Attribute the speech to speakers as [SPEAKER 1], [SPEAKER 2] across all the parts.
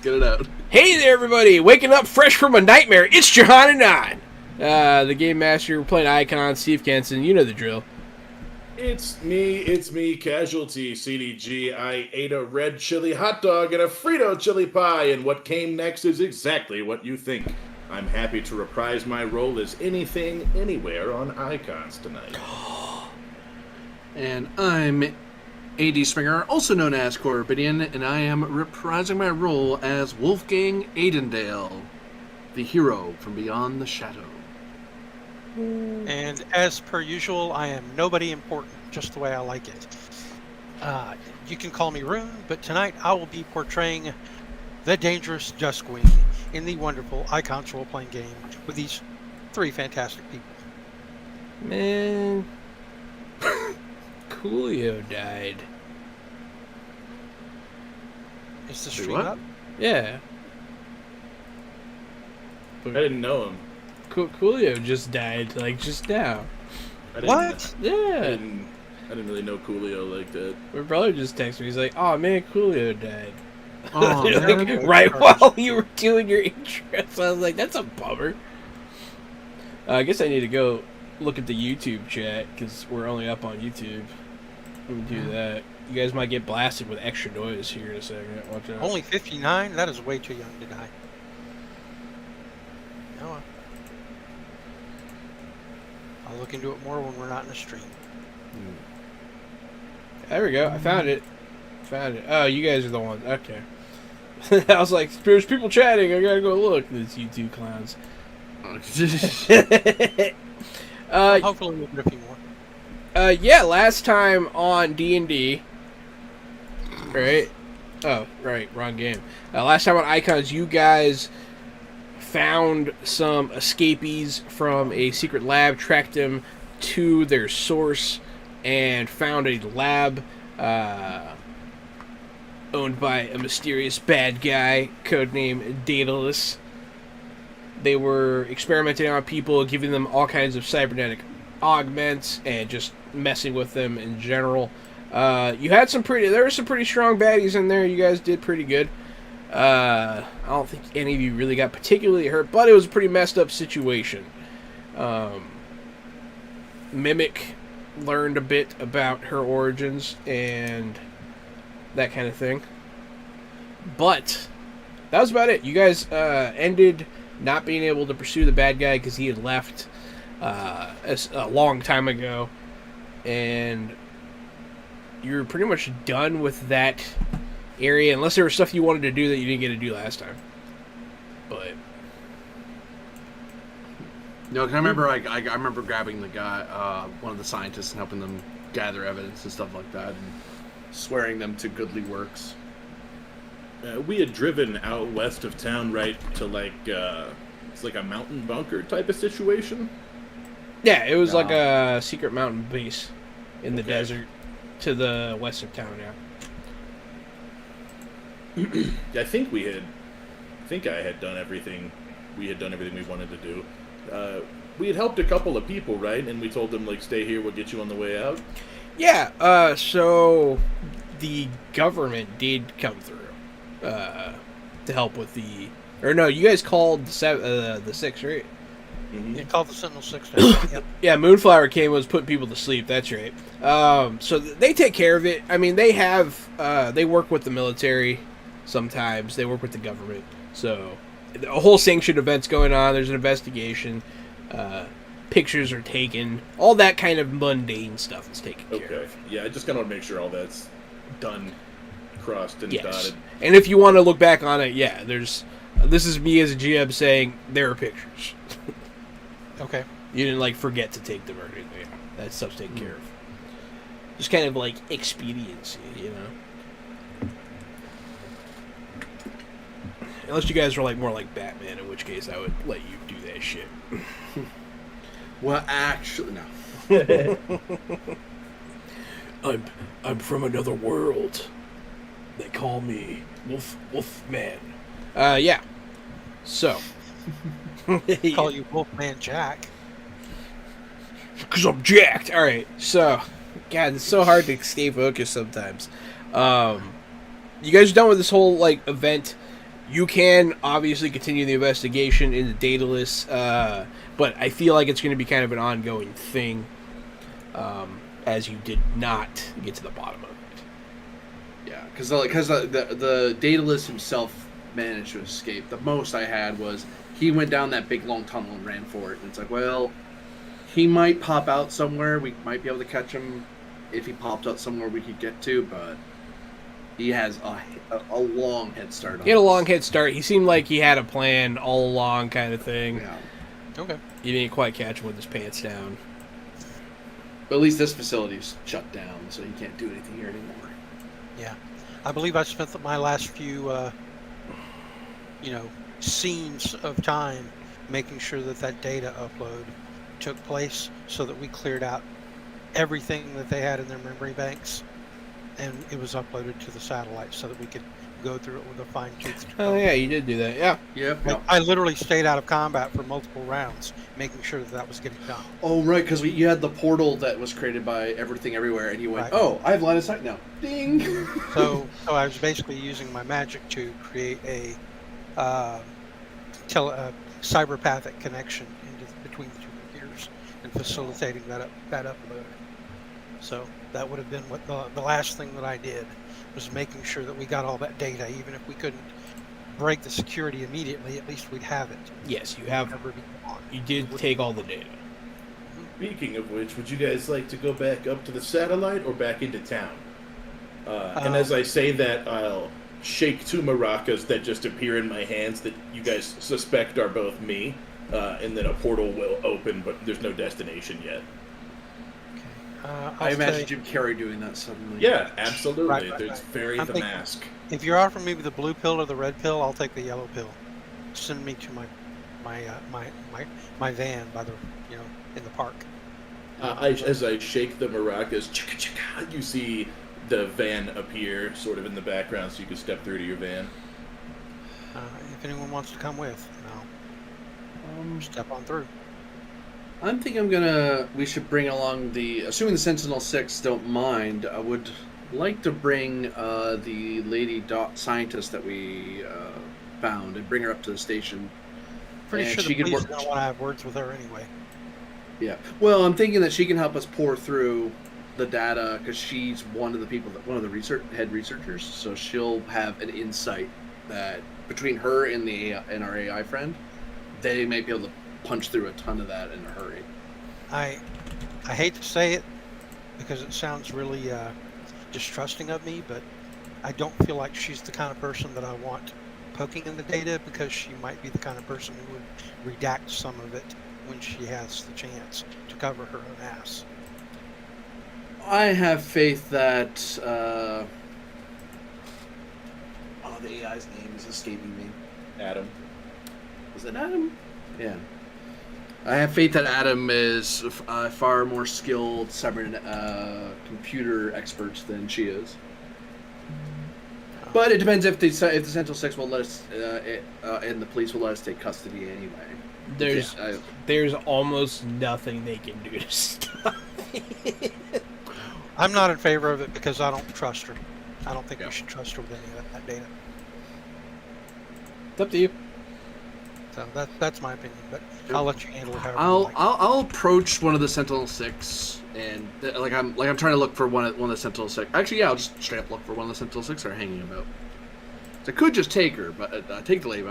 [SPEAKER 1] Get it out.
[SPEAKER 2] Hey there, everybody! Waking up fresh from a nightmare, it's Jahan and I. The Game Master, we're playing Icon, Steve Kenson, you know the drill.
[SPEAKER 1] It's me, Casualty, CDG. I ate a red chili hot dog and a Frito chili pie, and what came next is exactly what you think. I'm happy to reprise my role as anything, anywhere on Icons tonight.
[SPEAKER 3] And I'm A.D. Springer, also known as Corbidian, and I am reprising my role as Wolfgang Aidendale, the hero from beyond the shadow.
[SPEAKER 4] And as per usual, I am nobody important, just the way I like it. You can call me Rune, but tonight I will be portraying the dangerous Duskwing in the wonderful Icons role-playing game with these three fantastic people.
[SPEAKER 2] Man. Coolio died.
[SPEAKER 4] Is the
[SPEAKER 3] Wait,
[SPEAKER 4] stream
[SPEAKER 3] what?
[SPEAKER 4] up?
[SPEAKER 2] Yeah.
[SPEAKER 1] I didn't know him.
[SPEAKER 2] Coolio just died, like, just now.
[SPEAKER 1] I didn't,
[SPEAKER 4] What?
[SPEAKER 1] I
[SPEAKER 2] Yeah.
[SPEAKER 1] didn't really know Coolio like that.
[SPEAKER 2] My brother just texted me. He's like, "Oh man, Coolio died."
[SPEAKER 3] Oh,
[SPEAKER 2] Like,
[SPEAKER 3] man.
[SPEAKER 2] right while you were doing your intro, so I was like, "That's a bummer." I guess I need to go look at the YouTube chat because we're only up on YouTube. Let me do that. You guys might get blasted with extra noise here in a second. Watch out.
[SPEAKER 4] Only 59? That is way too young to die. No. I'll look into it more when we're not in the stream.
[SPEAKER 2] There we go. I found it. Found it. Oh, you guys are the ones. Okay. I was like, there's people chatting. I gotta go look. These YouTube clowns.
[SPEAKER 4] Hopefully we'll get a few more.
[SPEAKER 2] Yeah, last time on D&D, right? Oh, right, wrong game. Last time on Icons, you guys found some escapees from a secret lab, tracked them to their source, and found a lab owned by a mysterious bad guy, codenamed Daedalus. They were experimenting on people, giving them all kinds of cybernetic augments, and just messing with them in general. You had there were some pretty strong baddies in there. You guys did pretty good. I don't think any of you really got particularly hurt, but it was a pretty messed up situation. Mimic learned a bit about her origins and that kind of thing. But that was about it. You guys ended not being able to pursue the bad guy because he had left a long time ago, and you're pretty much done with that area, unless there was stuff you wanted to do that you didn't get to do last time. But
[SPEAKER 3] No, 'cause I remember I remember grabbing the guy, one of the scientists, and helping them gather evidence and stuff like that, and swearing them to goodly works.
[SPEAKER 1] We had driven out west of town, right, to it's like a mountain bunker type of situation.
[SPEAKER 2] yeah, it was like a secret mountain base in the
[SPEAKER 1] Okay.
[SPEAKER 2] desert to the west of town. Yeah.
[SPEAKER 1] I think I had done everything. We had done everything we wanted to do. We had helped a couple of people, right? And we told them, like, stay here, we'll get you on the way out.
[SPEAKER 2] Yeah, so the government did come through to help with the... Or no, you guys called the 6, right?
[SPEAKER 1] Mm-hmm.
[SPEAKER 4] You call the Sentinel 6 down. Yep.
[SPEAKER 2] Yeah, Moonflower came was putting people to sleep, that's right. So they take care of it. I mean, they have... they work with the military sometimes. They work with the government. So a whole sanctioned event's going on. There's an investigation. Pictures are taken. All that kind of mundane stuff is taken care
[SPEAKER 1] Okay.
[SPEAKER 2] of.
[SPEAKER 1] Yeah, I just kind of want to make sure all that's done, crossed, and
[SPEAKER 2] Yes.
[SPEAKER 1] dotted.
[SPEAKER 2] And if you want to look back on it, yeah, this is me as a GM saying there are pictures.
[SPEAKER 4] Okay.
[SPEAKER 2] You didn't, like, forget to take them or anything. Yeah, that stuff's taken care of. Just kind of, like, expediency, you know? Unless you guys were, like, more like Batman, in which case I would let you do that shit.
[SPEAKER 3] Well, actually, no.
[SPEAKER 2] I'm from another world. They call me Wolfman. Yeah. So.
[SPEAKER 4] Call you Wolfman Jack.
[SPEAKER 2] Because I'm jacked. Alright, so. God, it's so hard to stay focused sometimes. You guys are done with this whole, like, event. You can obviously continue the investigation into Daedalus, but I feel like it's going to be kind of an ongoing thing, as you did not get to the bottom of it.
[SPEAKER 3] Yeah, because the Daedalus himself managed to escape. The most I had was he went down that big long tunnel and ran for it. And it's like, well, he might pop out somewhere. We might be able to catch him if he popped out somewhere we could get to, but he has a long head start on
[SPEAKER 2] He had a
[SPEAKER 3] us.
[SPEAKER 2] long head start. He seemed like he had a plan all along, kind of thing.
[SPEAKER 3] Yeah.
[SPEAKER 4] Okay.
[SPEAKER 2] You didn't quite catch him with his pants down.
[SPEAKER 3] But at least this facility's shut down, so he can't do anything here anymore.
[SPEAKER 4] Yeah. I believe I spent my last few, scenes of time making sure that data upload took place so that we cleared out everything that they had in their memory banks, and it was uploaded to the satellite so that we could go through it with a fine-tooth comb.
[SPEAKER 2] Oh yeah, you did do that. Yeah.
[SPEAKER 3] Yep.
[SPEAKER 4] I literally stayed out of combat for multiple rounds, making sure that that was getting done.
[SPEAKER 3] Oh, right, because you had the portal that was created by Everything Everywhere, and you went,
[SPEAKER 4] Right.
[SPEAKER 3] oh, I have line of sight now. Ding!
[SPEAKER 4] So I was basically using my magic to create a cyberpathic connection between the two computers and facilitating that upload. So that would have been what the last thing that I did, was making sure that we got all that data. Even if we couldn't break the security immediately, at least we'd have it.
[SPEAKER 2] Yes, you have.
[SPEAKER 4] Never be gone.
[SPEAKER 2] You did take all the data.
[SPEAKER 1] Speaking of which, would you guys like to go back up to the satellite or back into town? And as I say that, I'll shake two maracas that just appear in my hands that you guys suspect are both me, and then a portal will open, but there's no destination yet.
[SPEAKER 3] I imagine Jim Carrey doing that suddenly.
[SPEAKER 1] Yeah, absolutely.
[SPEAKER 4] Right.
[SPEAKER 1] There's Fairy
[SPEAKER 4] I'm
[SPEAKER 1] the
[SPEAKER 4] thinking-
[SPEAKER 1] Mask.
[SPEAKER 4] If you're offering me the blue pill or the red pill, I'll take the yellow pill. Send me to my van by the in the park.
[SPEAKER 1] As I shake the maracas, chicka chicka, you see the van appear sort of in the background so you can step through to your van.
[SPEAKER 4] If anyone wants to come with, step on through.
[SPEAKER 3] I'm thinking we should bring along assuming the Sentinel-6 don't mind, I would like to bring the lady scientist that we found and bring her up to the station.
[SPEAKER 4] Pretty
[SPEAKER 3] And
[SPEAKER 4] sure
[SPEAKER 3] she
[SPEAKER 4] the
[SPEAKER 3] could
[SPEAKER 4] police
[SPEAKER 3] work-
[SPEAKER 4] don't want to have words with her anyway.
[SPEAKER 3] Yeah. Well, I'm thinking that she can help us pour through the data because she's one of the head researchers, so she'll have an insight that between her and our AI friend, they may be able to punch through a ton of that in a hurry.
[SPEAKER 4] I hate to say it because it sounds really distrusting of me, but I don't feel like she's the kind of person that I want poking in the data, because she might be the kind of person who would redact some of it when she has the chance to cover her own ass.
[SPEAKER 3] I have faith that the AI's name is escaping me.
[SPEAKER 1] Adam.
[SPEAKER 3] Is it Adam? Yeah. I have faith that Adam is far more skilled computer expert than she is. But it depends if the Sentinel-6 will let us, and the police will let us take custody anyway.
[SPEAKER 2] There's almost nothing they can do to stop it.
[SPEAKER 4] I'm not in favor of it because I don't trust her. I don't think we should trust her with any of that data.
[SPEAKER 2] It's up to you.
[SPEAKER 4] So that's my opinion, but I'll let you handle it however you
[SPEAKER 3] I'll
[SPEAKER 4] like.
[SPEAKER 3] I'll approach one of the Sentinel-6 and I'm trying to look for one of the Sentinel-6. Actually, yeah, I'll just straight up look for one of the Sentinel-6 that are hanging about. So I could just take her, but take the lady.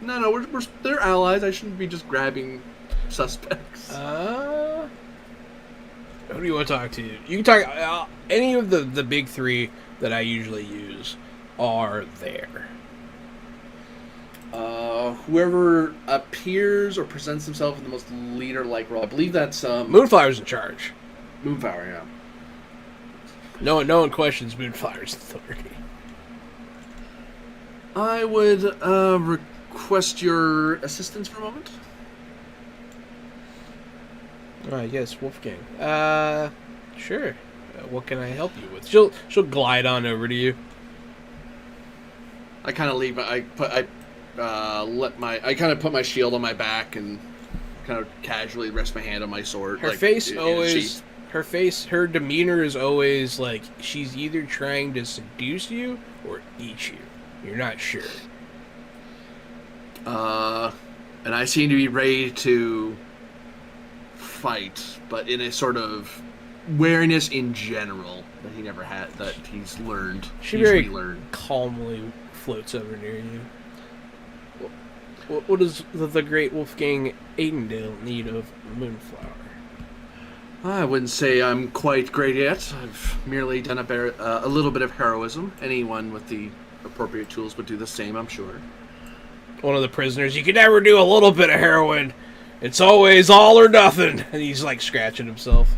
[SPEAKER 3] No, we're they're allies. I shouldn't be just grabbing suspects.
[SPEAKER 2] Who do you want to talk to? You can talk any of the big three that I usually use are there.
[SPEAKER 3] Whoever appears or presents himself in the most leader-like role. I believe that's
[SPEAKER 2] Moonflower's in charge.
[SPEAKER 3] Moonflower, yeah.
[SPEAKER 2] No one questions Moonflower's authority.
[SPEAKER 3] I would request your assistance for a moment.
[SPEAKER 2] Yes, Wolfgang. Sure. What can I help you with? She'll glide on over to you.
[SPEAKER 3] I kind of leave. I kind of put my shield on my back and kind of casually rest my hand on my sword.
[SPEAKER 2] Her demeanor is always like she's either trying to seduce you or eat you. You're not sure.
[SPEAKER 3] And I seem to be ready to fight, but in a sort of wariness in general that he never had, that he's learned.
[SPEAKER 2] She very calmly floats over near you. What does the great Wolfgang Aidendale need of Moonflower?
[SPEAKER 3] I wouldn't say I'm quite great yet. I've merely done a little bit of heroism. Anyone with the appropriate tools would do the same, I'm sure.
[SPEAKER 2] One of the prisoners, you can never do a little bit of heroin. It's always all or nothing. And he's like scratching himself.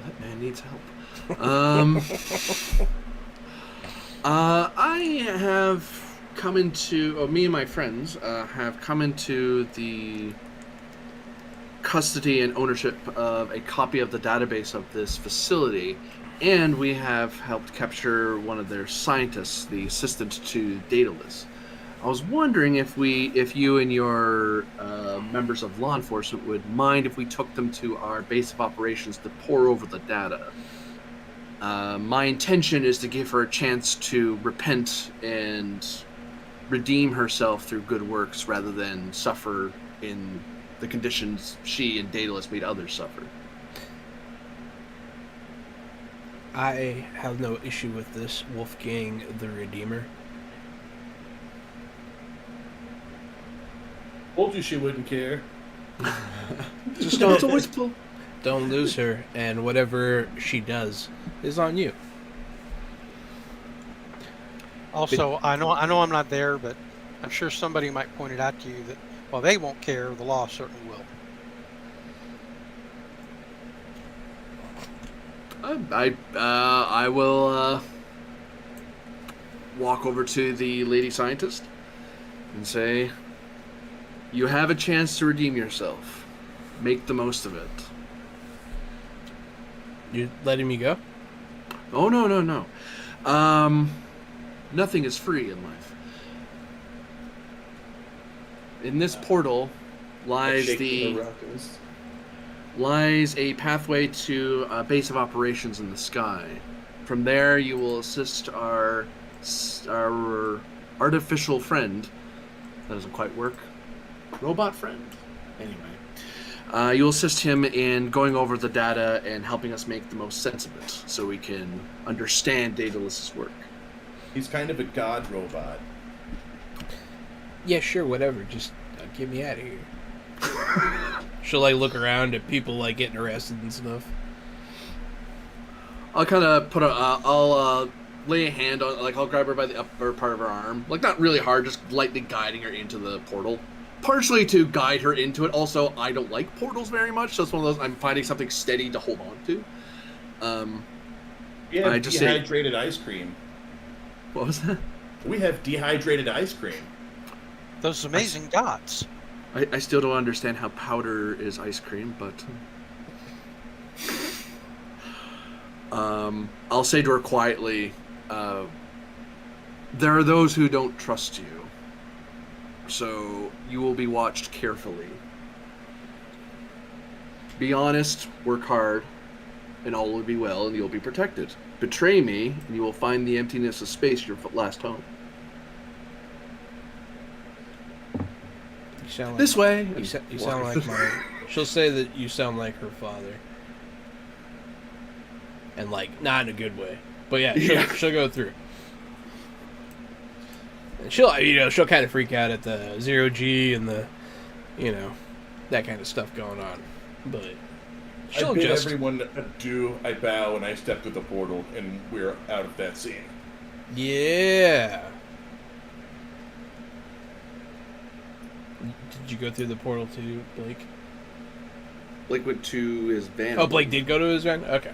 [SPEAKER 3] That man needs help. I have come into, me and my friends have come into the custody and ownership of a copy of the database of this facility, and we have helped capture one of their scientists, the assistant to Daedalus. I was wondering if you and your members of law enforcement would mind if we took them to our base of operations to pore over the data. My intention is to give her a chance to repent and redeem herself through good works rather than suffer in the conditions she and Daedalus made others suffer.
[SPEAKER 2] I have no issue with this, Wolfgang the Redeemer.
[SPEAKER 1] Told you she wouldn't care.
[SPEAKER 2] Just don't lose her, and whatever she does is on you.
[SPEAKER 4] Also, I know I'm not there, but I'm sure somebody might point it out to you that while they won't care, the law certainly will.
[SPEAKER 3] I will walk over to the lady scientist and say, "You have a chance to redeem yourself. Make the most of it."
[SPEAKER 2] You letting me go?
[SPEAKER 3] Oh, no. Nothing is free in life. In this portal lies a pathway to a base of operations in the sky. From there, you will assist our artificial friend. That doesn't quite work. Robot friend. Anyway, you'll assist him in going over the data and helping us make the most sense of it, so we can understand Daedalus' work.
[SPEAKER 1] He's kind of a god robot.
[SPEAKER 2] Yeah, sure, whatever. Just get me out of here. She'll like look around at people like getting arrested and stuff.
[SPEAKER 3] I'll kind of I'll lay a hand on, like, I'll grab her by the upper part of her arm, like not really hard, just lightly guiding her into the portal. Partially to guide her into it. Also, I don't like portals very much, so it's one of those I'm finding something steady to hold on to.
[SPEAKER 1] We have
[SPEAKER 3] I just
[SPEAKER 1] dehydrated ice cream.
[SPEAKER 3] What was that?
[SPEAKER 1] We have dehydrated ice cream.
[SPEAKER 4] Those amazing dots.
[SPEAKER 3] I still don't understand how powder is ice cream, but I'll say to her quietly, there are those who don't trust you, so you will be watched carefully. Be honest, work hard, and all will be well, and you'll be protected. Betray me, and you will find the emptiness of space your last home.
[SPEAKER 2] You sound like,
[SPEAKER 3] This way.
[SPEAKER 2] You sound like my. She'll say that you sound like her father, and like not in a good way. But yeah, she'll go through. And she'll kind of freak out at the 0G and the, that kind of stuff going on. But she'll
[SPEAKER 1] I bid
[SPEAKER 2] just
[SPEAKER 1] everyone adieu. I bow and I step through the portal, and we're out of that scene.
[SPEAKER 2] Yeah. Did you go through the portal too, Blake?
[SPEAKER 3] Blake went to his van.
[SPEAKER 2] Oh, Blake did go to his van? Okay.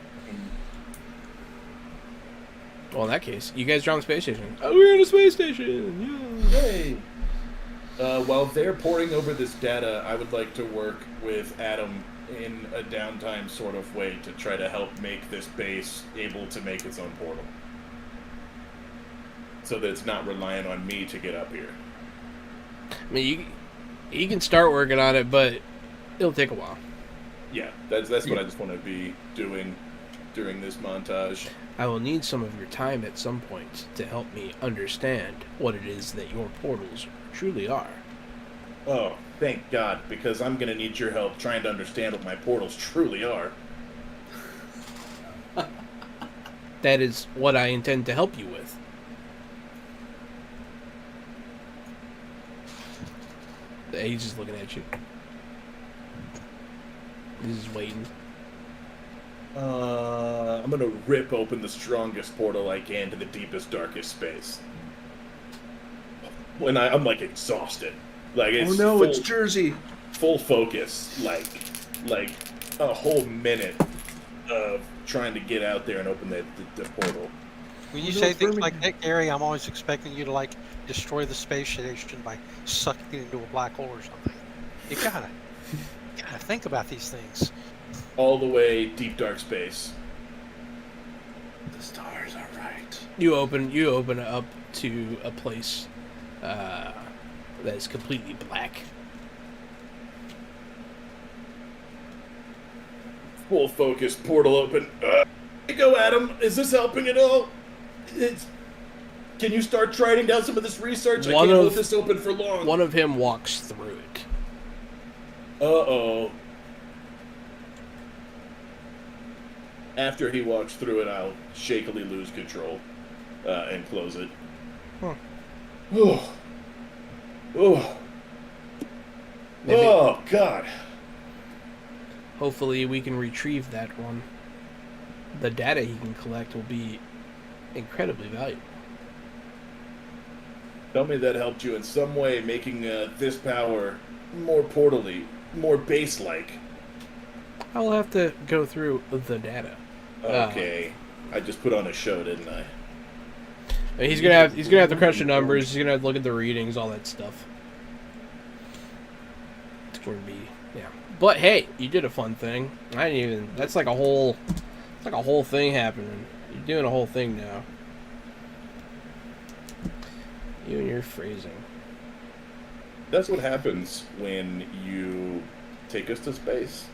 [SPEAKER 2] Well, in that case, you guys are on the space station. Oh, we're on a space station! Yeah.
[SPEAKER 1] Hey! While they're poring over this data, I would like to work with Adam in a downtime sort of way to try to help make this base able to make its own portal. So that it's not reliant on me to get up here.
[SPEAKER 2] I mean, you can start working on it, but it'll take a while.
[SPEAKER 1] Yeah, that's what I just want to be doing during this montage.
[SPEAKER 2] I will need some of your time at some point to help me understand what it is that your portals truly are.
[SPEAKER 1] Oh, thank God, because I'm going to need your help trying to understand what my portals truly are.
[SPEAKER 2] That is what I intend to help you with. He's just looking at you. He's just waiting.
[SPEAKER 1] I'm gonna rip open the strongest portal I can to the deepest, darkest space. When I'm like exhausted, like it's
[SPEAKER 3] it's Jersey.
[SPEAKER 1] Full focus, like a whole minute of trying to get out there and open the portal.
[SPEAKER 4] When you say things like that, Gary, I'm always expecting you to like destroy the space station by sucking it into a black hole or something. You gotta I think about these things.
[SPEAKER 1] All the way deep dark space.
[SPEAKER 3] The stars are right.
[SPEAKER 2] You open up to a place that is completely black.
[SPEAKER 1] Full focus, portal open. Here you go, Adam. Is this helping at all? Can you start writing down some of this research? I can't hold this open for long.
[SPEAKER 2] One of him walks through it.
[SPEAKER 1] Uh-oh. After he walks through it, I'll shakily lose control and close it.
[SPEAKER 2] Huh.
[SPEAKER 1] Oh. Oh.
[SPEAKER 2] Maybe.
[SPEAKER 1] Oh, God.
[SPEAKER 2] Hopefully we can retrieve that one. The data he can collect will be incredibly valuable.
[SPEAKER 1] Tell me that helped you in some way, making this power more portally, more base-like.
[SPEAKER 2] I'll have to go through the data.
[SPEAKER 1] Okay. I just put on a show, didn't I?
[SPEAKER 2] He's gonna have to crunch the numbers. He's gonna have to look at the readings, all that stuff. It's going to be, yeah. But hey, you did a fun thing. I didn't even. That's like a whole thing happening. You're doing a whole thing now. You and your phrasing.
[SPEAKER 1] That's what happens when you take us to space.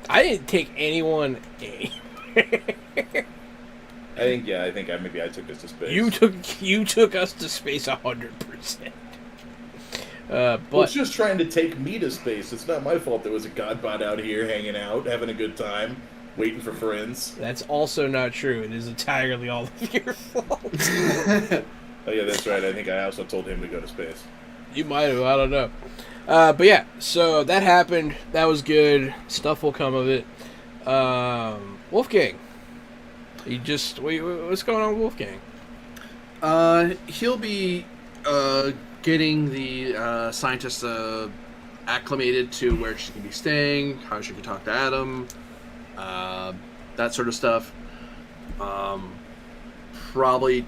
[SPEAKER 2] I didn't take anyone anywhere.
[SPEAKER 1] I think maybe I took us to space.
[SPEAKER 2] You took us to space 100%.
[SPEAKER 1] Well,
[SPEAKER 2] But
[SPEAKER 1] it's just trying to take me to space. It's not my fault there was a godbot out here hanging out, having a good time, waiting for friends.
[SPEAKER 2] that's also not true. It is entirely all of your fault.
[SPEAKER 1] Oh yeah, that's right. I think I also told him to go to space.
[SPEAKER 2] You might have. I don't know. But yeah, so that happened. That was good. Stuff will come of it. Wolfgang. What's going on with Wolfgang?
[SPEAKER 3] He'll be getting the scientist acclimated to where she can be staying, how she can talk to Adam, that sort of stuff. Probably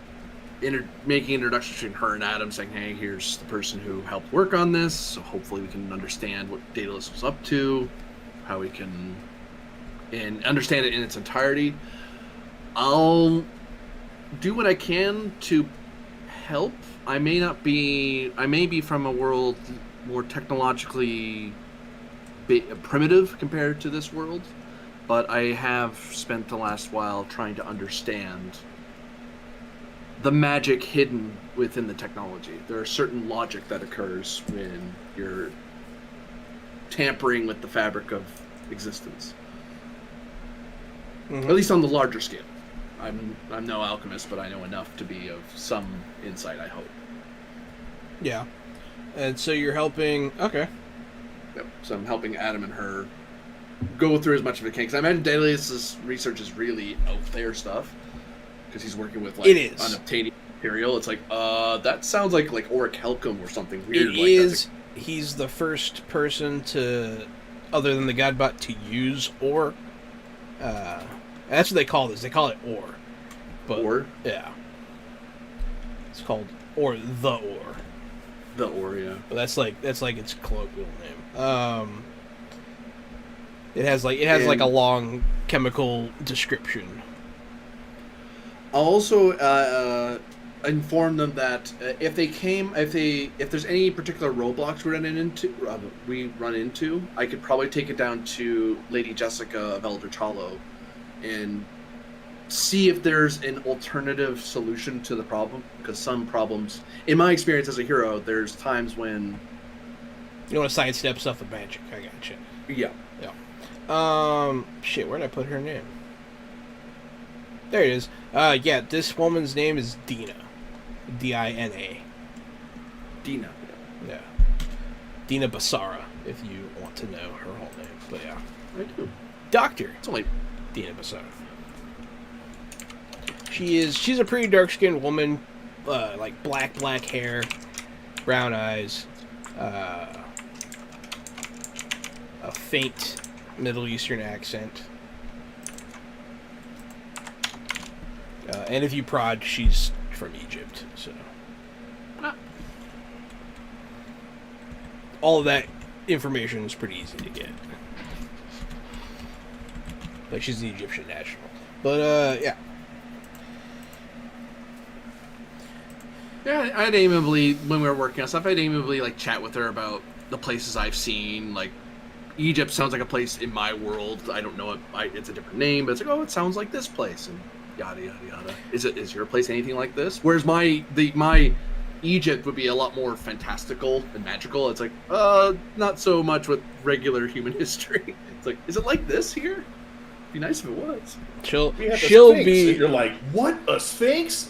[SPEAKER 3] making introductions between her and Adam, saying, hey, here's the person who helped work on this, so hopefully we can understand what Daedalus was up to, how we can understand it in its entirety. I'll do what I can to help. I may be from a world more technologically primitive compared to this world, but I have spent the last while trying to understand the magic hidden within the technology. There are certain logic that occurs when you're tampering with the fabric of existence.
[SPEAKER 2] Mm-hmm.
[SPEAKER 3] At least on the larger scale. I'm no alchemist, but I know enough to be of some insight, I hope.
[SPEAKER 2] Yeah. And so you're helping... Okay.
[SPEAKER 3] Yep. So I'm helping Adam and her go through as much of it can. Because I imagine Daedalus' research is really out there stuff. Because he's working with, like,
[SPEAKER 2] It is.
[SPEAKER 3] unobtainium material. It's like, that sounds like auric helchem or something weird.
[SPEAKER 2] It is. He's the first person to, other than the Godbot, to use ore. That's what they call this. They call it ore. But,
[SPEAKER 3] Ore?
[SPEAKER 2] Yeah. It's called ore, the ore.
[SPEAKER 3] The ore, yeah.
[SPEAKER 2] But that's like its colloquial name. It has like a long chemical description.
[SPEAKER 3] I'll also inform them that if there's any particular roadblocks we run into, I could probably take it down to Lady Jessica of Eldritch Hollow and see if there's an alternative solution to the problem. Because some problems, in my experience as a hero, there's times when
[SPEAKER 2] You want to sidestep stuff with magic. I gotcha.
[SPEAKER 3] yeah.
[SPEAKER 2] Shit, where'd I put her name? There it is. Yeah, this woman's name is Dina. D-I-N-A.
[SPEAKER 3] Dina.
[SPEAKER 2] Yeah. Dina Basara, if you want to know her whole name. But yeah.
[SPEAKER 3] I do.
[SPEAKER 2] Doctor
[SPEAKER 3] It's only
[SPEAKER 2] Dina Basara. She's a pretty dark-skinned woman, like black hair, brown eyes, a faint Middle Eastern accent. And if you prod, she's from Egypt, so. All of that information is pretty easy to get. Like, she's an Egyptian national. But, yeah.
[SPEAKER 3] Yeah, I'd amiably, when we were working on stuff, I'd amiably like chat with her about the places I've seen. Like, Egypt sounds like a place in my world. I don't know it. It's a different name, but it's like, oh, it sounds like this place, and yada yada yada. Is your place anything like this? Whereas my Egypt would be a lot more fantastical and magical. It's like, not so much with regular human history. It's like, is it like this here? It'd be nice if it was.
[SPEAKER 2] She'll
[SPEAKER 1] Sphinx,
[SPEAKER 2] be.
[SPEAKER 1] and you're like, what? A Sphinx?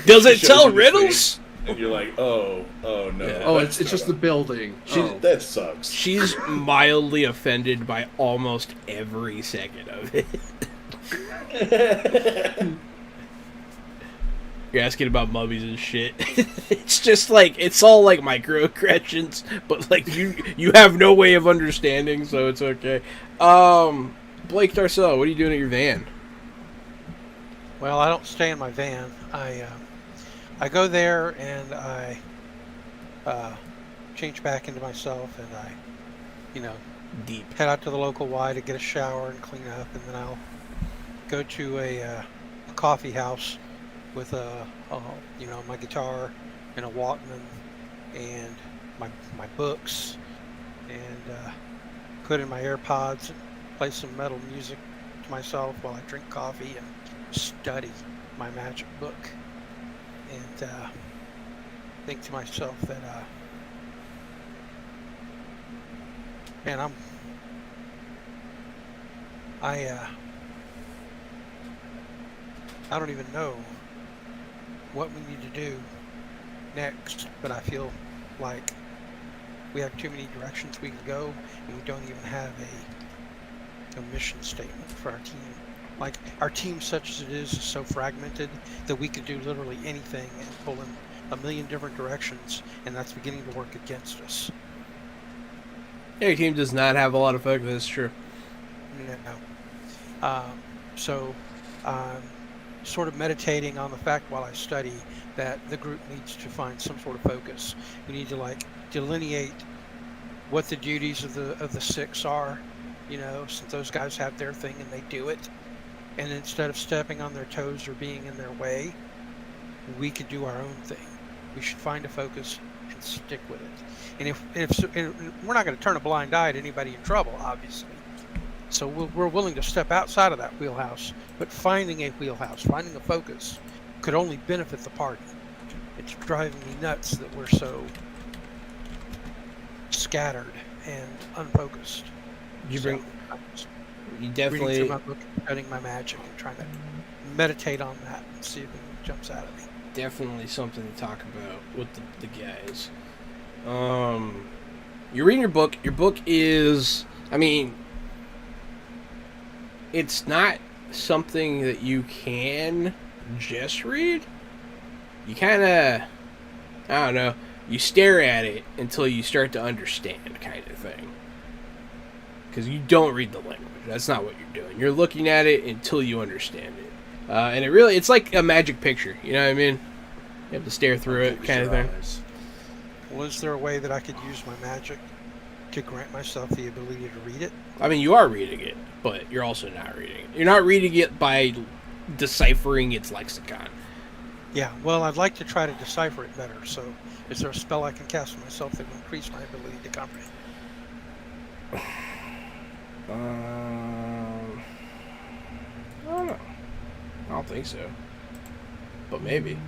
[SPEAKER 2] Does it
[SPEAKER 1] Shows
[SPEAKER 2] tell
[SPEAKER 1] you the
[SPEAKER 2] riddles?
[SPEAKER 1] Sphinx, and you're like, oh no.
[SPEAKER 2] Yeah.
[SPEAKER 3] Oh, it's just the building.
[SPEAKER 1] That sucks.
[SPEAKER 2] She's mildly offended by almost every second of it. You're asking about mummies and shit. It's just like, it's all like microaggressions, but like you have no way of understanding, so it's okay. Blake Darcell, what are you doing at your van?
[SPEAKER 4] Well, I don't stay in my van. I go there and I change back into myself, and I,
[SPEAKER 2] Deep.
[SPEAKER 4] head out to the local Y to get a shower and clean up, and then I'll go to a coffee house with my guitar and a Walkman and my books, and put in my AirPods and play some metal music to myself while I drink coffee and study my magic book, and think to myself that man, I don't even know what we need to do next, but I feel like we have too many directions we can go, and we don't even have a mission statement for our team. Like, our team, such as it is so fragmented that we could do literally anything and pull in a million different directions, and that's beginning to work against us.
[SPEAKER 2] Yeah, your team does not have a lot of focus, that's true.
[SPEAKER 4] So I'm sort of meditating on the fact while I study that the group needs to find some sort of focus. We need to like delineate what the duties of the six are, since those guys have their thing and they do it. And instead of stepping on their toes or being in their way, we could do our own thing. We should find a focus and stick with it. And if we're not going to turn a blind eye to anybody in trouble, obviously. So we're willing to step outside of that wheelhouse, but finding a wheelhouse, finding a focus, could only benefit the party. It's driving me nuts that we're so scattered and unfocused.
[SPEAKER 2] You
[SPEAKER 4] reading
[SPEAKER 2] definitely
[SPEAKER 4] through my book, studying my magic, and trying to meditate on that and see if it jumps out at me.
[SPEAKER 2] definitely something to talk about with the guys. You're reading your book. Your book is, it's not something that you can just read. You kind of, I don't know, you stare at it until you start to understand, kind of thing. Because you don't read the language. That's not what you're doing. You're looking at it until you understand it. And it's like a magic picture. You know what I mean? You have to stare through it, kind of thing.
[SPEAKER 4] Well, is there a way that I could use my magic to grant myself the ability to read it?
[SPEAKER 2] You are reading it, but you're also not reading it. You're not reading it by deciphering its lexicon.
[SPEAKER 4] Yeah, well, I'd like to try to decipher it better, so is there a spell I can cast on myself that will increase my ability to comprehend?
[SPEAKER 2] I don't know. I don't think so. But maybe.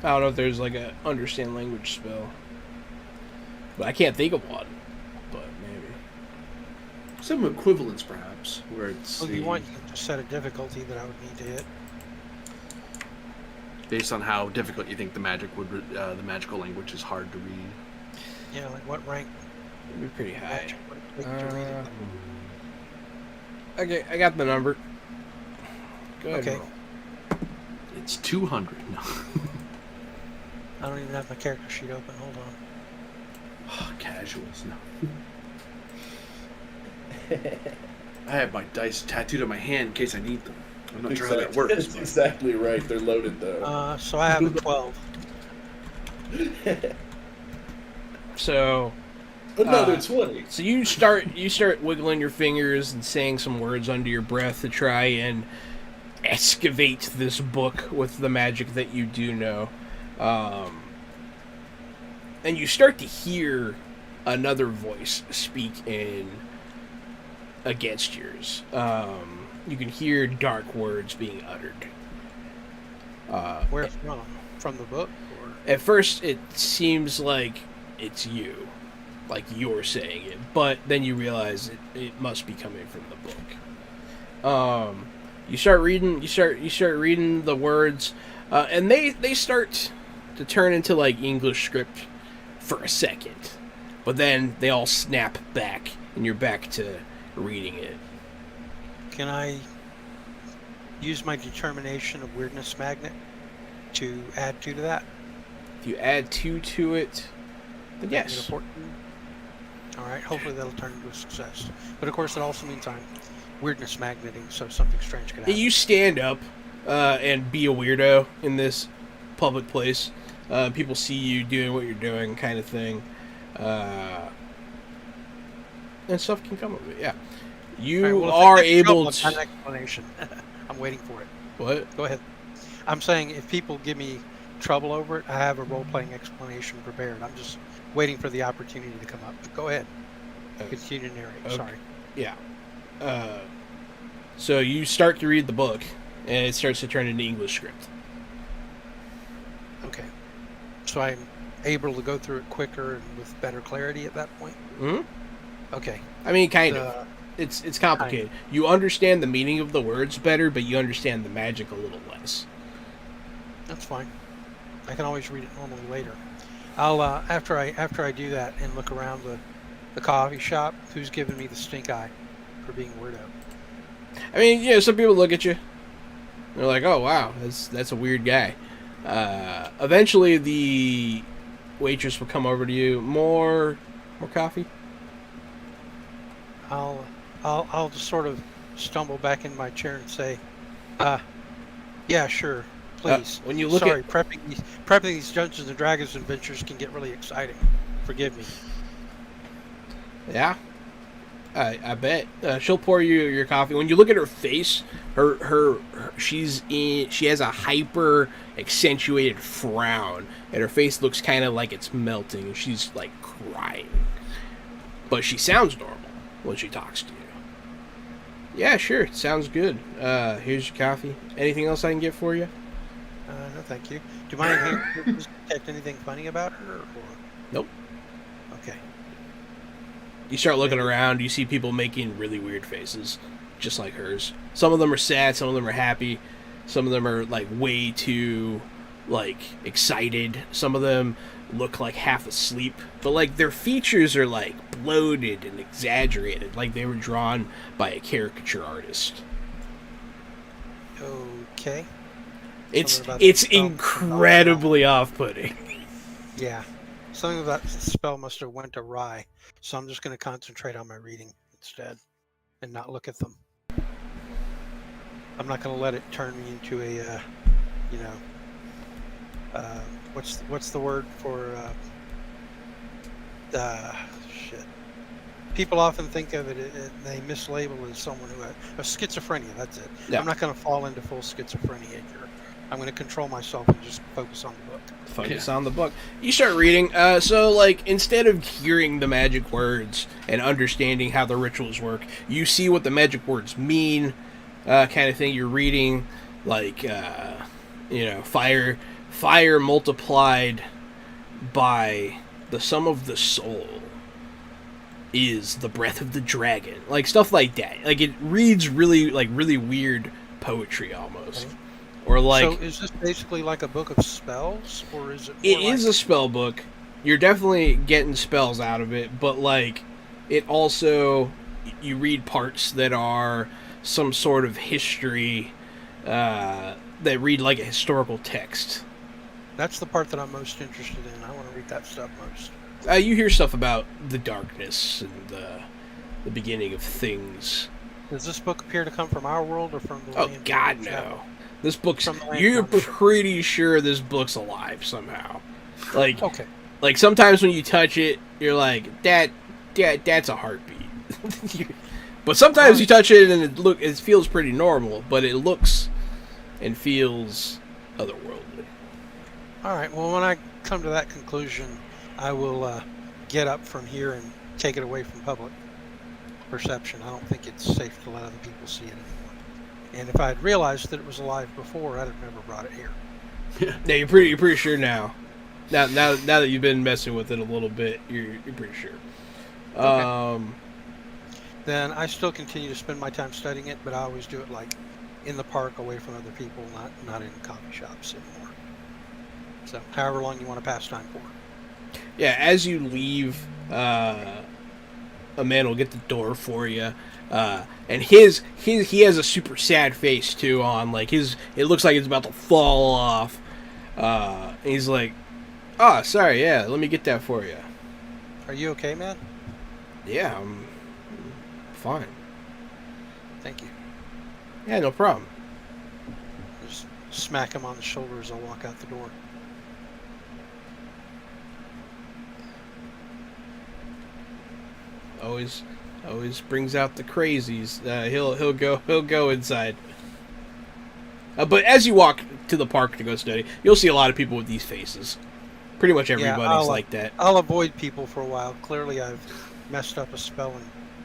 [SPEAKER 2] I don't know if there's like a understand language spell. But I can't think of one. But maybe.
[SPEAKER 3] Some equivalents, perhaps, where it's
[SPEAKER 4] Well, you can just set a difficulty that I would need to hit.
[SPEAKER 3] based on how difficult you think the magical language is hard to read.
[SPEAKER 4] Yeah, like what rank?
[SPEAKER 2] It'd be pretty high.
[SPEAKER 4] Magic would it take to read it?
[SPEAKER 2] Okay, I got the number. Go ahead.
[SPEAKER 4] Okay.
[SPEAKER 2] Roll.
[SPEAKER 3] It's 200. No.
[SPEAKER 4] I don't even have my character sheet open. Hold on.
[SPEAKER 3] Casuals. No. I have my dice tattooed on my hand in case I need them. I'm not sure how that works.
[SPEAKER 1] That's exactly right. They're loaded though.
[SPEAKER 4] So I have a 12.
[SPEAKER 2] So,
[SPEAKER 1] Another 20.
[SPEAKER 2] So you start wiggling your fingers and saying some words under your breath to try and excavate this book with the magic that you do know. And you start to hear another voice speak in against yours. You can hear dark words being uttered.
[SPEAKER 4] Where from? From the book? Or?
[SPEAKER 2] At first, it seems like it's you, like you're saying it, but then you realize it must be coming from the book. You start reading. You start reading the words, and they start to turn into like English script for a second, but then they all snap back, and you're back to reading it.
[SPEAKER 4] Can I use my determination of weirdness magnet to add 2 to that?
[SPEAKER 2] If you add 2 to it, then yes.
[SPEAKER 4] All right, hopefully that'll turn into a success. But of course, it also means I'm weirdness magneting, so something strange could happen.
[SPEAKER 2] You stand up and be a weirdo in this public place. People see you doing what you're doing, kind of thing. And stuff can come of it, yeah. You are able to...
[SPEAKER 4] An explanation. I'm waiting for it.
[SPEAKER 2] What?
[SPEAKER 4] Go ahead. I'm saying if people give me trouble over it, I have a role-playing explanation prepared. I'm just waiting for the opportunity to come up. But go ahead. Continue to narrate.
[SPEAKER 2] Okay.
[SPEAKER 4] Sorry.
[SPEAKER 2] Yeah. So you start to read the book, and it starts to turn into English script.
[SPEAKER 4] Okay. So I'm able to go through it quicker and with better clarity at that point?
[SPEAKER 2] Hmm?
[SPEAKER 4] Okay.
[SPEAKER 2] I mean, kind of. It's complicated. You understand the meaning of the words better, but you understand the magic a little less.
[SPEAKER 4] That's fine. I can always read it normally later. I'll after I do that and look around the coffee shop. Who's giving me the stink eye for being weirdo?
[SPEAKER 2] I mean, you know, some people look at you. They're like, "Oh, wow, that's a weird guy." Eventually, the waitress will come over to you. More coffee.
[SPEAKER 4] I'll just sort of stumble back in my chair and say, yeah, sure, please.
[SPEAKER 2] When you look
[SPEAKER 4] Sorry, prepping these Dungeons and Dragons adventures can get really exciting. Forgive me.
[SPEAKER 2] Yeah, I bet she'll pour you your coffee. When you look at her face, she has a hyper accentuated frown, and her face looks kind of like it's melting, and she's like crying. But she sounds normal when she talks to you. Yeah, sure, sounds good. Here's your coffee. Anything else I can get for you?
[SPEAKER 4] No, thank you. Do you mind if you detect anything funny about her? Or?
[SPEAKER 2] Nope.
[SPEAKER 4] Okay.
[SPEAKER 2] You start looking around, you see people making really weird faces, just like hers. Some of them are sad, some of them are happy, some of them are like way too like excited. Some of them look like half asleep, but like their features are like bloated and exaggerated, like they were drawn by a caricature artist.
[SPEAKER 4] Okay.
[SPEAKER 2] It's incredibly off-putting.
[SPEAKER 4] Yeah. Something about the spell must have went awry, so I'm just going to concentrate on my reading instead and not look at them. I'm not going to let it turn me into a, what's the word for, shit. People often think of it, they mislabel as someone who has schizophrenia, that's it. Yeah. I'm not going to fall into full schizophrenia here. I'm going to control myself and just focus on the book.
[SPEAKER 2] Focus on the book. You start reading. So, like, instead of hearing the magic words and understanding how the rituals work, you see what the magic words mean, kind of thing. You're reading, like, fire multiplied by the sum of the soul is the breath of the dragon. Like, stuff like that. Like, it reads really weird poetry almost. Okay. Or like,
[SPEAKER 4] so is this basically like a book of spells, or is it?
[SPEAKER 2] It is a spell book. You're definitely getting spells out of it, but like, it also, you read parts that are some sort of history, that read like a historical text.
[SPEAKER 4] That's the part that I'm most interested in. I want to read that stuff most.
[SPEAKER 2] You hear stuff about the darkness and the beginning of things.
[SPEAKER 4] Does this book appear to come from our world or from the?
[SPEAKER 2] Oh God, no. This book's... You're pretty sure this book's alive somehow. Like,
[SPEAKER 4] okay.
[SPEAKER 2] Like, sometimes when you touch it, you're like, that that's a heartbeat. But sometimes you touch it and it feels pretty normal, but it looks and feels otherworldly.
[SPEAKER 4] All right. Well, when I come to that conclusion, I will get up from here and take it away from public perception. I don't think it's safe to let other people see it anymore. And if I had realized that it was alive before, I'd have never brought it here.
[SPEAKER 2] Yeah, you're pretty sure now. Now that you've been messing with it a little bit, you're pretty sure.
[SPEAKER 4] Okay. Then I still continue to spend my time studying it, but I always do it like in the park, away from other people, not in coffee shops anymore. So, however long you want to pass time for.
[SPEAKER 2] Yeah, as you leave, a man will get the door for you, and he has a super sad face too on, like it looks like it's about to fall off. And he's like, "Oh, sorry, yeah, let me get that for you."
[SPEAKER 4] Are you okay, man?
[SPEAKER 2] Yeah, I'm fine.
[SPEAKER 4] Thank you.
[SPEAKER 2] Yeah, no problem.
[SPEAKER 4] Just smack him on the shoulder as I walk out the door.
[SPEAKER 2] Always brings out the crazies. He'll go inside. But as you walk to the park to go study, you'll see a lot of people with these faces. Pretty much everybody's like that.
[SPEAKER 4] I'll avoid people for a while. Clearly, I've messed up a spell and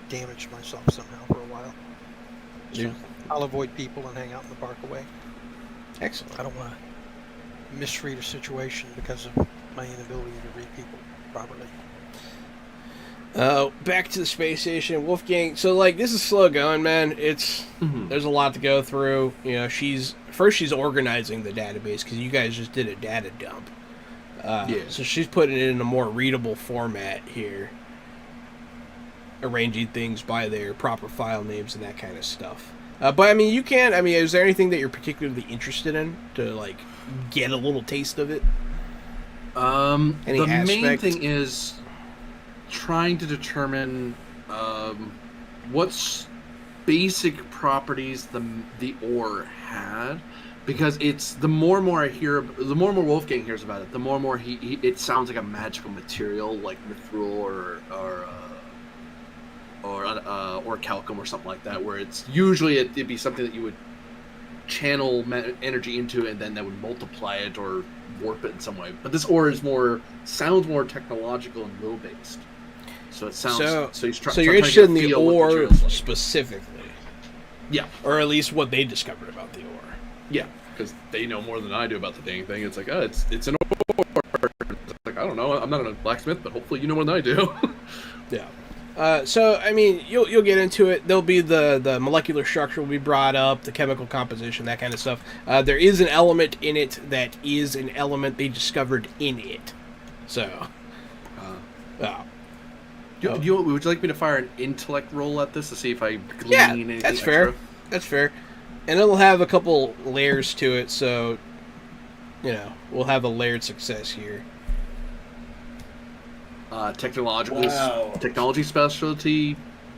[SPEAKER 4] damaged myself somehow for a while. So I'll avoid people and hang out in the park away.
[SPEAKER 2] Excellent.
[SPEAKER 4] I don't want to misread a situation because of my inability to read people properly.
[SPEAKER 2] Back to the space station, Wolfgang. So, like, this is slow going, man. There's a lot to go through. You know, she's organizing the database because you guys just did a data dump. So she's putting it in a more readable format here, arranging things by their proper file names and that kind of stuff. But I mean, is there anything that you're particularly interested in to like get a little taste of it?
[SPEAKER 3] Main thing is trying to determine what basic properties the ore had, because it's the more and more Wolfgang hears about it, the more and more it sounds like a magical material like mithril or calcum or something like that, where it's usually it'd be something that you would channel energy into and then that would multiply it or warp it in some way. But this ore sounds more technological and will based. So it sounds so
[SPEAKER 2] you're interested in the ore specifically.
[SPEAKER 3] Yeah.
[SPEAKER 2] Or at least what they discovered about the ore.
[SPEAKER 3] Yeah, because they know more than I do about the dang thing. It's like, oh, it's an ore. It's like, I don't know. I'm not a blacksmith, but hopefully you know more than I do.
[SPEAKER 2] Yeah. So, I mean, you'll get into it. There'll be the molecular structure will be brought up, the chemical composition, that kind of stuff. There is an element in it that is an element they discovered in it. So,
[SPEAKER 3] would you like me to fire an intellect roll at this to see if I glean anything
[SPEAKER 2] that's
[SPEAKER 3] extra?
[SPEAKER 2] fair. That's fair. And it'll have a couple layers to it, so, we'll have a layered success here.
[SPEAKER 3] Technology specialty,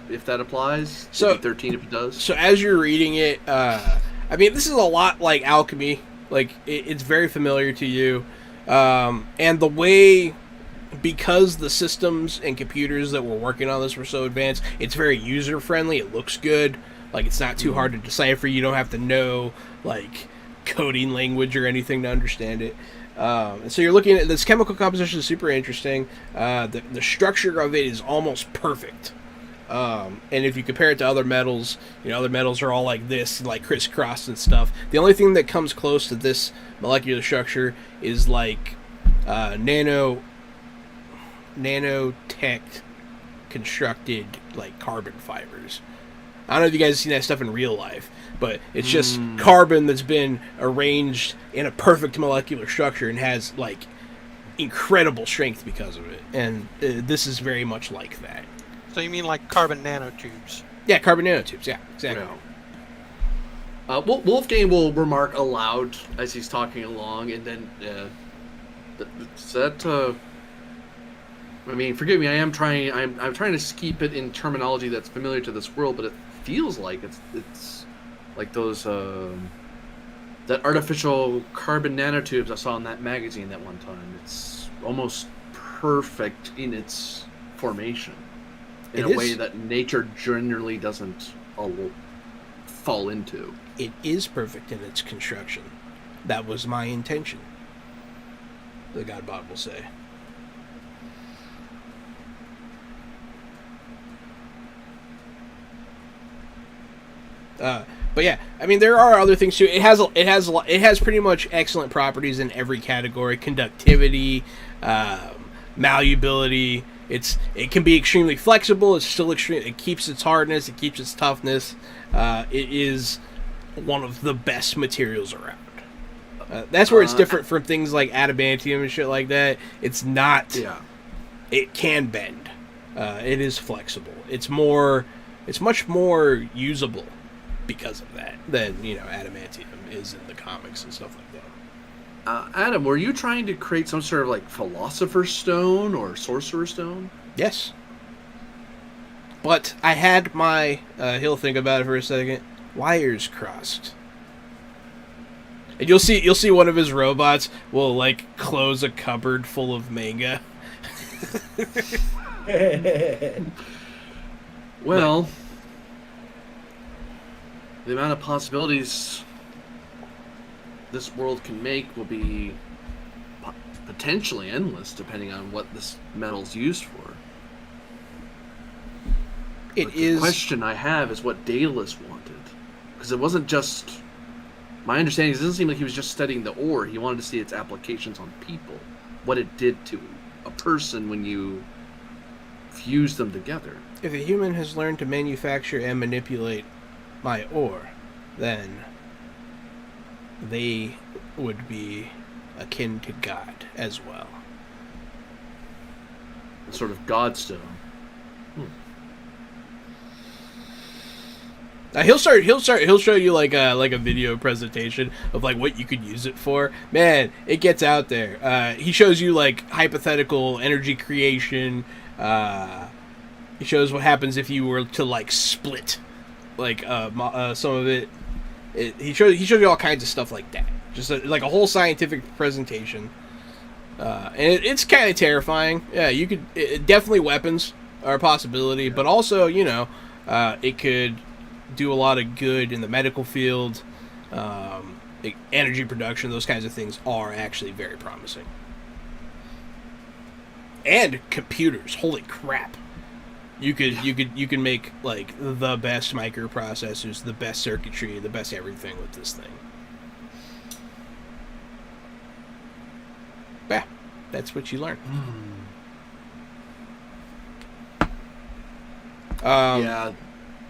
[SPEAKER 3] if that applies.
[SPEAKER 2] So
[SPEAKER 3] 13 if it does.
[SPEAKER 2] So as you're reading it, I mean, this is a lot like alchemy. Like it's very familiar to you, and the way, because the systems and computers that were working on this were so advanced, it's very user friendly. It looks good. Like it's not too hard to decipher. You don't have to know like coding language or anything to understand it. And so you're looking at this chemical composition is super interesting. The structure of it is almost perfect. And if you compare it to other metals, other metals are all like this, like crisscrossed and stuff. The only thing that comes close to this molecular structure is like nanotech constructed like carbon fibers. I don't know if you guys have seen that stuff in real life, but it's just carbon that's been arranged in a perfect molecular structure and has like incredible strength because of it. And this is very much like that.
[SPEAKER 4] So you mean like carbon nanotubes?
[SPEAKER 2] Yeah, carbon nanotubes. Yeah, exactly.
[SPEAKER 3] Yeah. Wolfgang will remark aloud as he's talking along, and then I mean, forgive me. I'm trying to keep it in terminology that's familiar to this world, but it feels like it's like those that artificial carbon nanotubes I saw in that magazine that one time. It's almost perfect in its formation. in
[SPEAKER 2] It
[SPEAKER 3] a way
[SPEAKER 2] is.
[SPEAKER 3] that nature generally doesn't fall into.
[SPEAKER 2] It is perfect in its construction. That was my intention, the Godbot will say. But yeah, I mean, there are other things too. It has pretty much excellent properties in every category: conductivity, malleability. It can be extremely flexible. It's still extreme. It keeps its hardness. It keeps its toughness. It is one of the best materials around. That's where it's different from things like adamantium and shit like that. It's not.
[SPEAKER 3] Yeah.
[SPEAKER 2] It can bend. It is flexible. It's much more usable because of that than adamantium is in the comics and stuff like that.
[SPEAKER 3] Adam, were you trying to create some sort of like philosopher's stone or sorcerer's stone?
[SPEAKER 2] Yes. But I had my he'll think about it for a second. Wires crossed. And you'll see one of his robots will like close a cupboard full of manga.
[SPEAKER 3] Well, the amount of possibilities this world can make will be potentially endless, depending on what this metal's used for. The question I have is what Daedalus wanted, because it wasn't just. My understanding is it doesn't seem like he was just studying the ore. He wanted to see its applications on people, what it did to a person when you fuse them together.
[SPEAKER 2] If a human has learned to manufacture and manipulate my ore, then they would be akin to God as well.
[SPEAKER 3] A sort of godstone.
[SPEAKER 2] He'll show you like a video presentation of like what you could use it for. Man, it gets out there. He shows you like hypothetical energy creation. He shows what happens if you were to like split like some of it. He shows you all kinds of stuff like that. Just like a whole scientific presentation. And it's kind of terrifying. Yeah, you could definitely weapons are a possibility, but also it could do a lot of good in the medical field. Energy production, those kinds of things are actually very promising. And computers, holy crap! You can make like the best microprocessors, the best circuitry, the best everything with this thing. Yeah, that's what you learn.
[SPEAKER 3] Yeah.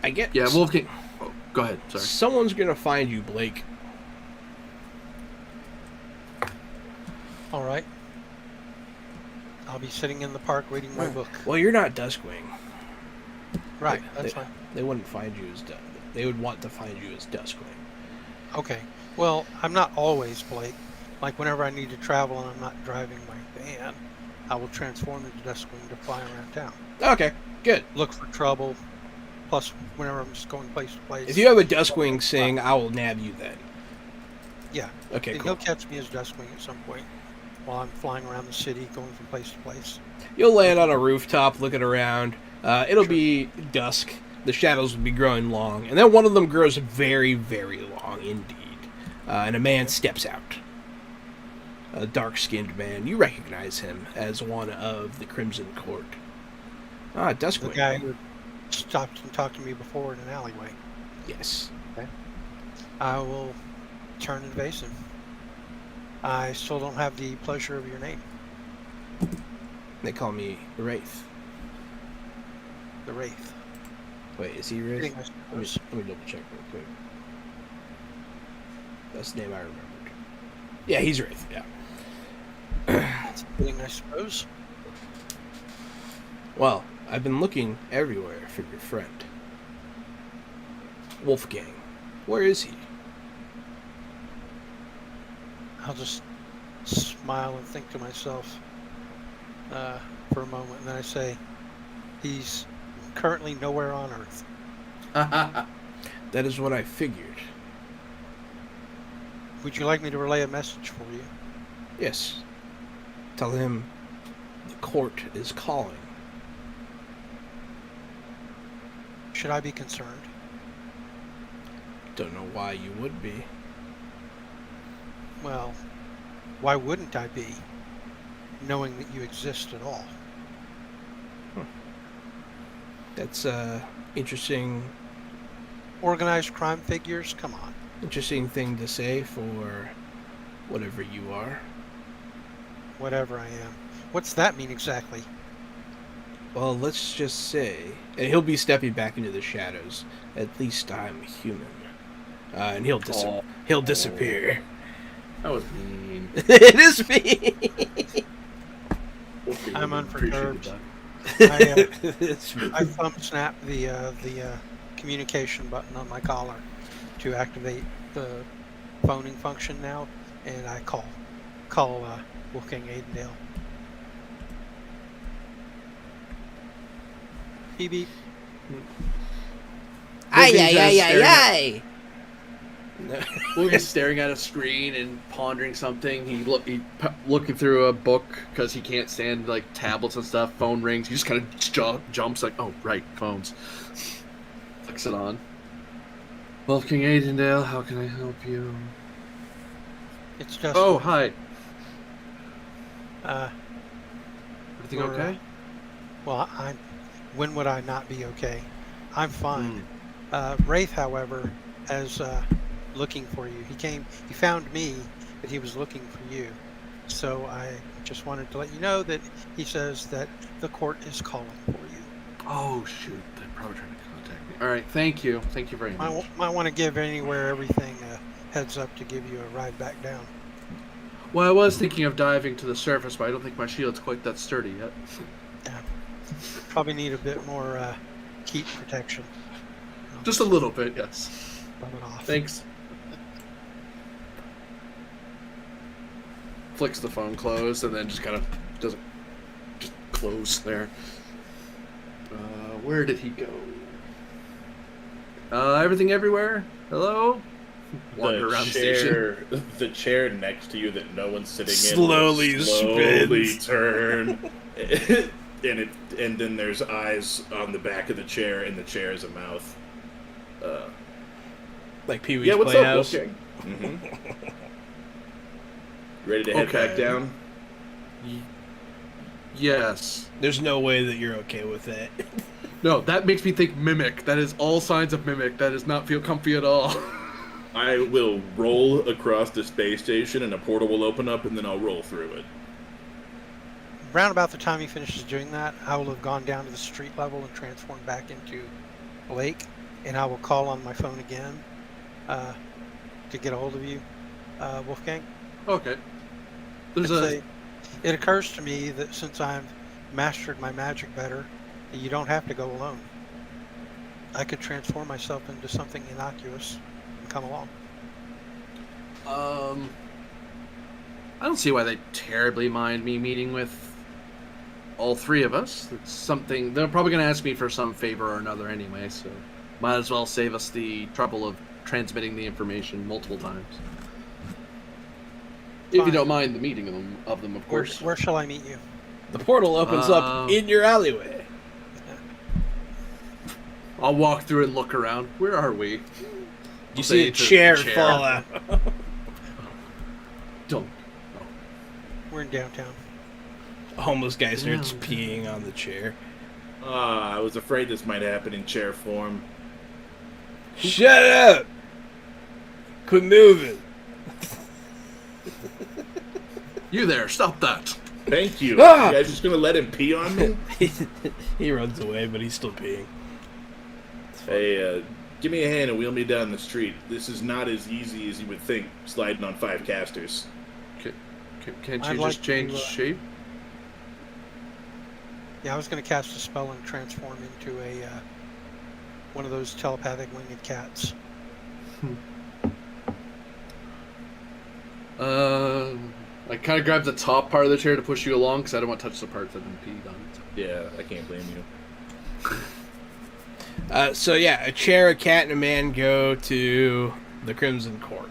[SPEAKER 2] I get.
[SPEAKER 3] Yeah, Wolfgang. Oh, go ahead. Sorry.
[SPEAKER 2] Someone's gonna find you, Blake.
[SPEAKER 4] All right. I'll be sitting in the park reading my book.
[SPEAKER 2] Well, you're not Duskwing.
[SPEAKER 4] Right, that's fine.
[SPEAKER 2] They wouldn't find you as They would want to find you as Duskwing.
[SPEAKER 4] Okay. Well, I'm not always Blake. Like whenever I need to travel and I'm not driving my van, I will transform into Duskwing to fly around town.
[SPEAKER 2] Okay, good.
[SPEAKER 4] Look for trouble. Plus, whenever I'm just going place to place.
[SPEAKER 2] If you have a Duskwing sing, I will nab you then.
[SPEAKER 4] Yeah.
[SPEAKER 2] Okay,
[SPEAKER 4] And
[SPEAKER 2] cool.
[SPEAKER 4] He'll catch me as Duskwing at some point while I'm flying around the city, going from place to place.
[SPEAKER 2] You'll land on a rooftop, looking around. It'll be dusk. The shadows will be growing long, and then one of them grows very, very long indeed. And a man steps out. A dark-skinned man. You recognize him as one of the Crimson Court. Ah, Duskwing.
[SPEAKER 4] The guy who stopped and talked to me before in an alleyway.
[SPEAKER 2] Yes.
[SPEAKER 4] I will turn and face him. I still don't have the pleasure of your name.
[SPEAKER 2] They call me Wraith.
[SPEAKER 4] The Wraith.
[SPEAKER 2] Wait, is he Wraith?
[SPEAKER 4] Fitting, I
[SPEAKER 2] Let me
[SPEAKER 4] suppose.
[SPEAKER 2] double check real quick. That's the name I remembered. Yeah, he's Wraith, yeah.
[SPEAKER 4] That's fitting, I suppose.
[SPEAKER 2] Well, I've been looking everywhere for your friend. Wolfgang. Where is he?
[SPEAKER 4] I'll just smile and think to myself for a moment, and then I say, he's currently nowhere on Earth.
[SPEAKER 2] That is what I figured.
[SPEAKER 4] Would you like me to relay a message for you?
[SPEAKER 2] Yes. Tell him the court is calling.
[SPEAKER 4] Should I be concerned?
[SPEAKER 2] Don't know why you would be.
[SPEAKER 4] Well, why wouldn't I be, knowing that you exist at all?
[SPEAKER 2] That's interesting.
[SPEAKER 4] Organized crime figures? Come on.
[SPEAKER 2] Interesting thing to say for whatever you are.
[SPEAKER 4] Whatever I am. What's that mean exactly?
[SPEAKER 2] Well, let's just say, and he'll be stepping back into the shadows. At least I'm human, and he'll disappear.
[SPEAKER 3] That was mean.
[SPEAKER 2] It is me.
[SPEAKER 4] I'm unperturbed.
[SPEAKER 2] It's me.
[SPEAKER 4] I thumb snap the communication button on my collar to activate the phoning function now, and I call Wolfgang Aidendale. Beep beep.
[SPEAKER 2] Ay.
[SPEAKER 3] Wolfgang's staring at a screen and pondering something. He looking through a book because he can't stand like tablets and stuff. Phone rings. He just kind of jumps like, oh right, phones. Flicks it on. Wolfgang Aidendale, how can I help you?
[SPEAKER 4] It's just.
[SPEAKER 3] Oh hi.
[SPEAKER 4] Uh,
[SPEAKER 3] Everything okay?
[SPEAKER 4] Well, when would I not be okay? I'm fine. Wraith, however, is looking for you. He found me, but he was looking for you. So I just wanted to let you know that he says that the court is calling for you.
[SPEAKER 3] Oh shoot, they're probably trying to contact me. All right, thank you very much.
[SPEAKER 4] Might want to give everything a heads up to give you a ride back down.
[SPEAKER 3] Well, I was thinking of diving to the surface, but I don't think my shield's quite that sturdy yet.
[SPEAKER 4] Yeah. Probably need a bit more heat protection.
[SPEAKER 3] Just a little bit, yes.
[SPEAKER 4] Rub it off.
[SPEAKER 3] Thanks. Flicks the phone closed and then just kind of doesn't just close there. Where did he go? Everything everywhere? Hello? Wander around station.
[SPEAKER 1] The chair next to you that no one's sitting
[SPEAKER 2] Slowly
[SPEAKER 1] in slowly
[SPEAKER 2] spins.
[SPEAKER 1] turn. And then there's eyes on the back of the chair, and the chair is a mouth.
[SPEAKER 2] Like Pee Wee's
[SPEAKER 1] Yeah, what's
[SPEAKER 2] Playhouse.
[SPEAKER 1] up, Wolfgang? Mm-hmm. Ready to head back down?
[SPEAKER 3] Yes.
[SPEAKER 2] There's no way that you're okay with that.
[SPEAKER 3] No, that makes me think mimic. That is all signs of mimic. That does not feel comfy at all.
[SPEAKER 1] I will roll across the space station, and a portal will open up, and then I'll roll through it.
[SPEAKER 4] Round about the time he finishes doing that, I will have gone down to the street level and transformed back into Blake, and I will call on my phone again to get a hold of you, Wolfgang.
[SPEAKER 3] Okay.
[SPEAKER 4] It occurs to me that since I've mastered my magic better, you don't have to go alone. I could transform myself into something innocuous and come along.
[SPEAKER 3] I don't see why they terribly mind me meeting with all three of us. It's something they're probably going to ask me for some favor or another anyway, so might as well save us the trouble of transmitting the information multiple times.
[SPEAKER 4] Fine.
[SPEAKER 3] If you don't mind the meeting of them, of course.
[SPEAKER 4] Where shall I meet you?
[SPEAKER 2] The portal opens up in your alleyway.
[SPEAKER 3] I'll walk through and look around. Where are we?
[SPEAKER 2] You see a chair fall out.
[SPEAKER 3] Don't.
[SPEAKER 4] We're in downtown.
[SPEAKER 2] A homeless guy starts peeing on the chair.
[SPEAKER 1] I was afraid this might happen in chair form.
[SPEAKER 2] Shut up! Quit moving.
[SPEAKER 3] You there, stop that.
[SPEAKER 1] Thank you.
[SPEAKER 2] Ah!
[SPEAKER 1] You guys just gonna let him pee on me?
[SPEAKER 2] He runs away, but he's still peeing.
[SPEAKER 1] Hey, give me a hand and wheel me down the street. This is not as easy as you would think, sliding on 5 casters.
[SPEAKER 3] Can't
[SPEAKER 4] I'd
[SPEAKER 3] you
[SPEAKER 4] like
[SPEAKER 3] just change
[SPEAKER 4] to,
[SPEAKER 3] shape?
[SPEAKER 4] Yeah, I was going to cast a spell and transform into a one of those telepathic winged cats.
[SPEAKER 3] I kind of grab the top part of the chair to push you along because I don't want to touch the parts that have been peed on.
[SPEAKER 1] Yeah, I can't blame you.
[SPEAKER 2] So yeah, a chair, a cat, and a man go to the Crimson Court.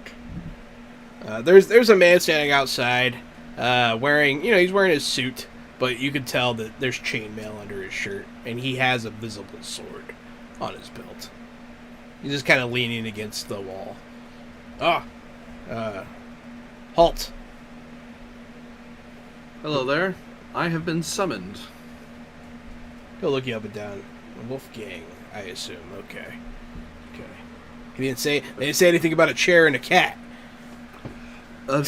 [SPEAKER 2] There's a man standing outside, wearing he's wearing his suit, but you can tell that there's chainmail under his shirt, and he has a visible sword on his belt. He's just kind of leaning against the wall. Halt.
[SPEAKER 3] Hello there. I have been summoned.
[SPEAKER 2] He'll look you up and down. Wolfgang, I assume. Okay. They didn't say anything about a chair and a cat.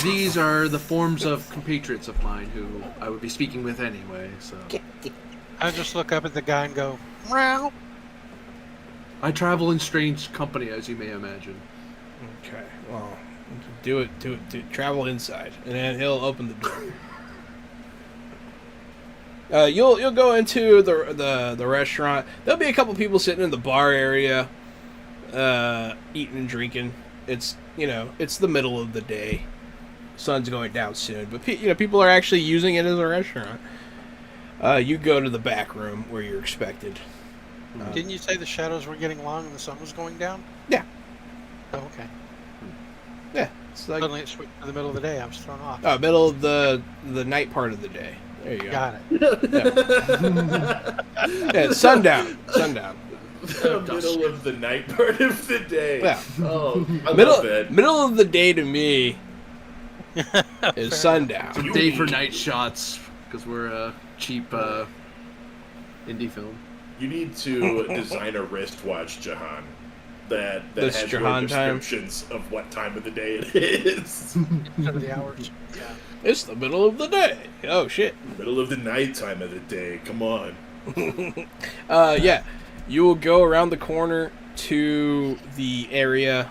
[SPEAKER 3] These are the forms of compatriots of mine who I would be speaking with anyway, so...
[SPEAKER 4] I just look up at the guy and go, meow.
[SPEAKER 3] I travel in strange company, as you may imagine.
[SPEAKER 2] Okay, well, do it. Travel inside, and then he'll open the door. You'll go into the restaurant. There'll be a couple people sitting in the bar area, eating and drinking. It's the middle of the day. Sun's going down soon, but people are actually using it as a restaurant. You go to the back room where you're expected.
[SPEAKER 4] Didn't you say the shadows were getting long and the sun was going down?
[SPEAKER 2] Yeah.
[SPEAKER 4] Oh, okay.
[SPEAKER 2] Yeah. It's like
[SPEAKER 4] Suddenly it switched to the middle of the day. I was thrown off.
[SPEAKER 2] middle of the night part of the day. There you go.
[SPEAKER 4] Got it.
[SPEAKER 2] Yeah, sundown.
[SPEAKER 1] The middle of the night part of the day.
[SPEAKER 2] Yeah.
[SPEAKER 1] Oh, I love that.
[SPEAKER 2] Middle of the day to me is sundown.
[SPEAKER 3] Some day for night shots, because we're a cheap indie film.
[SPEAKER 1] You need to design a wristwatch, Jahan, that
[SPEAKER 2] That's
[SPEAKER 1] has
[SPEAKER 2] Jahan
[SPEAKER 1] your
[SPEAKER 2] time?
[SPEAKER 1] descriptions of what time of the day it is.
[SPEAKER 4] Instead of the hours. Yeah.
[SPEAKER 2] It's the middle of the day. Oh shit.
[SPEAKER 1] Middle of the night time of the day. Come on.
[SPEAKER 2] Yeah. You will go around the corner to the area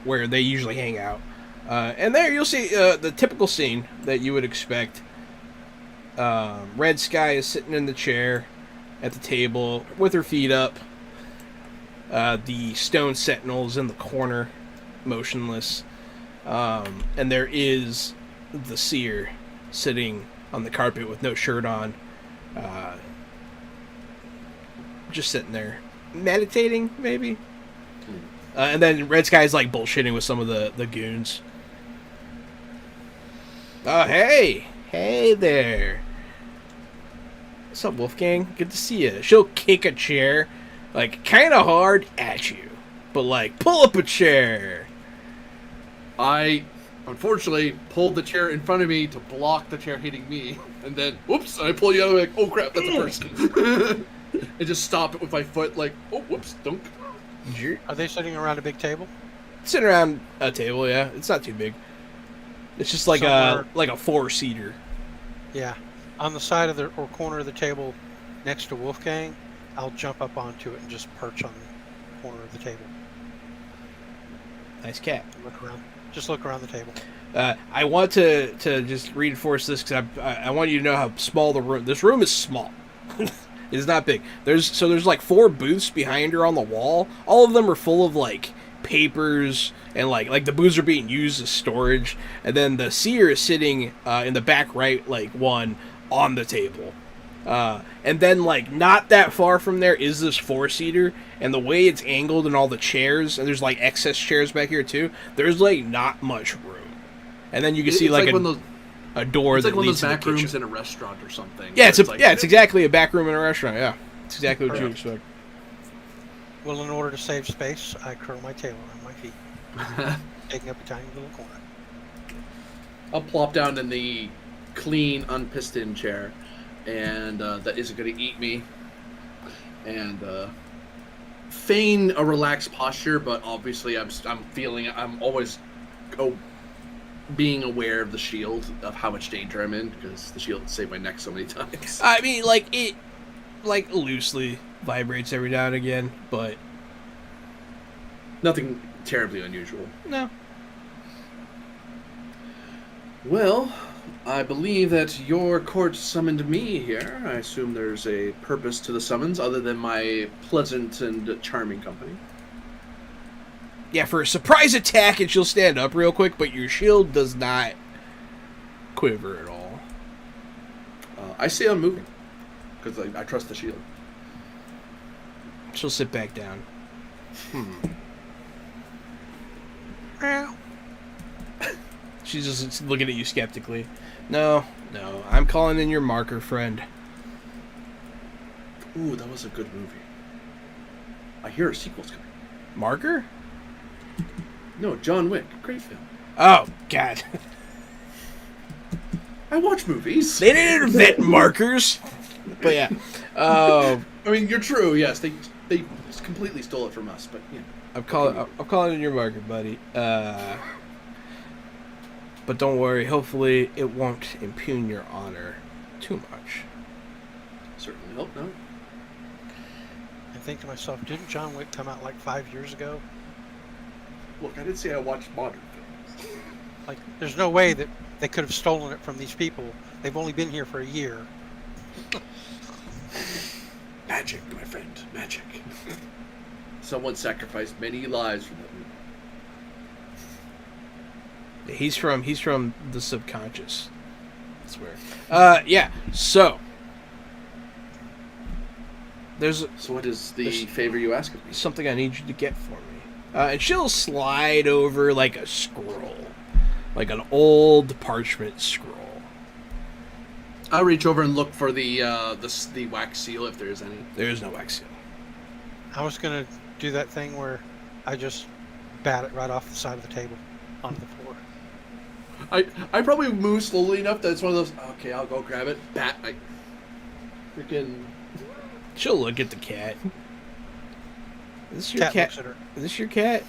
[SPEAKER 2] where they usually hang out. And there you'll see the typical scene that you would expect. Red Sky is sitting in the chair at the table with her feet up. The stone sentinel's in the corner, motionless. And there is the seer sitting on the carpet with no shirt on. Just sitting there, meditating, maybe. And then Red Sky's like bullshitting with some of the goons. Oh, hey there. What's up, Wolfgang? Good to see you. She'll kick a chair, like kind of hard at you, but like pull up a chair.
[SPEAKER 3] I, unfortunately, pulled the chair in front of me to block the chair hitting me, and then, whoops, I pull the other way, like, oh crap, that's a person. And just stop it with my foot, like, oh, whoops, dunk.
[SPEAKER 4] Are they sitting around a big table?
[SPEAKER 2] Sitting around a table, yeah. It's not too big. It's just like
[SPEAKER 4] Somewhere.
[SPEAKER 2] a 4-seater.
[SPEAKER 4] Yeah. On the side of the or corner of the table next to Wolfgang, I'll jump up onto it and just perch on the corner of the table.
[SPEAKER 2] Nice cat.
[SPEAKER 4] Look around. Just look around the table.
[SPEAKER 2] I want to just reinforce this because I want you to know how small the room. This room is small. It's not big. There's like 4 booths behind her on the wall. All of them are full of like papers and like the booths are being used as storage. And then the seer is sitting in the back right, like one on the table. And then like not that far from there is this 4-seater, and the way it's angled and all the chairs, and there's like excess chairs back here too. There's like not much room. And then you can see
[SPEAKER 3] It's
[SPEAKER 2] like
[SPEAKER 3] one of those,
[SPEAKER 2] a door
[SPEAKER 3] it's
[SPEAKER 2] that
[SPEAKER 3] like one of
[SPEAKER 2] leads
[SPEAKER 3] those
[SPEAKER 2] to the
[SPEAKER 3] back rooms
[SPEAKER 2] kitchen.
[SPEAKER 3] in a restaurant or something.
[SPEAKER 2] Yeah,
[SPEAKER 3] where
[SPEAKER 2] it's exactly a back room in a restaurant. Yeah, it's exactly what you expect.
[SPEAKER 4] Well, in order to save space, I curl my tail around my feet, taking up a tiny little corner.
[SPEAKER 3] I'll plop down in the clean, unpistoned chair, and that isn't going to eat me. And feign a relaxed posture, but obviously I'm always being aware of the shield, of how much danger I'm in, because the shield saved my neck so many times.
[SPEAKER 2] I mean, like it, like loosely vibrates every now and again, but
[SPEAKER 3] Nothing terribly unusual.
[SPEAKER 2] no.
[SPEAKER 3] Well, I believe that your court summoned me here. I assume there's a purpose to the summons other than my pleasant and charming company.
[SPEAKER 2] Yeah, for a surprise attack, and she'll stand up real quick, but your shield does not quiver at all.
[SPEAKER 3] I stay unmoving because I trust the shield.
[SPEAKER 2] She'll sit back down. She's just looking at you skeptically. No, I'm calling in your marker, friend.
[SPEAKER 3] Ooh, that was a good movie. I hear a sequel's coming.
[SPEAKER 2] Marker?
[SPEAKER 3] No, John Wick. Great film.
[SPEAKER 2] Oh, God.
[SPEAKER 3] I watch movies.
[SPEAKER 2] They didn't invent markers. But yeah.
[SPEAKER 3] I mean, you're true. Yes, they completely stole it from us. But yeah,
[SPEAKER 2] I'm calling it your marker, buddy. But don't worry. Hopefully, it won't impugn your honor too much.
[SPEAKER 3] certainly hope not.
[SPEAKER 4] I think to myself, didn't John Wick come out like 5 years ago?
[SPEAKER 3] Look, I did say I watched modern films.
[SPEAKER 4] Like, there's no way that they could have stolen it from these people. They've only been here for a year.
[SPEAKER 3] Magic, my friend, magic. Someone sacrificed many lives for that movie.
[SPEAKER 2] He's from the subconscious. I swear. Yeah. So
[SPEAKER 3] So what is the favor you ask of me?
[SPEAKER 2] something I need you to get for me. And she'll slide over like a scroll, like an old parchment scroll.
[SPEAKER 3] I'll reach over and look for the wax seal if there is any.
[SPEAKER 2] There is no wax seal.
[SPEAKER 4] I was gonna do that thing where I just bat it right off the side of the table onto the floor.
[SPEAKER 3] I probably move slowly enough that it's one of those. Okay, I'll go grab it. Bat. Freaking.
[SPEAKER 2] She'll look at the cat. Is this your
[SPEAKER 4] Cat
[SPEAKER 2] cat?
[SPEAKER 4] looks at her.
[SPEAKER 2] Is this your cat?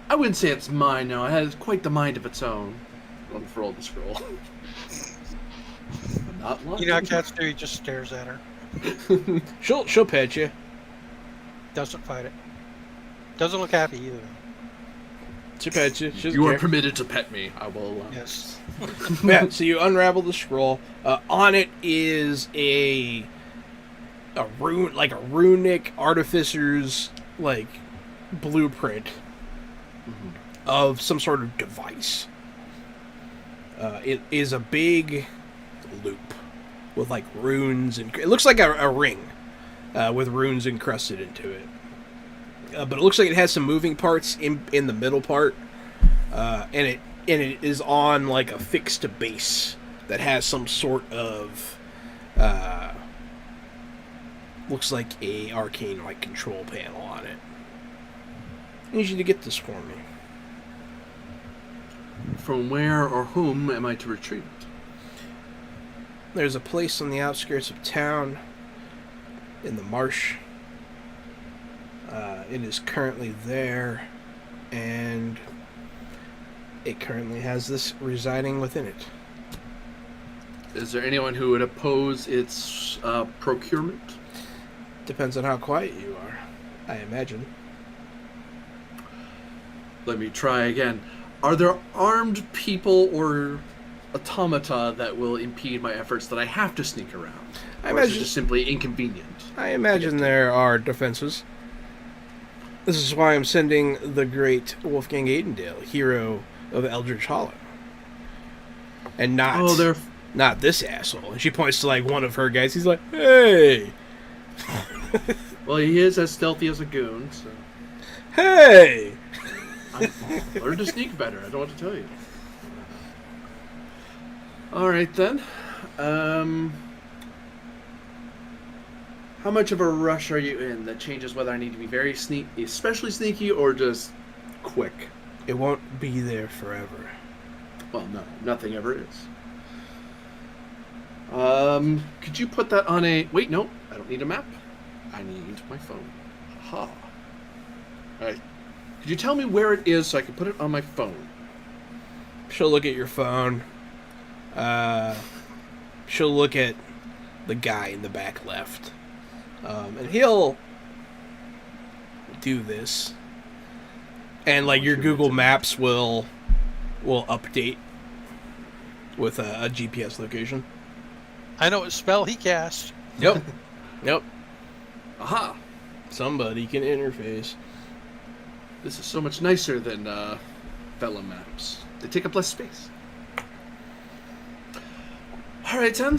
[SPEAKER 3] I wouldn't say it's mine. No, it has quite the mind of its own. Unfurl the scroll. Not lying.
[SPEAKER 4] You know how cats do? He just stares at her.
[SPEAKER 2] She'll pet you.
[SPEAKER 4] Doesn't fight it. Doesn't look happy either.
[SPEAKER 2] She'll pet you. She'll
[SPEAKER 3] You are
[SPEAKER 2] care.
[SPEAKER 3] permitted to pet me. I will allow.
[SPEAKER 4] Yes.
[SPEAKER 2] Yeah, so you unravel the scroll. On it is a runic artificer's like blueprint of some sort of device. It is a big loop with like runes, and it looks like a ring with runes encrusted into it. But it looks like it has some moving parts in the middle part, and it is on like a fixed base that has some sort of looks like a arcane like control panel on it. I need you to get this for me.
[SPEAKER 3] From where or whom am I to retrieve it?
[SPEAKER 2] There's a place on the outskirts of town in the marsh. It is currently there, and it currently has this residing within it.
[SPEAKER 3] Is there anyone who would oppose its procurement?
[SPEAKER 2] Depends on how quiet you are, I imagine.
[SPEAKER 3] Let me try again. Are there armed people or automata that will impede my efforts that I have to sneak around?
[SPEAKER 2] I
[SPEAKER 3] Or is it
[SPEAKER 2] imagine-
[SPEAKER 3] just simply inconvenient?
[SPEAKER 2] I imagine there are defenses. This is why I'm sending the great Wolfgang Aidendale, hero of Eldritch Hollow. And not this asshole. And she points to like one of her guys. He's like, hey!
[SPEAKER 3] Well, he is as stealthy as a goon, so
[SPEAKER 2] Hey!
[SPEAKER 3] learn to sneak better. I don't want to tell you. All right then. How much of a rush are you in that changes whether I need to be very especially sneaky, or just quick?
[SPEAKER 2] It won't be there forever.
[SPEAKER 3] Well, no, nothing ever is. Could you put that on a... Wait, no, I don't need a map. I need my phone. Aha. Alright. Could you tell me where it is so I can put it on my phone?
[SPEAKER 2] She'll look at your phone. She'll look at the guy in the back left. And he'll do this. And like your Google Maps will update with a GPS location.
[SPEAKER 4] I know what spell he cast.
[SPEAKER 2] Yep. Yep.
[SPEAKER 3] Aha.
[SPEAKER 2] Somebody can interface.
[SPEAKER 3] This is so much nicer than Vellum maps. They take up less space. Alright then.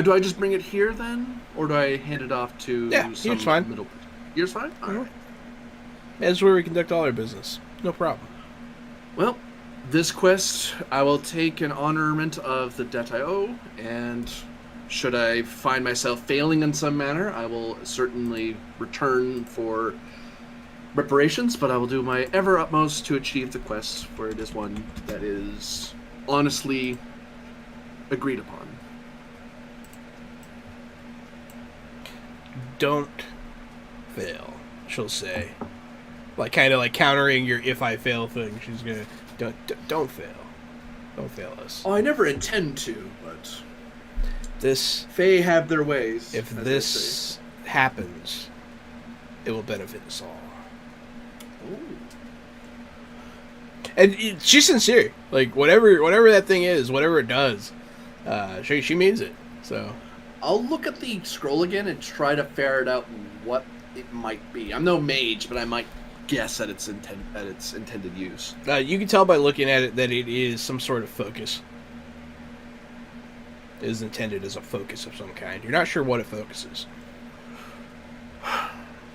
[SPEAKER 3] Do I just bring it here then? Or do I hand it off to
[SPEAKER 2] Yeah,
[SPEAKER 3] some
[SPEAKER 2] here's fine.
[SPEAKER 3] middle... Here's fine? Alright.
[SPEAKER 2] That's where we conduct all our business. No problem.
[SPEAKER 3] Well, this quest, I will take an honorment of the debt I owe, and should I find myself failing in some manner, I will certainly return for reparations, but I will do my ever utmost to achieve the quest, for it is one that is honestly agreed upon.
[SPEAKER 2] Don't fail, she'll say. Like, kind of like countering your if I fail thing. She's gonna, don't fail. Don't fail us.
[SPEAKER 3] Oh, I never intend to, but
[SPEAKER 2] This,
[SPEAKER 3] Fae have their ways.
[SPEAKER 2] if
[SPEAKER 3] as they
[SPEAKER 2] this happens, it will benefit us all.
[SPEAKER 3] say. Ooh.
[SPEAKER 2] And she's sincere. Like, whatever that thing is, whatever it does, she means it. So,
[SPEAKER 3] I'll look at the scroll again and try to ferret out what it might be. I'm no mage, but I might guess at its intended use.
[SPEAKER 2] you can tell by looking at it that it is some sort of focus. It is intended as a focus of some kind. You're not sure what it focuses.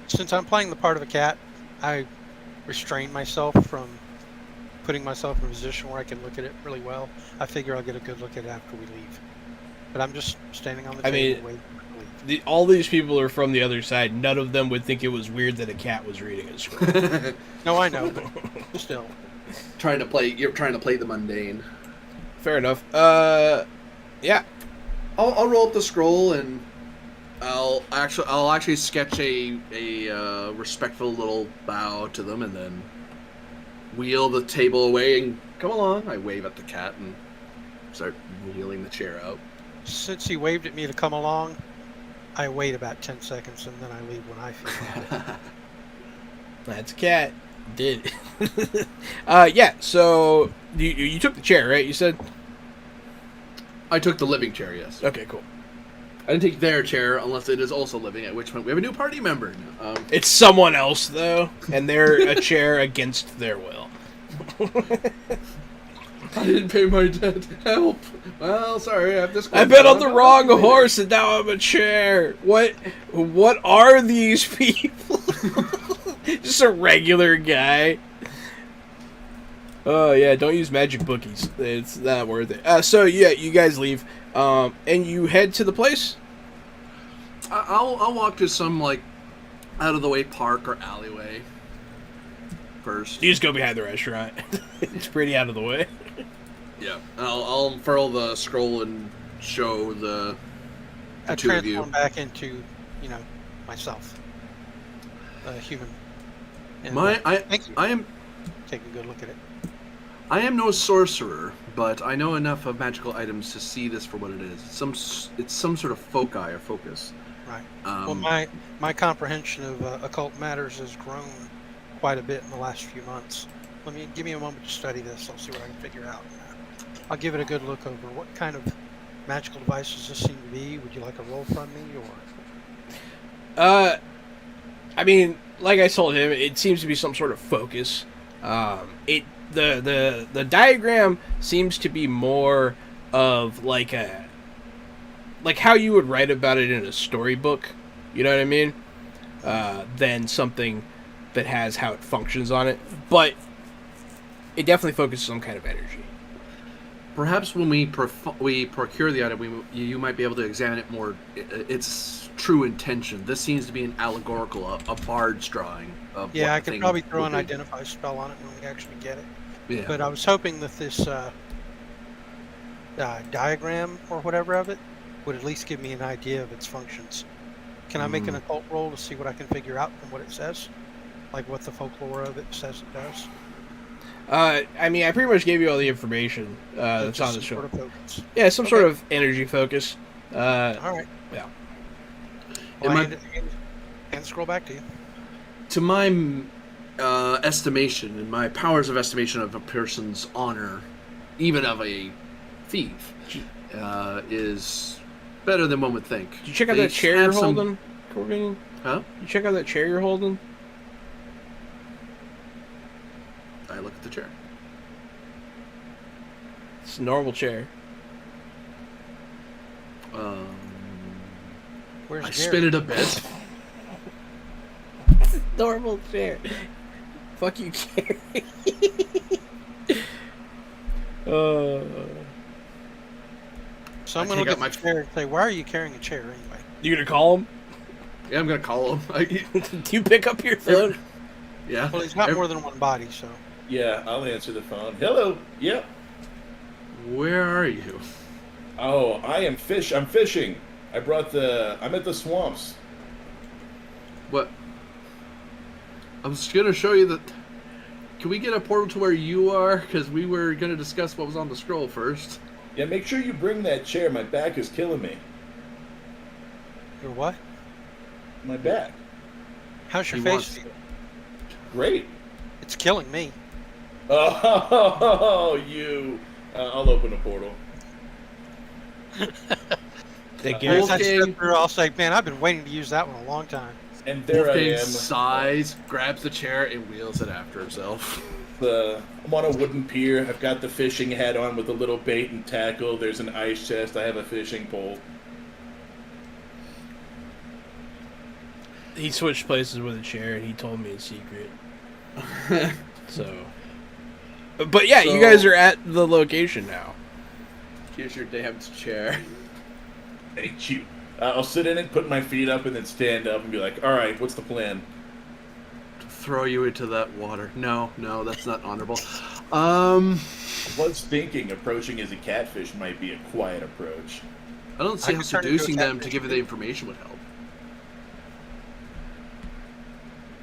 [SPEAKER 4] Since I'm playing the part of a cat, I restrain myself from putting myself in a position where I can look at it really well. I figure I'll get a good look at it after we leave. But I'm just standing on the table waiting to leave.
[SPEAKER 2] All these people are from the other side. None of them would think it was weird that a cat was reading a scroll.
[SPEAKER 4] No, I know, but still.
[SPEAKER 3] You're trying to play the mundane.
[SPEAKER 2] Fair enough. Yeah.
[SPEAKER 3] I'll roll up the scroll and I'll actually sketch a respectful little bow to them and then wheel the table away and come along. I wave at the cat and start wheeling the chair out.
[SPEAKER 4] Since he waved at me to come along, I wait about 10 seconds and then I leave when I feel like it.
[SPEAKER 2] That's a cat. Did. Yeah, so you took the chair, right? You said?
[SPEAKER 3] I took the living chair, yes.
[SPEAKER 2] Okay, cool.
[SPEAKER 3] I didn't take their chair unless it is also living, at which point we have a new party member.
[SPEAKER 2] It's someone else, though, and they're a chair against their will.
[SPEAKER 3] I didn't pay my debt. Help! Well, sorry, I have this.
[SPEAKER 2] I bet on the wrong horse and now I'm a chair. What are these people? Just a regular guy. Oh yeah, don't use magic bookies. It's not worth it. So yeah, you guys leave, and you head to the place.
[SPEAKER 3] I'll walk to some like out of the way park or alleyway first.
[SPEAKER 2] You just go behind the restaurant. It's pretty out of the way.
[SPEAKER 3] Yeah, I'll unfurl the scroll and show the
[SPEAKER 4] I
[SPEAKER 3] two of you.
[SPEAKER 4] transform back into, myself, a human. And, thank you.
[SPEAKER 3] I am
[SPEAKER 4] Take a good look at it.
[SPEAKER 3] I am no sorcerer, but I know enough of magical items to see this for what it is. It's some sort of foci or focus.
[SPEAKER 4] Right. Well, my comprehension of occult matters has grown quite a bit in the last few months. Give me a moment to study this. I'll see what I can figure out. I'll give it a good look over. What kind of magical devices this seem to be? Would you like a roll from me, or?
[SPEAKER 2] I mean, like I told him, it seems to be some sort of focus. The diagram seems to be more of like how you would write about it in a storybook, you know what I mean? Than something that has how it functions on it. But it definitely focuses some kind of energy.
[SPEAKER 3] Perhaps when we procure the item, you might be able to examine it more. Its true intention. This seems to be an allegorical, a bard's drawing of.
[SPEAKER 4] Yeah,
[SPEAKER 3] what
[SPEAKER 4] I
[SPEAKER 3] the
[SPEAKER 4] could
[SPEAKER 3] thing
[SPEAKER 4] probably throw
[SPEAKER 3] will
[SPEAKER 4] an
[SPEAKER 3] be.
[SPEAKER 4] identify spell on it when we actually get it.
[SPEAKER 3] Yeah.
[SPEAKER 4] But I was hoping that this diagram or whatever of it would at least give me an idea of its functions. Can I make an occult roll to see what I can figure out from what it says? Like what the folklore of it says it does?
[SPEAKER 2] I mean, I pretty much gave you all the information that's on the show.
[SPEAKER 4] Sort of focus.
[SPEAKER 2] Yeah, some sort of energy focus.
[SPEAKER 4] All right.
[SPEAKER 2] Yeah.
[SPEAKER 4] Well, hand scroll back to you.
[SPEAKER 3] To my estimation and my powers of estimation of a person's honor, even of a thief, is better than one would think.
[SPEAKER 2] Did you check out
[SPEAKER 3] They
[SPEAKER 2] that chair
[SPEAKER 3] have
[SPEAKER 2] you're
[SPEAKER 3] some-
[SPEAKER 2] holding, Corbin?
[SPEAKER 3] Huh?
[SPEAKER 2] You check out that chair you're holding?
[SPEAKER 3] I look at the chair.
[SPEAKER 2] It's a normal chair.
[SPEAKER 4] Where's
[SPEAKER 3] I
[SPEAKER 4] Gary?
[SPEAKER 3] spin it a bit.
[SPEAKER 2] Normal chair. Fuck you, Gary.
[SPEAKER 4] So I'm
[SPEAKER 3] I
[SPEAKER 4] going to
[SPEAKER 3] take
[SPEAKER 4] look
[SPEAKER 3] out
[SPEAKER 4] at the chair and say, why are you carrying a chair anyway?
[SPEAKER 2] You gonna call him?
[SPEAKER 3] Yeah, I'm gonna call him.
[SPEAKER 2] Do you pick up your phone?
[SPEAKER 3] Yeah.
[SPEAKER 4] Well, he's got more than one body, so.
[SPEAKER 1] Yeah, I'll answer the phone. Hello. Yep.
[SPEAKER 3] Where are you?
[SPEAKER 1] Oh, I'm fishing. I'm at the swamps.
[SPEAKER 3] What? I was gonna show you that. Can we get a portal to where you are? Because we were gonna discuss what was on the scroll first.
[SPEAKER 1] Yeah, make sure you bring that chair. My back is killing me.
[SPEAKER 4] Your what?
[SPEAKER 1] My back.
[SPEAKER 4] How's your
[SPEAKER 3] He
[SPEAKER 4] face
[SPEAKER 3] wants-
[SPEAKER 4] feel?
[SPEAKER 1] Great.
[SPEAKER 4] It's killing me.
[SPEAKER 1] Oh, you. I'll open a portal.
[SPEAKER 2] Thank
[SPEAKER 4] Every
[SPEAKER 2] you.
[SPEAKER 4] time you
[SPEAKER 3] Wolfgang-
[SPEAKER 4] go through, I'll say, man, I've been waiting to use that one a long time.
[SPEAKER 1] And there I
[SPEAKER 3] Wolfgang
[SPEAKER 1] am.
[SPEAKER 3] sighs, grabs the chair, and wheels it after himself.
[SPEAKER 1] I'm on a wooden pier. I've got the fishing hat on with a little bait and tackle. There's an ice chest. I have a fishing pole.
[SPEAKER 2] He switched places with a chair, and he told me a secret. So, but yeah, you guys are at the location now.
[SPEAKER 3] Here's your damn chair.
[SPEAKER 1] Thank you. I'll sit in it, put my feet up, and then stand up and be like, all right, what's the plan?
[SPEAKER 3] Throw you into that water. No, that's not honorable.
[SPEAKER 1] I was thinking approaching as a catfish might be a quiet approach.
[SPEAKER 3] I don't see
[SPEAKER 4] I
[SPEAKER 3] how
[SPEAKER 4] could turn into a
[SPEAKER 3] seducing them to
[SPEAKER 4] catfish
[SPEAKER 3] give you
[SPEAKER 4] too.
[SPEAKER 3] the information would help.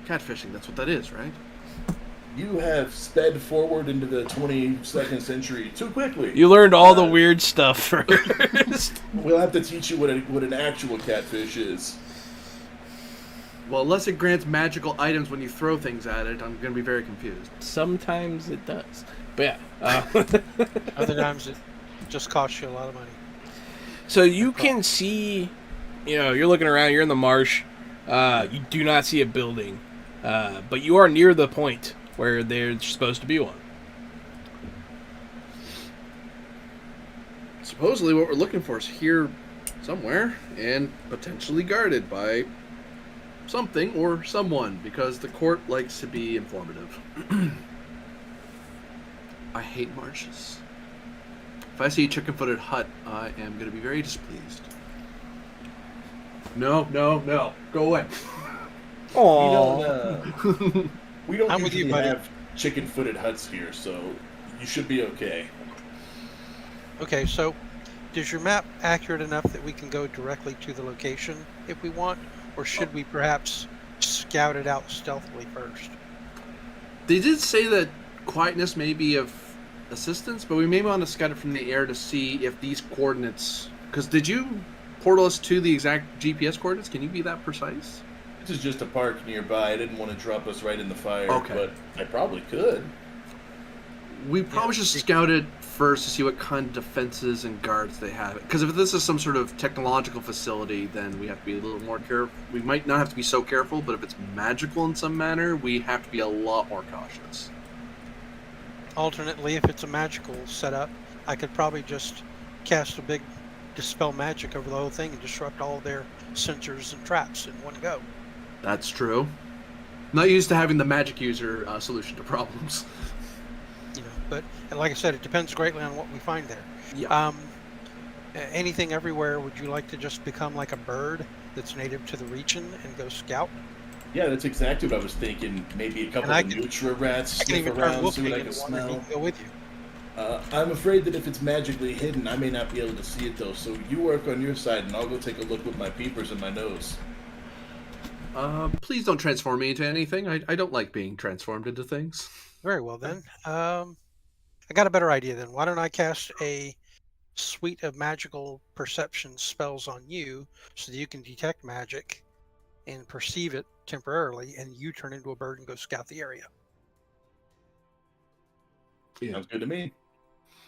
[SPEAKER 3] Catfishing, that's what that is, right?
[SPEAKER 1] You have sped forward into the 22nd century too quickly.
[SPEAKER 2] You learned all the weird stuff first.
[SPEAKER 1] We'll have to teach you what an actual catfish is.
[SPEAKER 3] Well, unless it grants magical items when you throw things at it, I'm going to be very confused.
[SPEAKER 2] Sometimes it does. But yeah.
[SPEAKER 4] Other times it just costs you a lot of money.
[SPEAKER 2] So you can see, you're looking around, you're in the marsh. You do not see a building. But you are near the point where there's supposed to be one.
[SPEAKER 3] Supposedly what we're looking for is here somewhere, and potentially guarded by something or someone, because the court likes to be informative. I hate marshes. If I see a chicken-footed hut, I am going to be very displeased. No. Go away.
[SPEAKER 2] Aww.
[SPEAKER 1] We don't
[SPEAKER 4] I'm with you,
[SPEAKER 1] usually
[SPEAKER 4] buddy.
[SPEAKER 1] have chicken-footed huts here, so you should be okay.
[SPEAKER 4] Okay, so is your map accurate enough that we can go directly to the location if we want? Or should we perhaps scout it out stealthily first?
[SPEAKER 3] They did say that quietness may be of assistance, but we may want to scout it from the air to see if these coordinates... Because did you portal us to the exact GPS coordinates? Can you be that precise?
[SPEAKER 1] This is just a park nearby. I didn't want to drop us right in the fire,
[SPEAKER 3] Okay.
[SPEAKER 1] but I probably could.
[SPEAKER 3] We probably should scout it first to see what kind of defenses and guards they have. Because if this is some sort of technological facility, then we have to be a little more careful. We might not have to be so careful, but if it's magical in some manner, we have to be a lot more cautious.
[SPEAKER 4] Alternately, if it's a magical setup, I could probably just cast a big dispel magic over the whole thing and disrupt all of their sensors and traps in one go.
[SPEAKER 3] That's true. Not used to having the magic user solution to problems.
[SPEAKER 4] But and like I said, it depends greatly on what we find there.
[SPEAKER 3] Yeah.
[SPEAKER 4] Anything everywhere, would you like to just become like a bird that's native to the region and go scout?
[SPEAKER 1] Yeah, that's exactly what I was thinking. Maybe a couple
[SPEAKER 4] And I
[SPEAKER 1] of
[SPEAKER 4] can-
[SPEAKER 1] Nutra rats
[SPEAKER 4] I can
[SPEAKER 1] sniff
[SPEAKER 4] even turn
[SPEAKER 1] around, see
[SPEAKER 4] Wolfgang
[SPEAKER 1] what I
[SPEAKER 4] into
[SPEAKER 1] can
[SPEAKER 4] one and he
[SPEAKER 1] smell.
[SPEAKER 4] can go with you.
[SPEAKER 1] I'm afraid that if it's magically hidden, I may not be able to see it though. So you work on your side, and I'll go take a look with my peepers and my nose.
[SPEAKER 3] Please don't transform me into anything. I don't like being transformed into things.
[SPEAKER 4] Very well then. I got a better idea then. Why don't I cast a suite of magical perception spells on you so that you can detect magic and perceive it temporarily, and you turn into a bird and go scout the area.
[SPEAKER 1] Sounds good to me.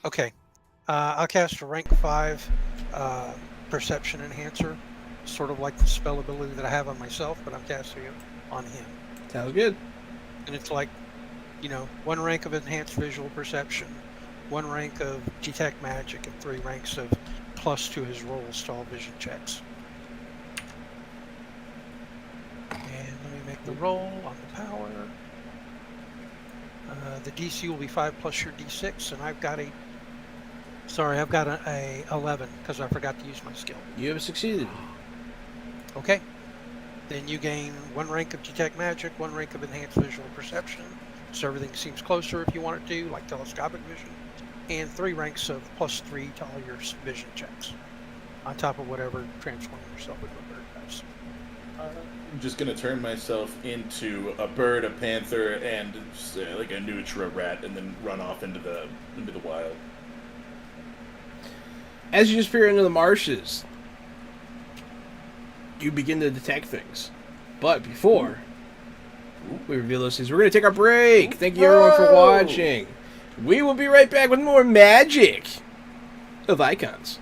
[SPEAKER 4] Okay. I'll cast a rank 5 perception enhancer, sort of like the spell ability that I have on myself, but I'm casting it on him.
[SPEAKER 2] Sounds good.
[SPEAKER 4] And it's like, 1 rank of enhanced visual perception, 1 rank of detect magic, and 3 ranks of plus to his rolls to all vision checks. And let me make the roll on the power. The DC will be 5 plus your D6, and I've got a Sorry, I've got a 11 because I forgot to use my skill.
[SPEAKER 2] You have succeeded.
[SPEAKER 4] Okay. Then you gain 1 rank of detect magic, 1 rank of enhanced visual perception, so everything seems closer if you want it to, like telescopic vision, and 3 ranks of +3 to all your vision checks, on top of whatever transforming yourself into a bird does.
[SPEAKER 1] I'm just gonna turn myself into a bird, a panther, and like a Nutra rat, and then run off into the wild.
[SPEAKER 2] As you disappear into the marshes, you begin to detect things. But before we reveal those things, we're going to take our break. Thank you everyone for watching. We will be right back with more magic of icons.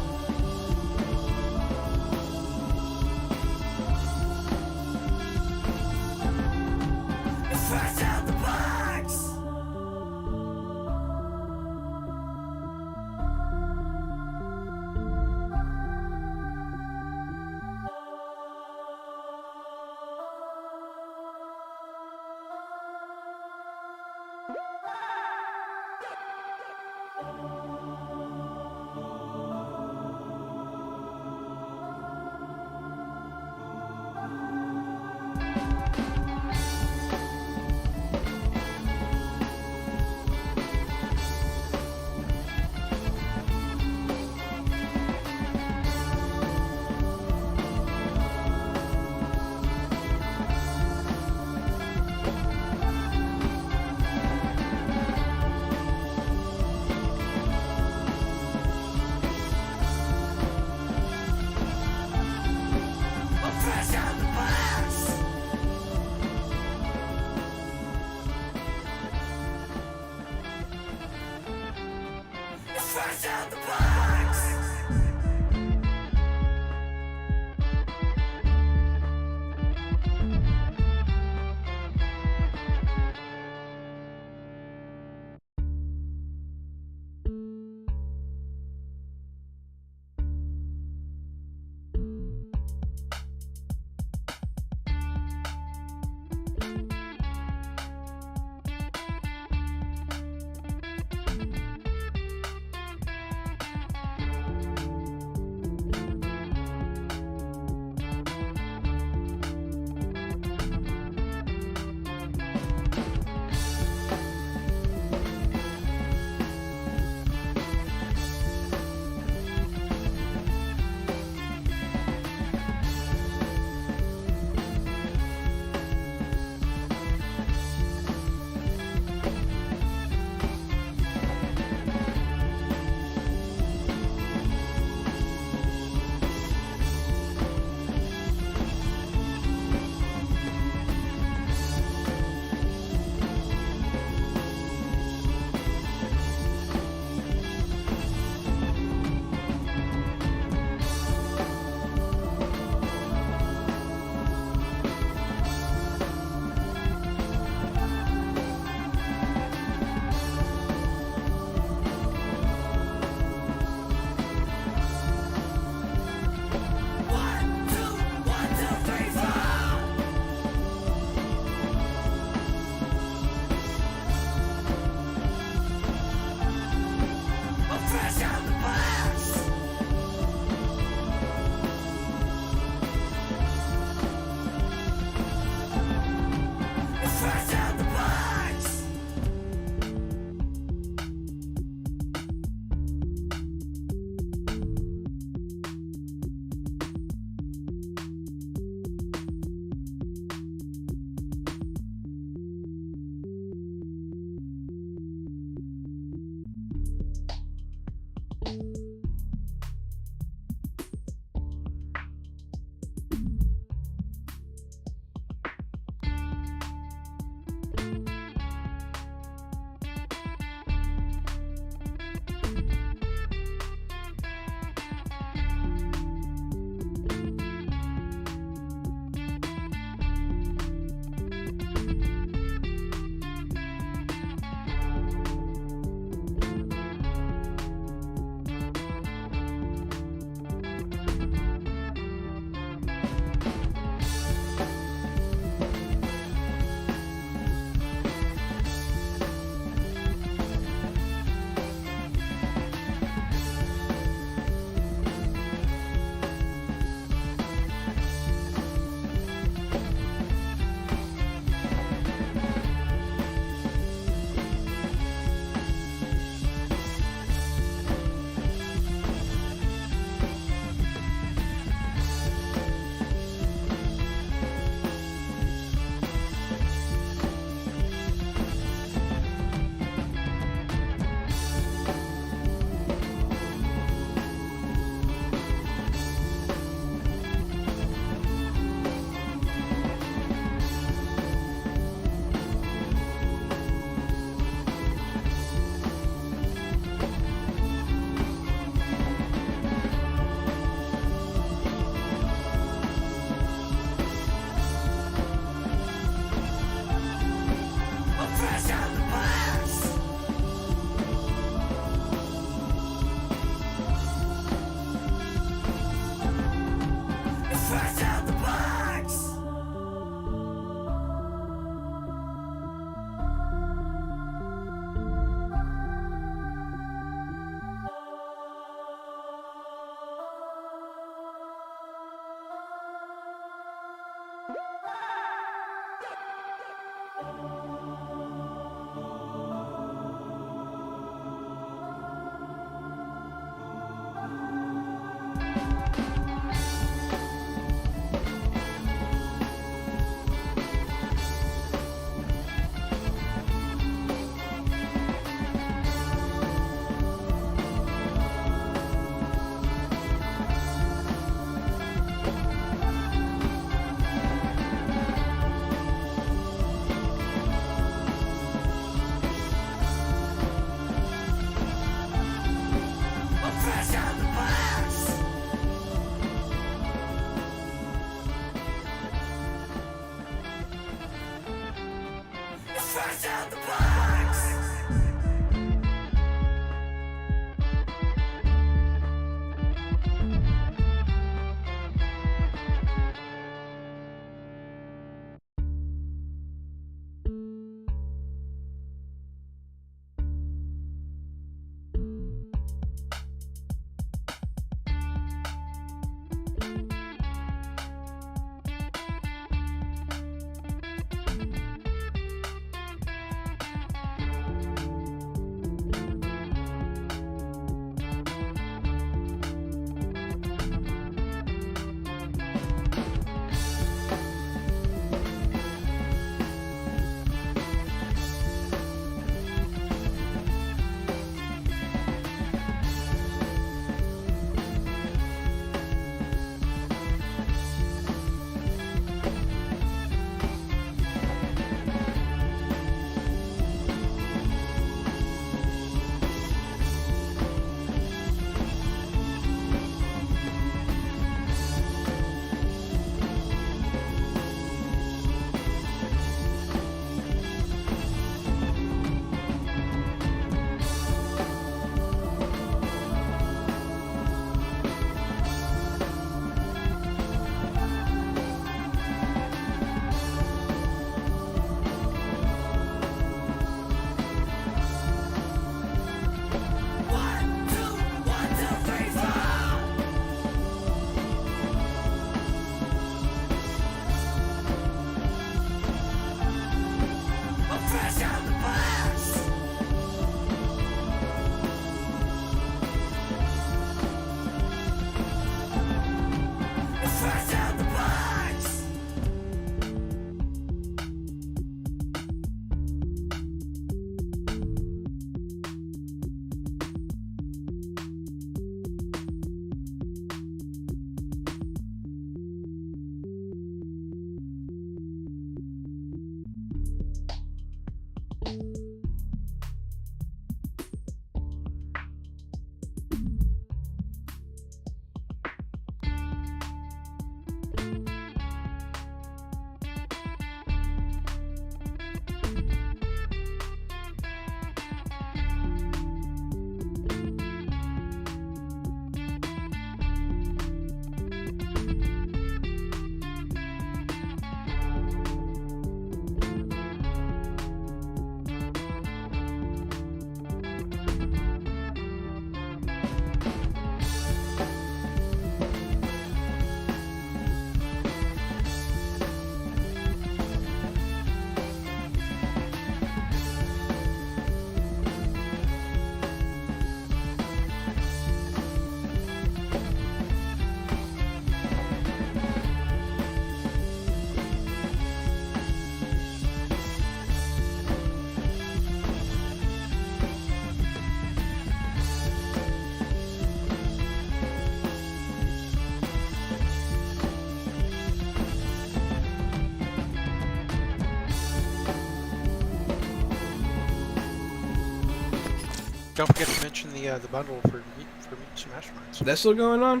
[SPEAKER 4] Don't forget to mention the bundle for Mutants and Masterminds.
[SPEAKER 2] That's still going on?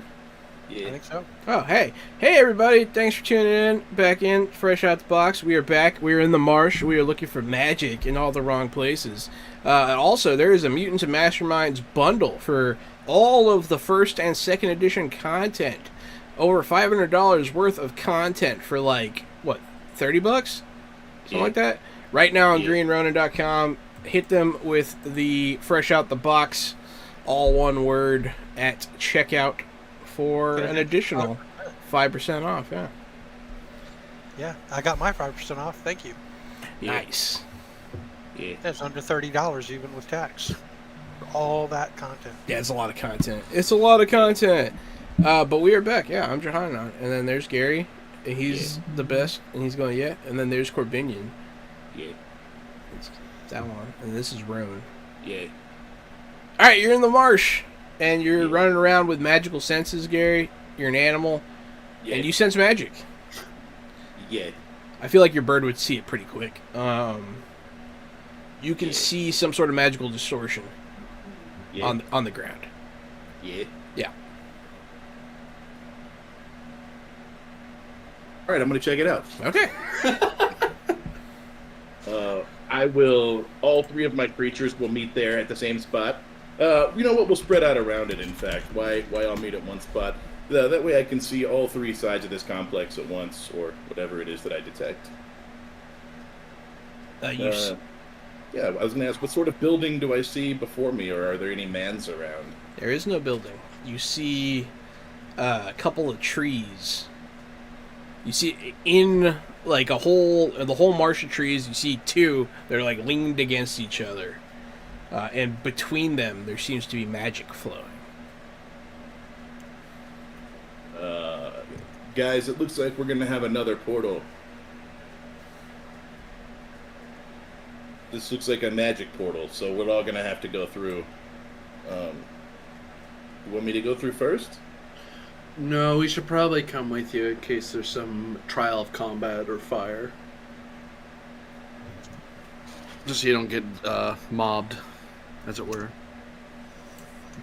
[SPEAKER 4] I
[SPEAKER 1] Yeah.
[SPEAKER 4] think so.
[SPEAKER 2] Oh, hey. Hey, everybody. Thanks for tuning in. Back in, fresh out the box. We are back. We are in the marsh. We are looking for magic in all the wrong places. Also, there is a Mutants and Masterminds bundle for all of the first and second edition content. Over $500 worth of content for like, what, 30 bucks? Something like that? Right now on greenronin.com. Hit them with the fresh out the box, all one word, at checkout for an additional 5% off. Yeah.
[SPEAKER 4] Yeah, I got my 5% off. Thank you.
[SPEAKER 2] Nice.
[SPEAKER 1] Yeah.
[SPEAKER 4] That's under $30 even with tax. For all that content.
[SPEAKER 2] Yeah, it's a lot of content. It's a lot of content. But we are back. Yeah, I'm Johanan. And then there's Gary. He's the best. And he's going, yeah. And then there's Corbinian.
[SPEAKER 1] Yeah.
[SPEAKER 2] It's that one. And this is Roan.
[SPEAKER 1] Yeah.
[SPEAKER 2] All right, you're in the marsh. And you're running around with magical senses, Gary. You're an animal.
[SPEAKER 1] Yeah.
[SPEAKER 2] And you sense magic.
[SPEAKER 1] Yeah.
[SPEAKER 2] I feel like your bird would see it pretty quick. You can see some sort of magical distortion on the ground.
[SPEAKER 1] Yeah.
[SPEAKER 2] Yeah.
[SPEAKER 1] All right, I'm gonna check it out.
[SPEAKER 2] Okay.
[SPEAKER 1] I I will. All three of my creatures will meet there at the same spot. You know what? We'll spread out around it. In fact, why all meet at one spot? That way, I can see all three sides of this complex at once, or whatever it is that I detect. Yeah, I was going to ask, what sort of building do I see before me, or are there any mans around?
[SPEAKER 2] There is no building. You see a couple of trees. You see in like the whole marsh of trees, you see two that are like leaned against each other. And between them, there seems to be magic flowing.
[SPEAKER 1] Guys, it looks like we're going to have another portal. This looks like a magic portal, so we're all going to have to go through. You want me to go through first?
[SPEAKER 3] No, we should probably come with you in case there's some trial of combat or fire. Just so you don't get mobbed, as it were.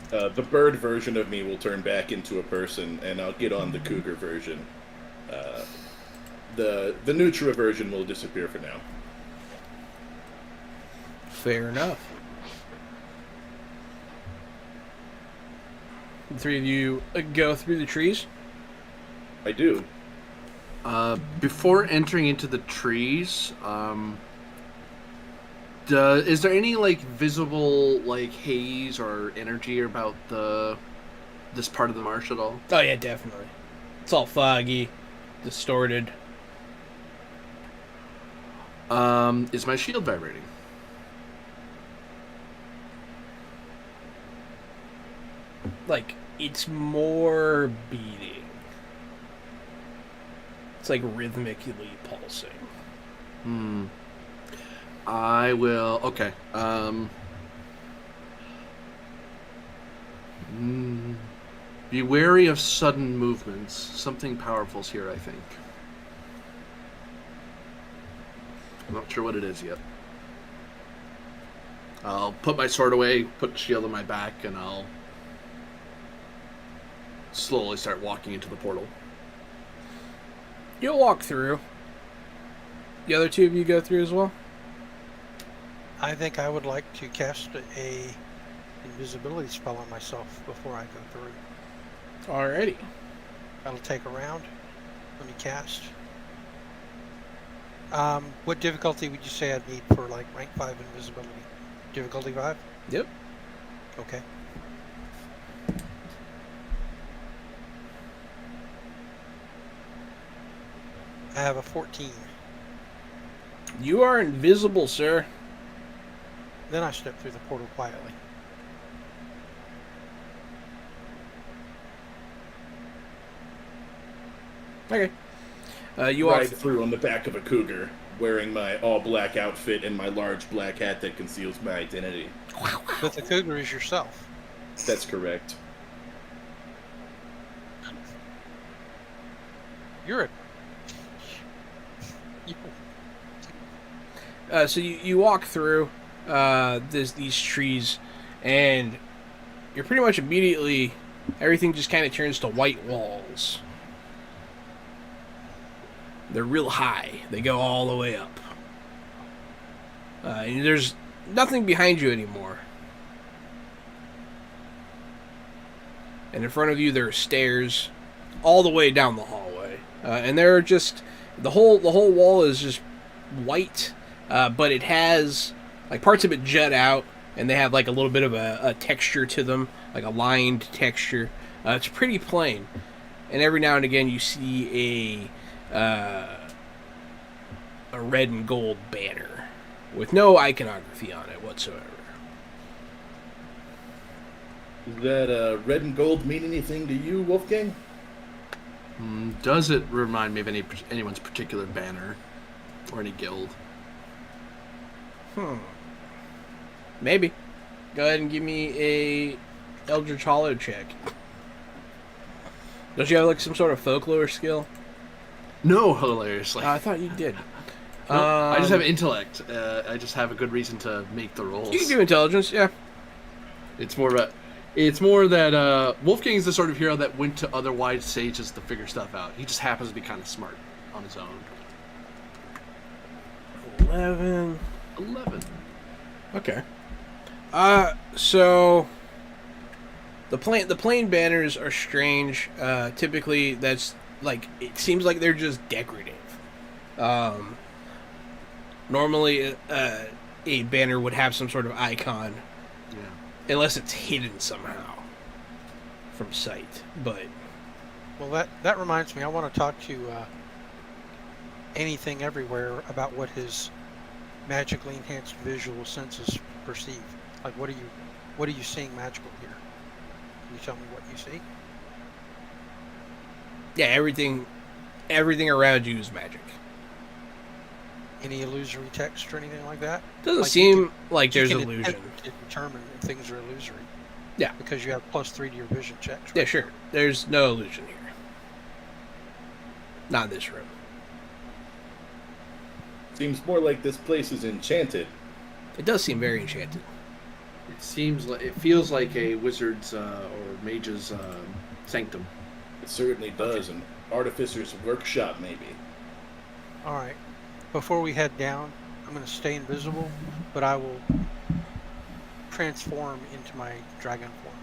[SPEAKER 1] The bird version of me will turn back into a person, and I'll get on the cougar version. The Nutra version will disappear for now.
[SPEAKER 2] Fair enough. The three of you go through the trees.
[SPEAKER 1] I do.
[SPEAKER 3] Before entering into the trees, is there any like visible like haze or energy about this part of the marsh at all?
[SPEAKER 2] Oh yeah, definitely. It's all foggy, distorted.
[SPEAKER 3] Is my shield vibrating?
[SPEAKER 2] Like, it's more beating. It's like rhythmically pulsing.
[SPEAKER 3] I will. Okay. Be wary of sudden movements. Something powerful's here, I think. I'm not sure what it is yet. I'll put my sword away, put the shield on my back, and I'll slowly start walking into the portal.
[SPEAKER 2] You'll walk through. The other two of you go through as well?
[SPEAKER 4] I think I would like to cast a invisibility spell on myself before I go through.
[SPEAKER 2] Alrighty.
[SPEAKER 4] That'll take a round. Let me cast. What difficulty would you say I'd need for like rank 5 invisibility? Difficulty 5?
[SPEAKER 2] Yep.
[SPEAKER 4] Okay. I have a 14.
[SPEAKER 2] You are invisible, sir.
[SPEAKER 4] Then I step through the portal quietly.
[SPEAKER 2] Okay. You
[SPEAKER 1] Ride
[SPEAKER 2] walk
[SPEAKER 1] through on the back of a cougar, wearing my all-black outfit and my large black hat that conceals my identity.
[SPEAKER 4] But the cougar is yourself.
[SPEAKER 1] That's correct.
[SPEAKER 4] You're a...
[SPEAKER 2] So you walk through these trees, and you're pretty much immediately, everything just kind of turns to white walls. They're real high. They go all the way up. And there's nothing behind you anymore. And in front of you there are stairs all the way down the hallway. And they're just, the whole wall is just white, but it has, like, parts of it jut out, and they have like a little bit of a texture to them, like a lined texture. It's pretty plain. And every now and again you see a red and gold banner with no iconography on it whatsoever.
[SPEAKER 1] Does that red and gold mean anything to you, Wolfgang?
[SPEAKER 3] Does it remind me of anyone's particular banner or any guild?
[SPEAKER 2] Maybe. Go ahead and give me a Eldritch Hollow check. Don't you have like some sort of folklore skill?
[SPEAKER 3] No, hilariously.
[SPEAKER 2] I thought you did.
[SPEAKER 3] No, I just have intellect. I just have a good reason to make the rolls.
[SPEAKER 2] You can do intelligence, yeah.
[SPEAKER 3] It's more that Wolfgang is the sort of hero that went to other wide stages to figure stuff out. He just happens to be kind of smart on his own.
[SPEAKER 2] 11.
[SPEAKER 3] 11.
[SPEAKER 2] Okay. So the plane banners are strange. Typically, that's like it seems like they're just decorative. Normally, a banner would have some sort of icon, unless it's hidden somehow from sight. But
[SPEAKER 4] Well, that reminds me. I want to talk to Anything Everywhere about what his magically enhanced visual senses perceive. Like, what are you seeing magical here? Can you tell me what you see?
[SPEAKER 2] yeah, everything around you is magic.
[SPEAKER 4] Any illusory text or anything like that?
[SPEAKER 2] Doesn't
[SPEAKER 4] Like,
[SPEAKER 2] seem like
[SPEAKER 4] you
[SPEAKER 2] there's
[SPEAKER 4] can
[SPEAKER 2] illusion.
[SPEAKER 4] attempt to determine if things are illusory.
[SPEAKER 2] Yeah.
[SPEAKER 4] Because you have +3 to your vision checks.
[SPEAKER 2] Yeah, sure. There's no illusion here. Not in this room.
[SPEAKER 1] Seems more like this place is enchanted.
[SPEAKER 2] It does seem very enchanted.
[SPEAKER 3] It feels like a wizard's or mage's sanctum.
[SPEAKER 1] It certainly does. An artificer's workshop, maybe.
[SPEAKER 4] All right. Before we head down, I'm going to stay invisible, but I will transform into my dragon form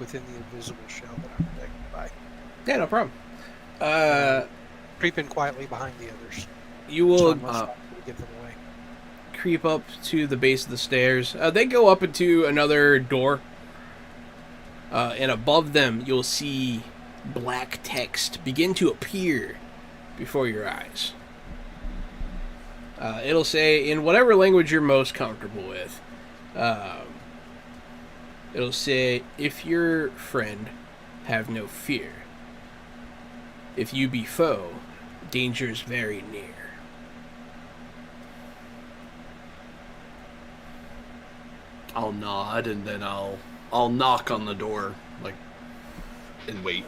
[SPEAKER 4] within the invisible shell that I'm protected by.
[SPEAKER 2] Yeah, no problem.
[SPEAKER 4] Creep in quietly behind the others.
[SPEAKER 2] You will
[SPEAKER 4] Give them away.
[SPEAKER 2] creep up to the base of the stairs. They go up into another door. And above them, you'll see black text begin to appear before your eyes. It'll say, in whatever language you're most comfortable with, it'll say, if your friend, have no fear. If you be foe, danger's very near.
[SPEAKER 3] I'll nod and then I'll knock on the door, like, and wait.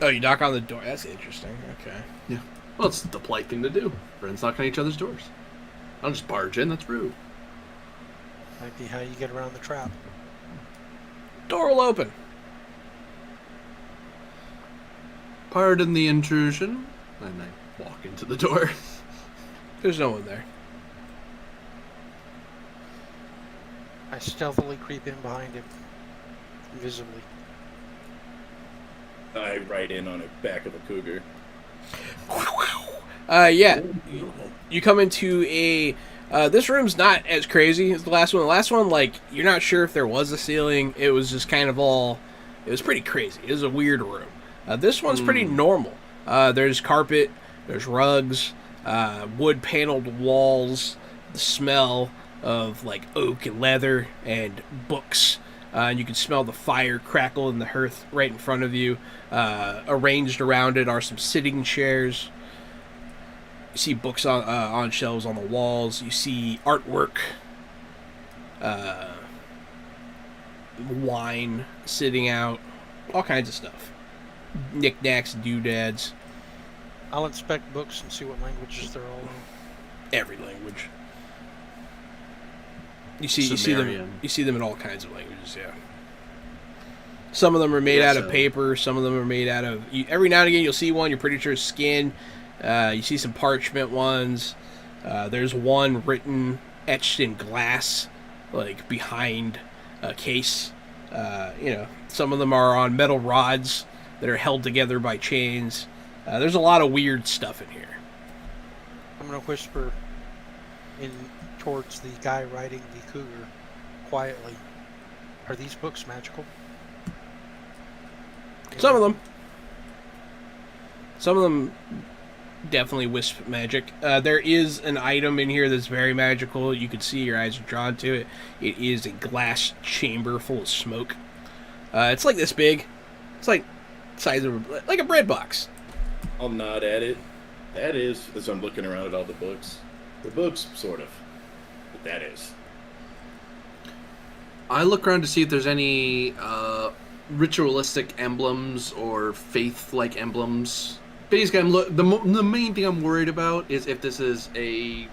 [SPEAKER 2] Oh, you knock on the door. That's interesting. Okay.
[SPEAKER 3] Yeah. Well, it's the polite thing to do. Friends knock on each other's doors. I don't just barge in. That's rude.
[SPEAKER 4] Might be how you get around the trap.
[SPEAKER 2] Door will open.
[SPEAKER 3] Pardon the intrusion. And I walk into the door.
[SPEAKER 2] There's no one there.
[SPEAKER 4] I stealthily creep in behind him, invisibly.
[SPEAKER 1] I ride in on the back of a cougar.
[SPEAKER 2] Yeah. You come into a... this room's not as crazy as the last one. The last one, like, you're not sure if there was a ceiling. It was just kind of all... It was pretty crazy. It was a weird room. This one's pretty normal. There's carpet, there's rugs, wood-paneled walls, the smell of, like, oak and leather and books. And you can smell the fire crackle in the hearth right in front of you. Arranged around it are some sitting chairs. You see books on shelves on the walls. You see artwork. Wine sitting out. All kinds of stuff. Knickknacks, doodads.
[SPEAKER 4] I'll inspect books and see what languages they're all in.
[SPEAKER 2] Every language. You see them in all kinds of languages, yeah. Some of them are made out of paper, some of them are made out of... Every now and again you'll see one, you're pretty sure it's skin. You see some parchment ones. There's one etched in glass, like behind a case. Some of them are on metal rods that are held together by chains. There's a lot of weird stuff in here.
[SPEAKER 4] I'm going to whisper in towards the guy riding the cougar quietly. Are these books magical?
[SPEAKER 2] Some of them definitely wisp magic. There is an item in here that's very magical. You can see your eyes are drawn to it. It is a glass chamber full of smoke. It's like this big. It's like the size of like a bread box.
[SPEAKER 1] I'll nod at it. That is, as I'm looking around at all the books. The books, sort of. But that is.
[SPEAKER 3] I look around to see if there's any ritualistic emblems or faith-like emblems. Basically, the main thing I'm worried about is if this is a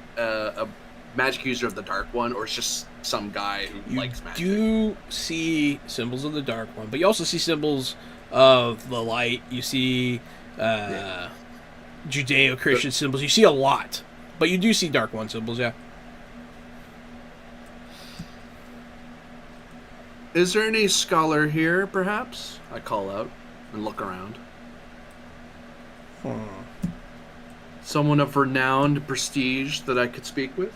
[SPEAKER 3] magic user of the Dark One, or it's just some guy who likes magic.
[SPEAKER 2] You do see symbols of the Dark One, but you also see symbols of the Light. You see Judeo-Christian symbols. You see a lot. But you do see Dark One symbols, yeah.
[SPEAKER 3] Is there any scholar here, perhaps? I call out and look around. Someone of renowned prestige that I could speak with?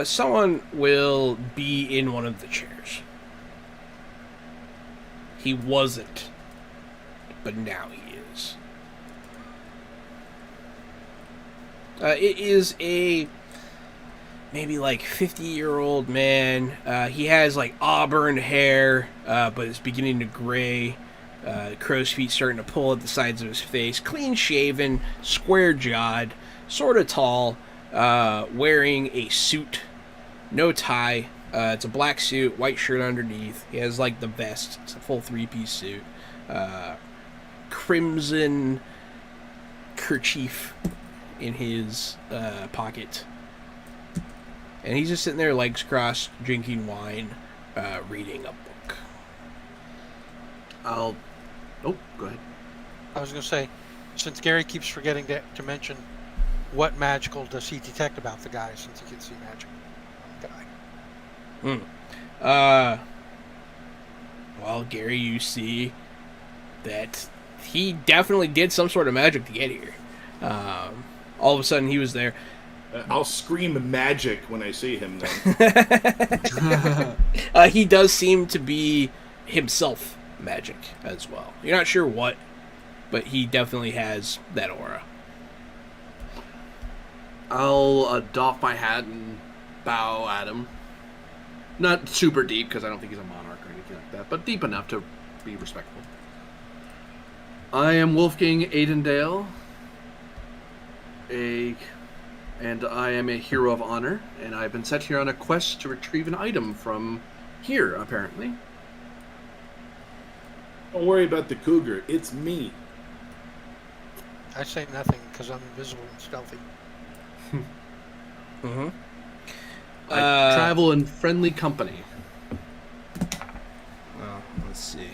[SPEAKER 2] Someone will be in one of the chairs. He wasn't, but now he is. It is a maybe like 50-year-old man. He has like auburn hair, but it's beginning to gray. Crow's feet starting to pull at the sides of his face. Clean shaven, square jawed, sort of tall, wearing a suit, no tie. It's a black suit, white shirt underneath. He has like the vest. It's a full 3-piece suit. Crimson kerchief in his pocket. And he's just sitting there, legs crossed, drinking wine, reading a book.
[SPEAKER 3] Oh, go ahead.
[SPEAKER 4] I was going to say, since Gary keeps forgetting to mention, what magical does he detect about the guy, since he can see magic on the guy?
[SPEAKER 2] Well, Gary, you see that he definitely did some sort of magic to get here. All of a sudden, he was there.
[SPEAKER 1] I'll scream magic when I see him then.
[SPEAKER 2] He does seem to be himself magic as well. You're not sure what, but he definitely has that aura.
[SPEAKER 3] I'll doff my hat and bow at him. Not super deep, because I don't think he's a monarch or anything like that, but deep enough to be respectful. I am Wolfgang Aidendale, and I am a hero of honor, and I've been sent here on a quest to retrieve an item from here, apparently.
[SPEAKER 1] Don't worry about the cougar. It's me.
[SPEAKER 4] I say nothing because I'm invisible and stealthy.
[SPEAKER 2] Mm-hmm.
[SPEAKER 3] I travel in friendly company.
[SPEAKER 2] Well, let's see.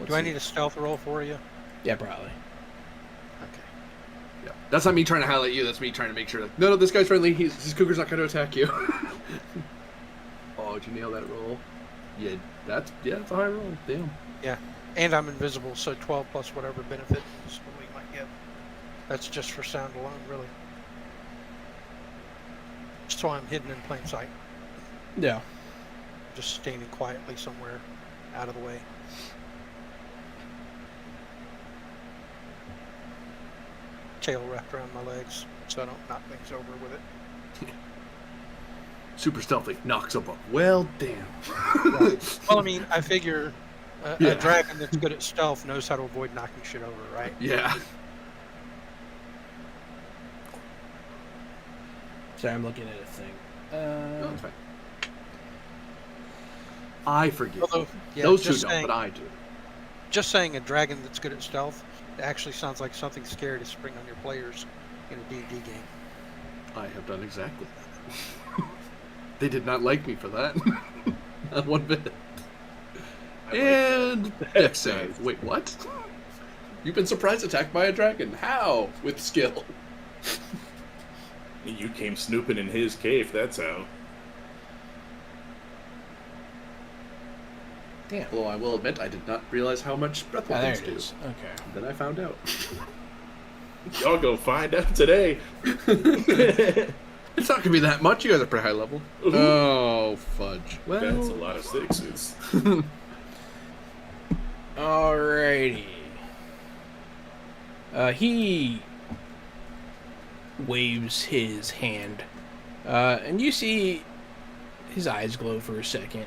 [SPEAKER 4] Do I need a stealth roll for you?
[SPEAKER 2] Yeah, probably.
[SPEAKER 4] Okay.
[SPEAKER 3] Yeah. That's not me trying to highlight you. That's me trying to make sure that, no, this guy's friendly. His cougar's not going to attack you. Oh, did you nail that roll? Yeah, that's a high roll. Damn.
[SPEAKER 4] Yeah, and I'm invisible, so 12 plus whatever benefit we might get. That's just for sound alone, really. So I'm hidden in plain sight.
[SPEAKER 2] Yeah.
[SPEAKER 4] Just standing quietly somewhere out of the way. Tail wrapped around my legs so I don't knock things over with it.
[SPEAKER 3] Super stealthy. Knocks a book. Well, damn.
[SPEAKER 4] Well, I mean, I figure a dragon that's good at stealth knows how to avoid knocking shit over, right?
[SPEAKER 3] Yeah.
[SPEAKER 2] Sorry, I'm looking at a thing.
[SPEAKER 3] No, that's fine. I forget.
[SPEAKER 4] Although, yeah,
[SPEAKER 3] Those two
[SPEAKER 4] just
[SPEAKER 3] don't,
[SPEAKER 4] saying,
[SPEAKER 3] but I do.
[SPEAKER 4] Just saying a dragon that's good at stealth, it actually sounds like something scary to spring on your players in a D&D game.
[SPEAKER 3] I have done exactly that. They did not like me for that. Not one bit. And deck save. Wait, what? You've been surprise attacked by a dragon. How? With skill.
[SPEAKER 1] You came snooping in his cave, that's how.
[SPEAKER 2] Damn.
[SPEAKER 3] Although I will admit, I did not realize how much breath
[SPEAKER 2] Ah, there
[SPEAKER 3] weapons
[SPEAKER 2] it
[SPEAKER 3] do.
[SPEAKER 2] is. Okay.
[SPEAKER 3] Then I found out.
[SPEAKER 1] Y'all go find out today.
[SPEAKER 3] It's not going to be that much. You guys are pretty high level.
[SPEAKER 1] Ooh.
[SPEAKER 3] Oh, fudge. Well,
[SPEAKER 1] That's a lot of sixes.
[SPEAKER 2] Alrighty. He waves his hand, and you see his eyes glow for a second.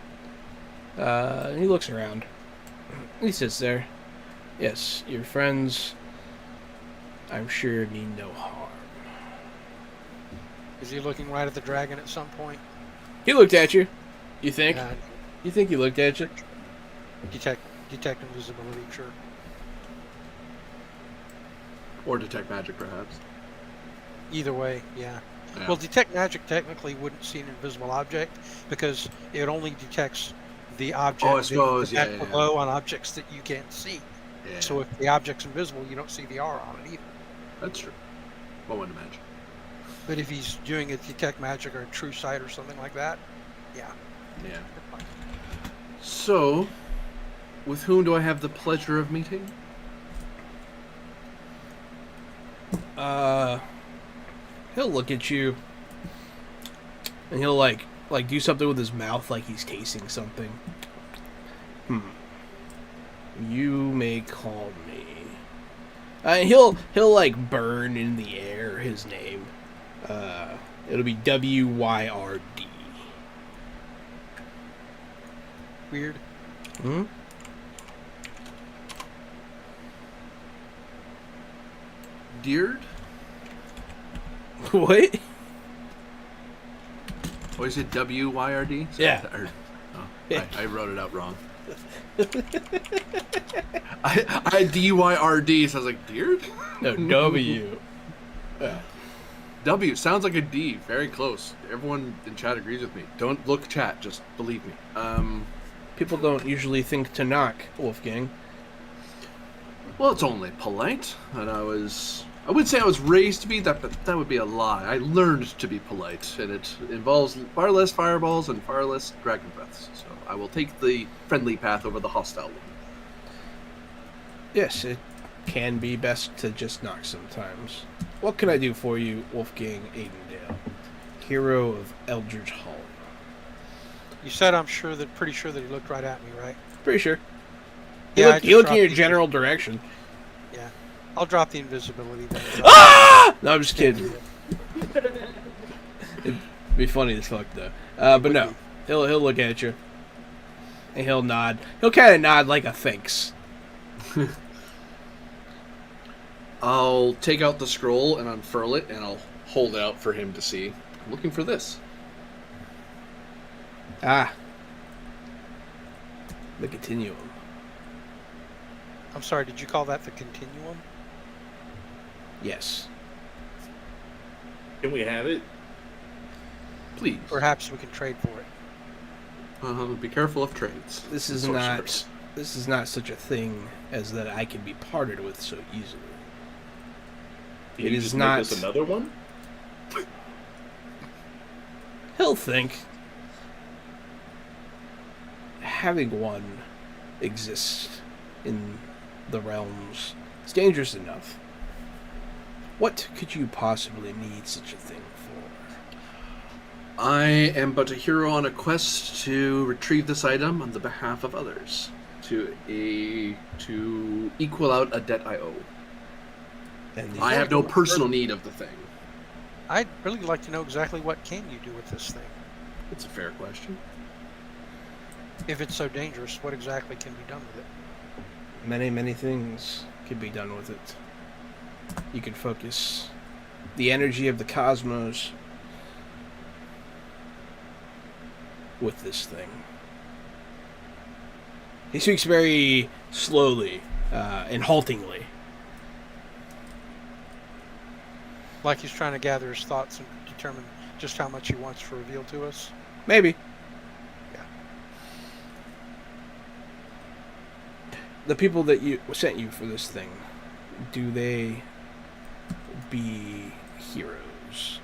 [SPEAKER 2] And he looks around. He sits there. Yes, your friends, I'm sure, mean no harm.
[SPEAKER 4] Is he looking right at the dragon at some point?
[SPEAKER 2] He looked at you. You think?
[SPEAKER 4] Yeah,
[SPEAKER 2] You think he looked at you?
[SPEAKER 4] detect invisibility, sure.
[SPEAKER 3] or detect magic, perhaps.
[SPEAKER 4] Either way, yeah.
[SPEAKER 3] Yeah.
[SPEAKER 4] Well, detect magic technically wouldn't see an invisible object because it only detects the object
[SPEAKER 3] Oh, I suppose,
[SPEAKER 4] that
[SPEAKER 3] yeah.
[SPEAKER 4] below on objects that you can't see.
[SPEAKER 3] Yeah,
[SPEAKER 4] So if the object's invisible, you don't see the R on it either.
[SPEAKER 3] that's true. One would imagine.
[SPEAKER 4] But if he's doing a detect magic or a true sight or something like that, yeah.
[SPEAKER 3] Yeah.
[SPEAKER 4] you're fine.
[SPEAKER 3] So, with whom do I have the pleasure of meeting?
[SPEAKER 2] He'll look at you, and he'll like do something with his mouth, like he's tasting something. You may call me. He'll like burn in the air his name. It'll be WYRD.
[SPEAKER 4] Weird.
[SPEAKER 2] Hmm.
[SPEAKER 3] Deard?
[SPEAKER 2] What?
[SPEAKER 3] Or is it WYRD?
[SPEAKER 2] Yeah.
[SPEAKER 3] I wrote it out wrong. I had DYRD, so I was like, Deard?
[SPEAKER 2] No, W.
[SPEAKER 3] W sounds like a D. Very close. Everyone in chat agrees with me. Don't look chat, just believe me.
[SPEAKER 2] People don't usually think to knock, Wolfgang.
[SPEAKER 3] Well, it's only polite, and I would say I was raised to be that, but that would be a lie. I learned to be polite, and it involves far less fireballs and far less dragon breaths. So I will take the friendly path over the hostile one.
[SPEAKER 2] Yes, it can be best to just knock sometimes. What can I do for you, Wolfgang Aidendale, hero of Eldridge Hall?
[SPEAKER 4] You said pretty sure that he looked right at me, right?
[SPEAKER 2] Pretty sure.
[SPEAKER 4] Yeah,
[SPEAKER 2] He looked in your general direction.
[SPEAKER 4] Yeah. I'll drop the invisibility then.
[SPEAKER 2] Ah! No, I'm just kidding. It'd be funny as fuck though. But no, he'll look at you, and he'll nod. He'll kind of nod like a thanks.
[SPEAKER 3] I'll take out the scroll and unfurl it, and I'll hold it out for him to see. I'm looking for this.
[SPEAKER 2] Ah, the continuum.
[SPEAKER 4] I'm sorry, did you call that the continuum?
[SPEAKER 2] Yes.
[SPEAKER 1] Can we have it?
[SPEAKER 3] Please.
[SPEAKER 4] Perhaps we can trade for it.
[SPEAKER 3] Be careful of trades.
[SPEAKER 2] This is not such a thing as that I can be parted with so easily.
[SPEAKER 1] Can
[SPEAKER 2] It
[SPEAKER 1] you
[SPEAKER 2] is
[SPEAKER 1] just
[SPEAKER 2] not.
[SPEAKER 1] make us another one?
[SPEAKER 2] He'll think having one exist in the realms is dangerous enough. What could you possibly need such a thing for?
[SPEAKER 3] I am but a hero on a quest to retrieve this item on the behalf of others, to equal out a debt I owe.
[SPEAKER 2] And
[SPEAKER 3] I have no personal need of the thing.
[SPEAKER 4] I'd really like to know exactly what can you do with this thing.
[SPEAKER 3] It's a fair question.
[SPEAKER 4] If it's so dangerous, what exactly can be done with it?
[SPEAKER 2] many, many things can be done with it. You can focus the energy of the cosmos with this thing. He speaks very slowly and haltingly.
[SPEAKER 4] Like he's trying to gather his thoughts and determine just how much he wants to reveal to us.
[SPEAKER 2] Maybe.
[SPEAKER 4] Yeah.
[SPEAKER 2] The people that sent you for this thing, do they be heroes?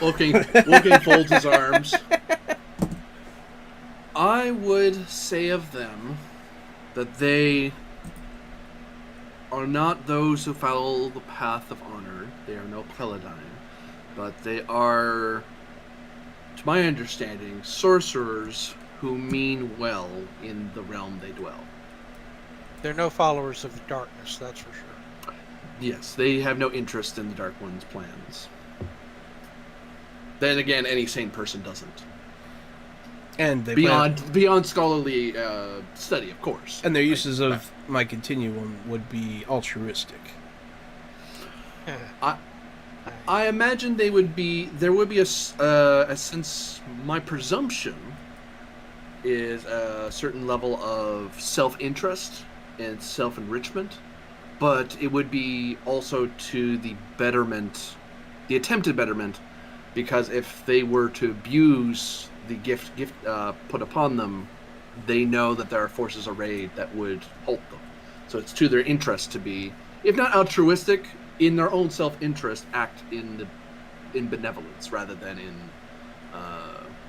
[SPEAKER 3] Wolfgang folds his arms. I would say of them that they are not those who follow the path of honor. They are no Paladine. But they are, to my understanding, sorcerers who mean well in the realm they dwell.
[SPEAKER 4] They're no followers of the darkness, that's for sure.
[SPEAKER 3] Yes, they have no interest in the Dark One's plans. Then again, any sane person doesn't.
[SPEAKER 2] And they
[SPEAKER 3] Beyond scholarly study, of course.
[SPEAKER 2] and their uses of my continuum would be altruistic.
[SPEAKER 3] I imagine there would be a sense. My presumption is a certain level of self-interest and self-enrichment, but it would be also to the betterment, the attempted betterment, because if they were to abuse the gift put upon them, they know that there are forces arrayed that would halt them. So it's to their interest to be, if not altruistic, in their own self-interest, act in benevolence rather than in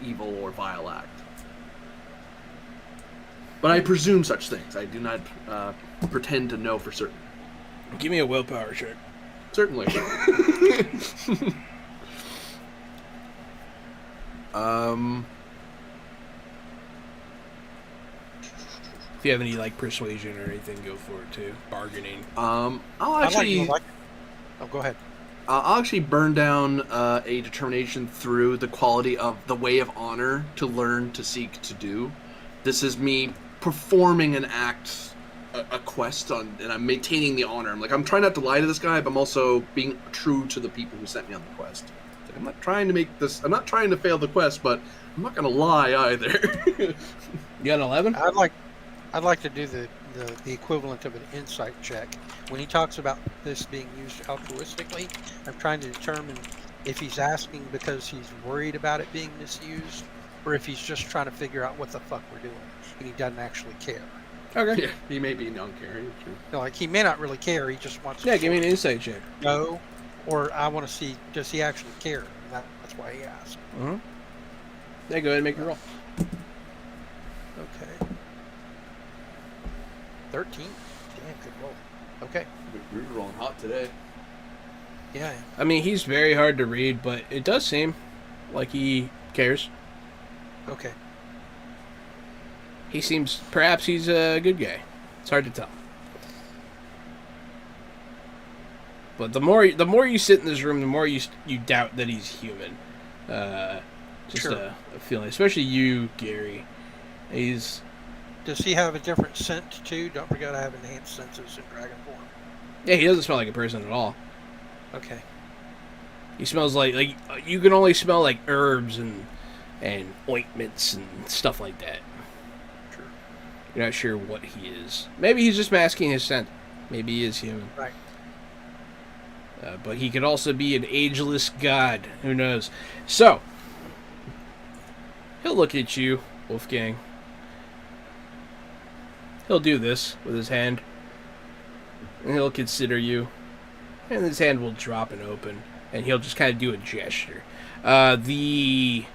[SPEAKER 3] evil or vile act. But I presume such things. I do not pretend to know for certain.
[SPEAKER 2] Give me a willpower check.
[SPEAKER 3] Certainly.
[SPEAKER 2] If you have any like persuasion or anything, go for it too. Bargaining.
[SPEAKER 3] I'll
[SPEAKER 4] I
[SPEAKER 3] actually.
[SPEAKER 4] like oh, go ahead.
[SPEAKER 3] I'll actually burn down a determination through the quality of the way of honor to learn to seek to do. This is me performing an act, a quest, and I'm maintaining the honor. I'm trying not to lie to this guy, but I'm also being true to the people who sent me on the quest. I'm not trying to fail the quest, but I'm not going to lie either.
[SPEAKER 2] You got an 11?
[SPEAKER 4] I'd like to do the equivalent of an insight check. When he talks about this being used altruistically, I'm trying to determine if he's asking because he's worried about it being misused, or if he's just trying to figure out what the fuck we're doing, and he doesn't actually care.
[SPEAKER 2] Okay.
[SPEAKER 3] Yeah, he may be non-caring. True.
[SPEAKER 4] Like, he may not really care, he just wants to...
[SPEAKER 2] Yeah, give me an insight check.
[SPEAKER 4] No, or I want to see, does he actually care? And that's why he asked.
[SPEAKER 2] Mm-hmm. Yeah, go ahead and make your roll.
[SPEAKER 4] Okay. 13. Damn, good roll. Okay.
[SPEAKER 3] We're rolling hot today.
[SPEAKER 4] Yeah.
[SPEAKER 2] I mean, he's very hard to read, but it does seem like he cares.
[SPEAKER 4] Okay.
[SPEAKER 2] He seems, perhaps he's a good guy. It's hard to tell. But the more you sit in this room, the more you doubt that he's human. Just
[SPEAKER 4] Sure.
[SPEAKER 2] a feeling, especially you, Gary. Does
[SPEAKER 4] he have a different scent too? Don't forget I have enhanced senses in dragon form.
[SPEAKER 2] Yeah, he doesn't smell like a person at all.
[SPEAKER 4] Okay.
[SPEAKER 2] He smells like you can only smell like herbs and ointments and stuff like that.
[SPEAKER 4] True.
[SPEAKER 2] You're not sure what he is. Maybe he's just masking his scent. Maybe he is human.
[SPEAKER 4] Right.
[SPEAKER 2] But he could also be an ageless god. Who knows? So, he'll look at you, Wolfgang. He'll do this with his hand. And he'll consider you. And his hand will drop and open. And he'll just kind of do a gesture. The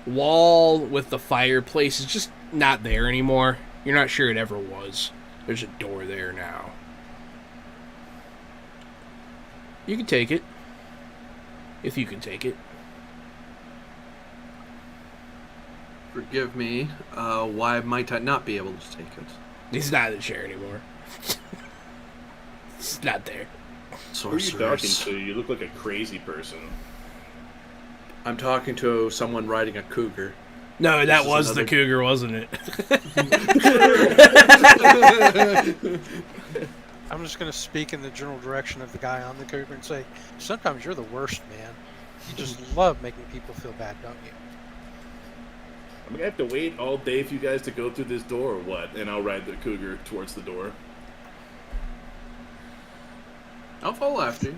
[SPEAKER 2] wall with the fireplace is just not there anymore. You're not sure it ever was. There's a door there now. You can take it. If you can take it.
[SPEAKER 3] Forgive me. Why might I not be able to take it?
[SPEAKER 2] He's not in the chair anymore. It's not there.
[SPEAKER 1] Who are you talking to? You look like a crazy person.
[SPEAKER 3] I'm talking to someone riding a cougar.
[SPEAKER 2] No, that was the cougar, wasn't it?
[SPEAKER 4] I'm just going to speak in the general direction of the guy on the cougar and say, sometimes you're the worst, man. You just love making people feel bad, don't you?
[SPEAKER 1] I'm gonna have to wait all day for you guys to go through this door or what? And I'll ride the cougar towards the door.
[SPEAKER 3] I'll follow after you.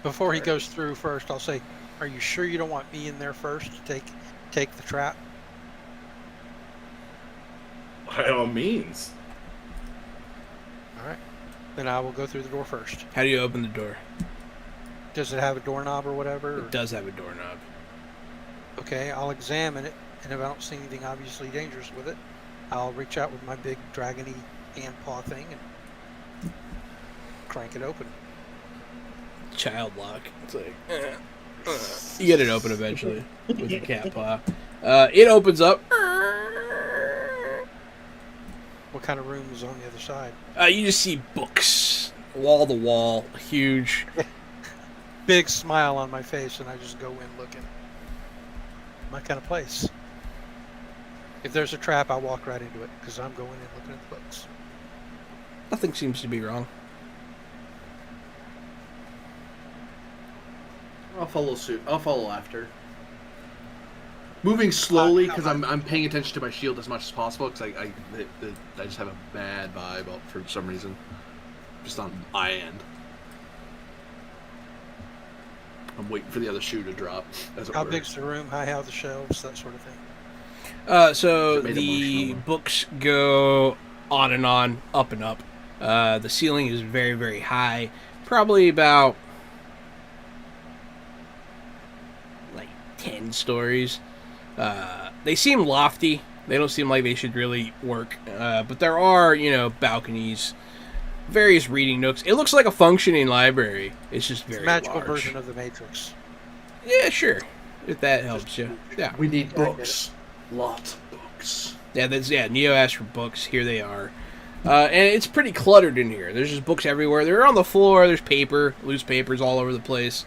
[SPEAKER 4] Before he goes through first, I'll say, are you sure you don't want me in there first to take the trap?
[SPEAKER 1] By all means.
[SPEAKER 4] All right. Then I will go through the door first.
[SPEAKER 2] How do you open the door?
[SPEAKER 4] Does it have a doorknob or whatever?
[SPEAKER 2] It does have a doorknob.
[SPEAKER 4] Okay, I'll examine it, and if I don't see anything obviously dangerous with it, I'll reach out with my big dragony hand paw thing and crank it open.
[SPEAKER 2] Child lock. It's like, you get it open eventually with your cat paw. It opens up.
[SPEAKER 4] What kind of room is on the other side?
[SPEAKER 2] You just see books, wall to wall, huge.
[SPEAKER 4] Big smile on my face, and I just go in looking. My kind of place. If there's a trap, I'll walk right into it, because I'm going in looking at the books.
[SPEAKER 2] Nothing seems to be wrong.
[SPEAKER 3] I'll follow suit. I'll follow after. Moving slowly because I'm paying attention to my shield as much as possible because I just have a bad vibe for some reason, just on my end. I'm waiting for the other shoe to drop.
[SPEAKER 4] How big's the room? How the shelves? That sort of thing.
[SPEAKER 2] So
[SPEAKER 3] It made it
[SPEAKER 2] the
[SPEAKER 3] emotional.
[SPEAKER 2] books go on and on, up and up. The ceiling is very, very high, probably about like 10 stories. They seem lofty. They don't seem like they should really work. But there are, balconies, various reading nooks. It looks like a functioning library. It's just
[SPEAKER 4] It's
[SPEAKER 2] very
[SPEAKER 4] a magical
[SPEAKER 2] large.
[SPEAKER 4] version of the Matrix.
[SPEAKER 2] Yeah, sure. If that helps you. Yeah.
[SPEAKER 3] We need
[SPEAKER 4] Yeah, I get
[SPEAKER 3] books. Lots of books.
[SPEAKER 2] Yeah, Neo asked for books. Here they are. And it's pretty cluttered in here. There's just books everywhere. They're on the floor. There's paper, loose papers all over the place.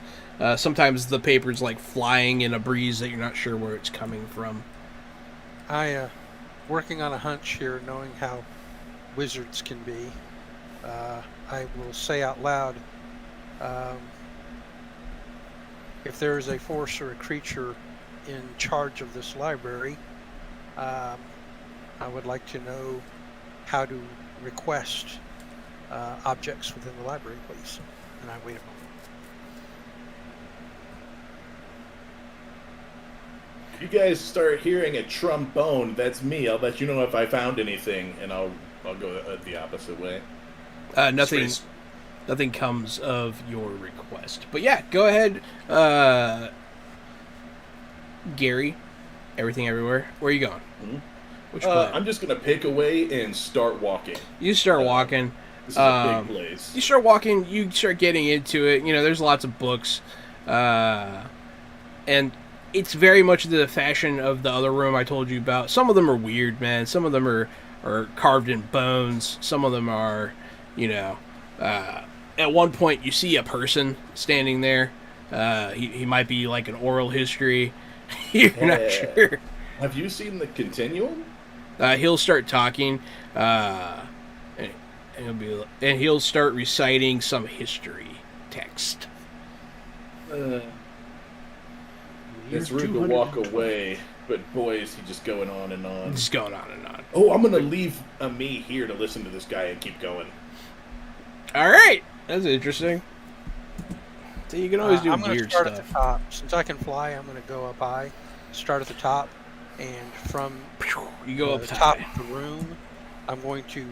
[SPEAKER 2] Sometimes the paper's like flying in a breeze that you're not sure where it's coming from.
[SPEAKER 4] Working on a hunch here, knowing how wizards can be, I will say out loud, if there is a force or a creature in charge of this library, I would like to know how to request objects within the library, please. And I wait a moment.
[SPEAKER 1] You guys start hearing a trombone. That's me. I'll let you know if I found anything, and I'll go the opposite way.
[SPEAKER 2] Nothing
[SPEAKER 1] Space.
[SPEAKER 2] nothing comes of your request. But yeah, go ahead. Gary, everything everywhere. Where are you going?
[SPEAKER 1] Mhm.
[SPEAKER 2] Which plan?
[SPEAKER 1] I'm just gonna pick away and start walking.
[SPEAKER 2] You start walking.
[SPEAKER 1] This is a big place.
[SPEAKER 2] You start walking. You start getting into it. There's lots of books, and it's very much the fashion of the other room I told you about. Some of them are weird, man. Some of them are carved in bones. Some of them are, at one point you see a person standing there. He might be like an oral history. You're not sure.
[SPEAKER 1] Have you seen the Continuum?
[SPEAKER 2] He'll start talking, and he'll start reciting some history text.
[SPEAKER 1] It's rude to walk away, but boy, is he just going on and on.
[SPEAKER 2] Just going on and on.
[SPEAKER 1] Oh, I'm gonna leave me here to listen to this guy and keep going.
[SPEAKER 2] All right, that's interesting. So you can always do
[SPEAKER 4] I'm going to
[SPEAKER 2] weird
[SPEAKER 4] start
[SPEAKER 2] stuff.
[SPEAKER 4] at the top. Since I can fly, I'm going to go up high, start at the top, and from
[SPEAKER 2] You go up
[SPEAKER 4] the
[SPEAKER 2] top.
[SPEAKER 4] top of the room, I'm going to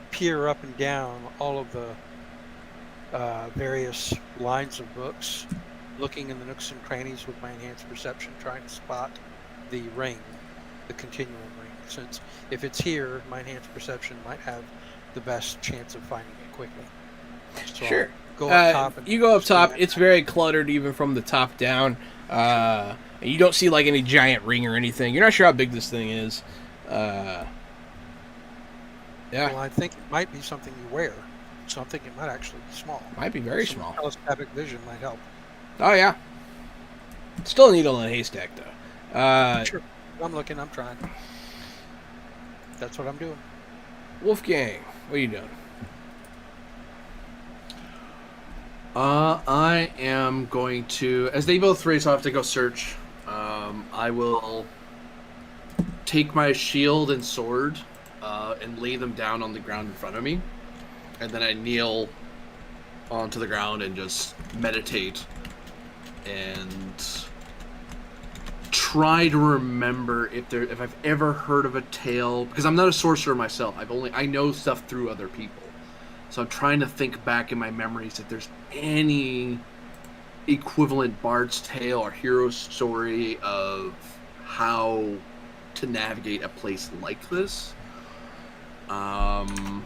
[SPEAKER 4] peer up and down all of the various lines of books, looking in the nooks and crannies with my enhanced perception, trying to spot the ring, the continuum ring. Since if it's here, my enhanced perception might have the best chance of finding it quickly. So
[SPEAKER 2] Sure.
[SPEAKER 4] I'll go up top. And
[SPEAKER 2] You go up
[SPEAKER 4] just do
[SPEAKER 2] top.
[SPEAKER 4] that.
[SPEAKER 2] It's very cluttered, even from the top down. And you don't see like any giant ring or anything. You're not sure how big this thing is. Yeah.
[SPEAKER 4] Well, I think it might be something you wear. So I'm thinking it might actually be small.
[SPEAKER 2] Might be very
[SPEAKER 4] Some
[SPEAKER 2] small.
[SPEAKER 4] Telescopic vision might help.
[SPEAKER 2] Oh yeah. Still a needle in a haystack though.
[SPEAKER 4] Sure. I'm looking. I'm trying. That's what I'm doing.
[SPEAKER 2] Wolfgang, what are you doing?
[SPEAKER 3] I am going to, as they both race off to go search, I will take my shield and sword and lay them down on the ground in front of me. And then I kneel onto the ground and just meditate and try to remember if I've ever heard of a tale, because I'm not a sorcerer myself. I know stuff through other people. So I'm trying to think back in my memories if there's any equivalent Bard's Tale or hero story of how to navigate a place like this. And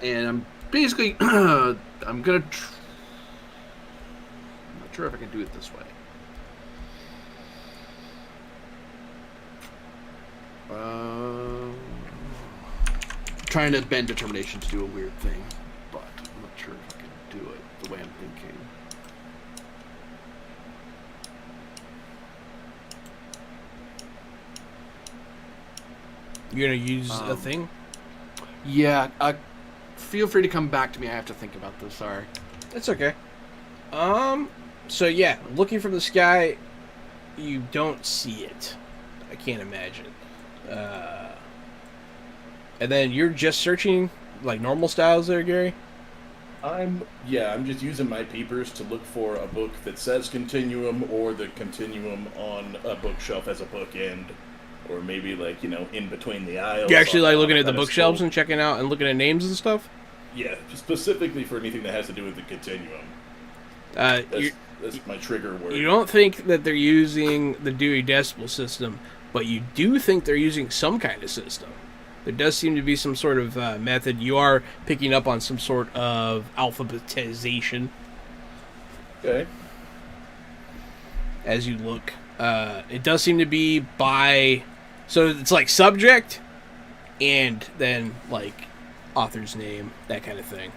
[SPEAKER 3] I'm basically I'm not sure if I can do it this way. Trying to bend determination to do a weird thing, but I'm not sure if I can do it the way I'm thinking.
[SPEAKER 2] You're gonna use a thing?
[SPEAKER 3] Yeah, feel free to come back to me. I have to think about this. Sorry.
[SPEAKER 2] That's okay. So yeah, looking from the sky, you don't see it. I can't imagine. And then you're just searching like normal styles there, Gary?
[SPEAKER 1] I'm just using my peepers to look for a book that says Continuum or the Continuum on a bookshelf as a bookend. or maybe like in between the aisles.
[SPEAKER 2] You actually like
[SPEAKER 1] on
[SPEAKER 2] looking
[SPEAKER 1] a
[SPEAKER 2] at the
[SPEAKER 1] pedestal.
[SPEAKER 2] bookshelves and checking out and looking at names and stuff.
[SPEAKER 1] Yeah, specifically for anything that has to do with the continuum. That's my trigger word.
[SPEAKER 2] You don't think that they're using the Dewey Decimal System, but you do think they're using some kind of system. There does seem to be some sort of method. You are picking up on some sort of alphabetization
[SPEAKER 1] Okay.
[SPEAKER 2] as you look. It does seem to be by... So it's like subject and then like author's name, that kind of thing.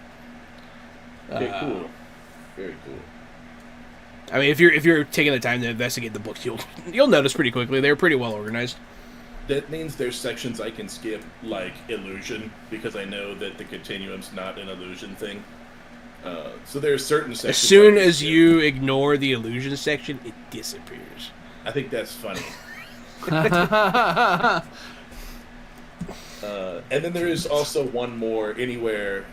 [SPEAKER 1] Okay, cool. Very cool.
[SPEAKER 2] I mean, if you're taking the time to investigate the books, you'll notice pretty quickly they're pretty well organized.
[SPEAKER 1] That means there's sections I can skip, like illusion, because I know that the continuum's not an illusion thing. So there's certain sections.
[SPEAKER 2] As soon
[SPEAKER 1] I can
[SPEAKER 2] as
[SPEAKER 1] skip.
[SPEAKER 2] you ignore the illusion section, it disappears.
[SPEAKER 1] I think that's funny. And then there is also one more anywhere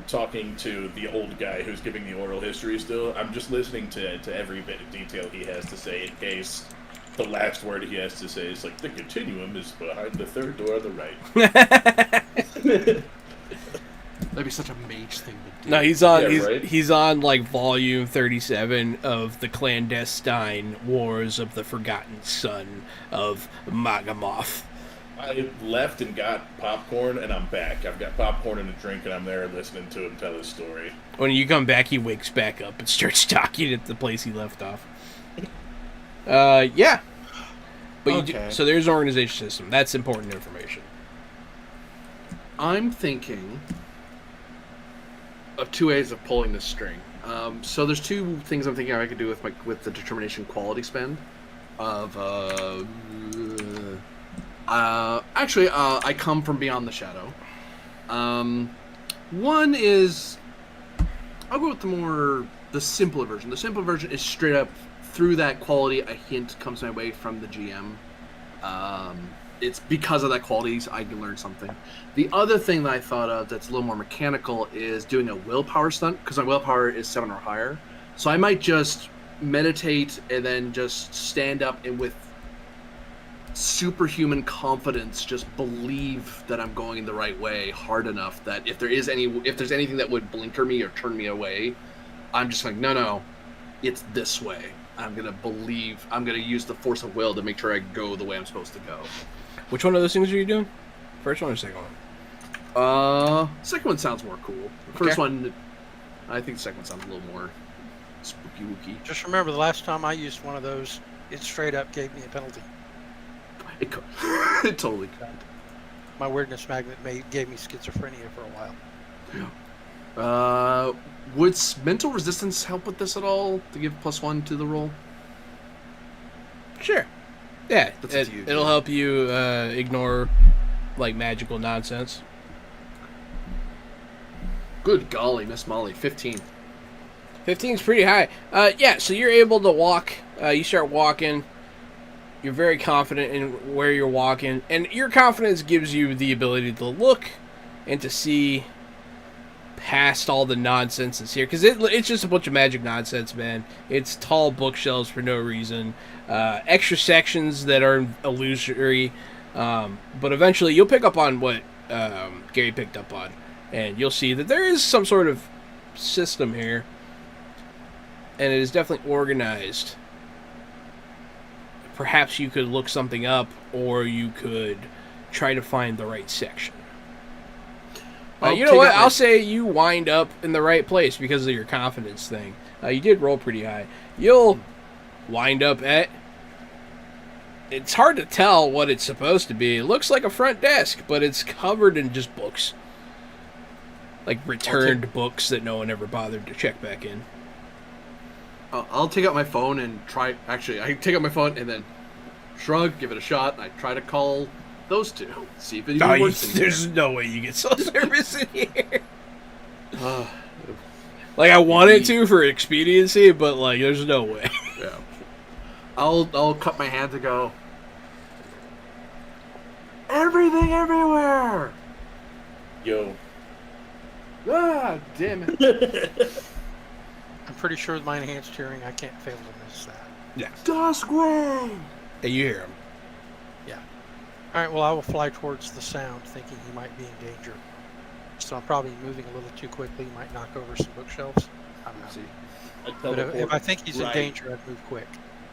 [SPEAKER 1] talking to the old guy who's giving the oral history still. I'm just listening to every bit of detail he has to say in case the last word he has to say is like, the continuum is behind the third door on the right.
[SPEAKER 3] That'd be such a mage thing to do.
[SPEAKER 2] No, he's on.
[SPEAKER 1] Yeah, right?
[SPEAKER 2] He's on like volume 37 of the clandestine wars of the Forgotten Son of Magamoth.
[SPEAKER 1] I left and got popcorn, and I'm back. I've got popcorn and a drink, and I'm there listening to him tell his story.
[SPEAKER 2] When you come back, he wakes back up and starts talking at the place he left off. Yeah. But
[SPEAKER 3] Okay.
[SPEAKER 2] so there's an organization system. That's important information.
[SPEAKER 3] I'm thinking of two ways of pulling this string. So there's two things I'm thinking I could do with the determination quality spend. I come from beyond the shadow. One is, I'll go with the simpler version. The simpler version is straight up through that quality. A hint comes my way from the GM. It's because of that quality I can learn something. The other thing that I thought of that's a little more mechanical is doing a willpower stunt, because my willpower is 7 or higher. So I might just meditate and then just stand up and with superhuman confidence just believe that I'm going the right way hard enough that if there's anything that would blinker me or turn me away, I'm just like, no, it's this way. I'm gonna use the force of will to make sure I go the way I'm supposed to go.
[SPEAKER 2] Which one of those things are you doing? First one or second one?
[SPEAKER 3] Second one sounds more cool. The first one, I think the second one sounds a little more spooky wooky.
[SPEAKER 4] Just remember, the last time I used one of those, it straight up gave me a penalty.
[SPEAKER 3] It could. It totally could.
[SPEAKER 4] My weirdness magnet gave me schizophrenia for a while.
[SPEAKER 3] Would mental resistance help with this at all to give +1 to the roll?
[SPEAKER 2] Sure. Yeah,
[SPEAKER 3] That's up to you,
[SPEAKER 2] it'll
[SPEAKER 3] dude.
[SPEAKER 2] help you ignore like magical nonsense.
[SPEAKER 3] Good golly, Miss Molly, 15.
[SPEAKER 2] 15 is pretty high. Yeah, so you're able to walk. You start walking. You're very confident in where you're walking, and your confidence gives you the ability to look and to see past all the nonsense that's here, because it's just a bunch of magic nonsense, man. It's tall bookshelves for no reason, extra sections that are illusory, but eventually you'll pick up on what Gary picked up on, and you'll see that there is some sort of system here, and it is definitely organized. Perhaps you could look something up, or you could try to find the right section. You know what? I'll say you wind up in the right place because of your confidence thing. You did roll pretty high. You'll wind up at... It's hard to tell what it's supposed to be. It looks like a front desk, but it's covered in just books. Like returned books that no one ever bothered to check back in.
[SPEAKER 3] I'll take out my phone and try... Actually, I take out my phone and then shrug, give it a shot, and I try to call those two. See if it even works in here.
[SPEAKER 2] There's no way you get cell service in here. Like, I want it to for expediency, but, like, there's no way.
[SPEAKER 3] Yeah. I'll cut my hand to go, everything everywhere!
[SPEAKER 1] Yo.
[SPEAKER 3] Ah, damn it.
[SPEAKER 4] I'm pretty sure with my enhanced hearing, I can't fail to miss that.
[SPEAKER 2] Yeah.
[SPEAKER 3] Duskwing!
[SPEAKER 2] Hey, you hear him.
[SPEAKER 4] Yeah. All right, well, I will fly towards the sound, thinking he might be in danger. So I'm probably moving a little too quickly. Might knock over some bookshelves. I don't know.
[SPEAKER 3] See.
[SPEAKER 1] I
[SPEAKER 4] But
[SPEAKER 1] teleport
[SPEAKER 4] if I think he's in
[SPEAKER 1] right-
[SPEAKER 4] danger, I'd move quick.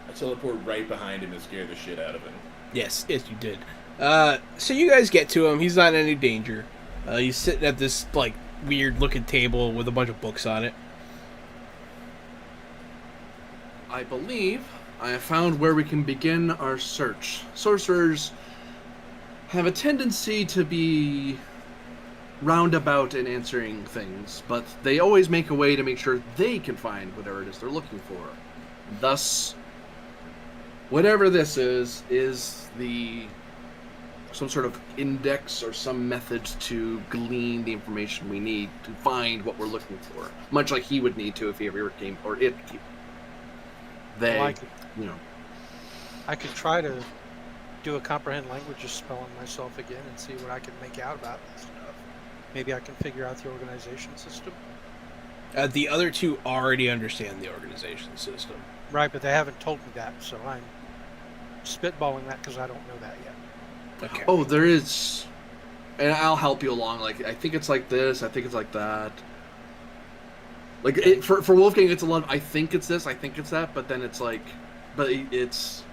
[SPEAKER 1] I teleport right behind him and scare the shit out of him.
[SPEAKER 2] Yes, you did. So you guys get to him. He's not in any danger. He's sitting at this like weird-looking table with a bunch of books on it.
[SPEAKER 3] I believe I have found where we can begin our search. Sorcerers have a tendency to be roundabout in answering things, but they always make a way to make sure they can find whatever it is they're looking for. Thus, whatever this is some sort of index or some method to glean the information we need to find what we're looking for. Much like he would need to if he ever came, or it came. They,
[SPEAKER 4] Well, I could try to do a comprehend languages spell on myself again and see what I can make out about this stuff. Maybe I can figure out the organization system.
[SPEAKER 2] The other two already understand the organization system.
[SPEAKER 4] Right, but they haven't told me that, so I'm spitballing that because I don't know that yet.
[SPEAKER 2] Okay.
[SPEAKER 3] Oh, there is, and I'll help you along. Like, I think it's like this. I think it's like that. Like for Wolfgang, it's a lot. I think it's this. I think it's that. But then it's like, it's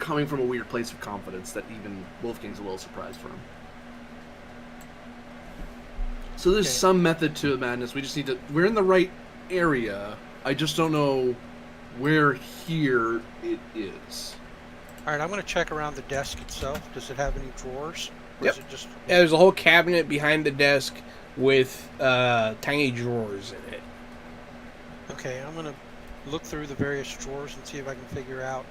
[SPEAKER 3] coming from a weird place of confidence that even Wolfgang's a little surprised from. So there's some method to the madness. We just need to. We're in the right area. I just don't know where here it is.
[SPEAKER 4] All right, I'm going to check around the desk itself. Does it have any drawers? Or
[SPEAKER 2] Yep.
[SPEAKER 4] Is it just...
[SPEAKER 2] Yeah, there's a whole cabinet behind the desk with tiny drawers in it.
[SPEAKER 4] Okay, I'm going to look through the various drawers and see if I can figure out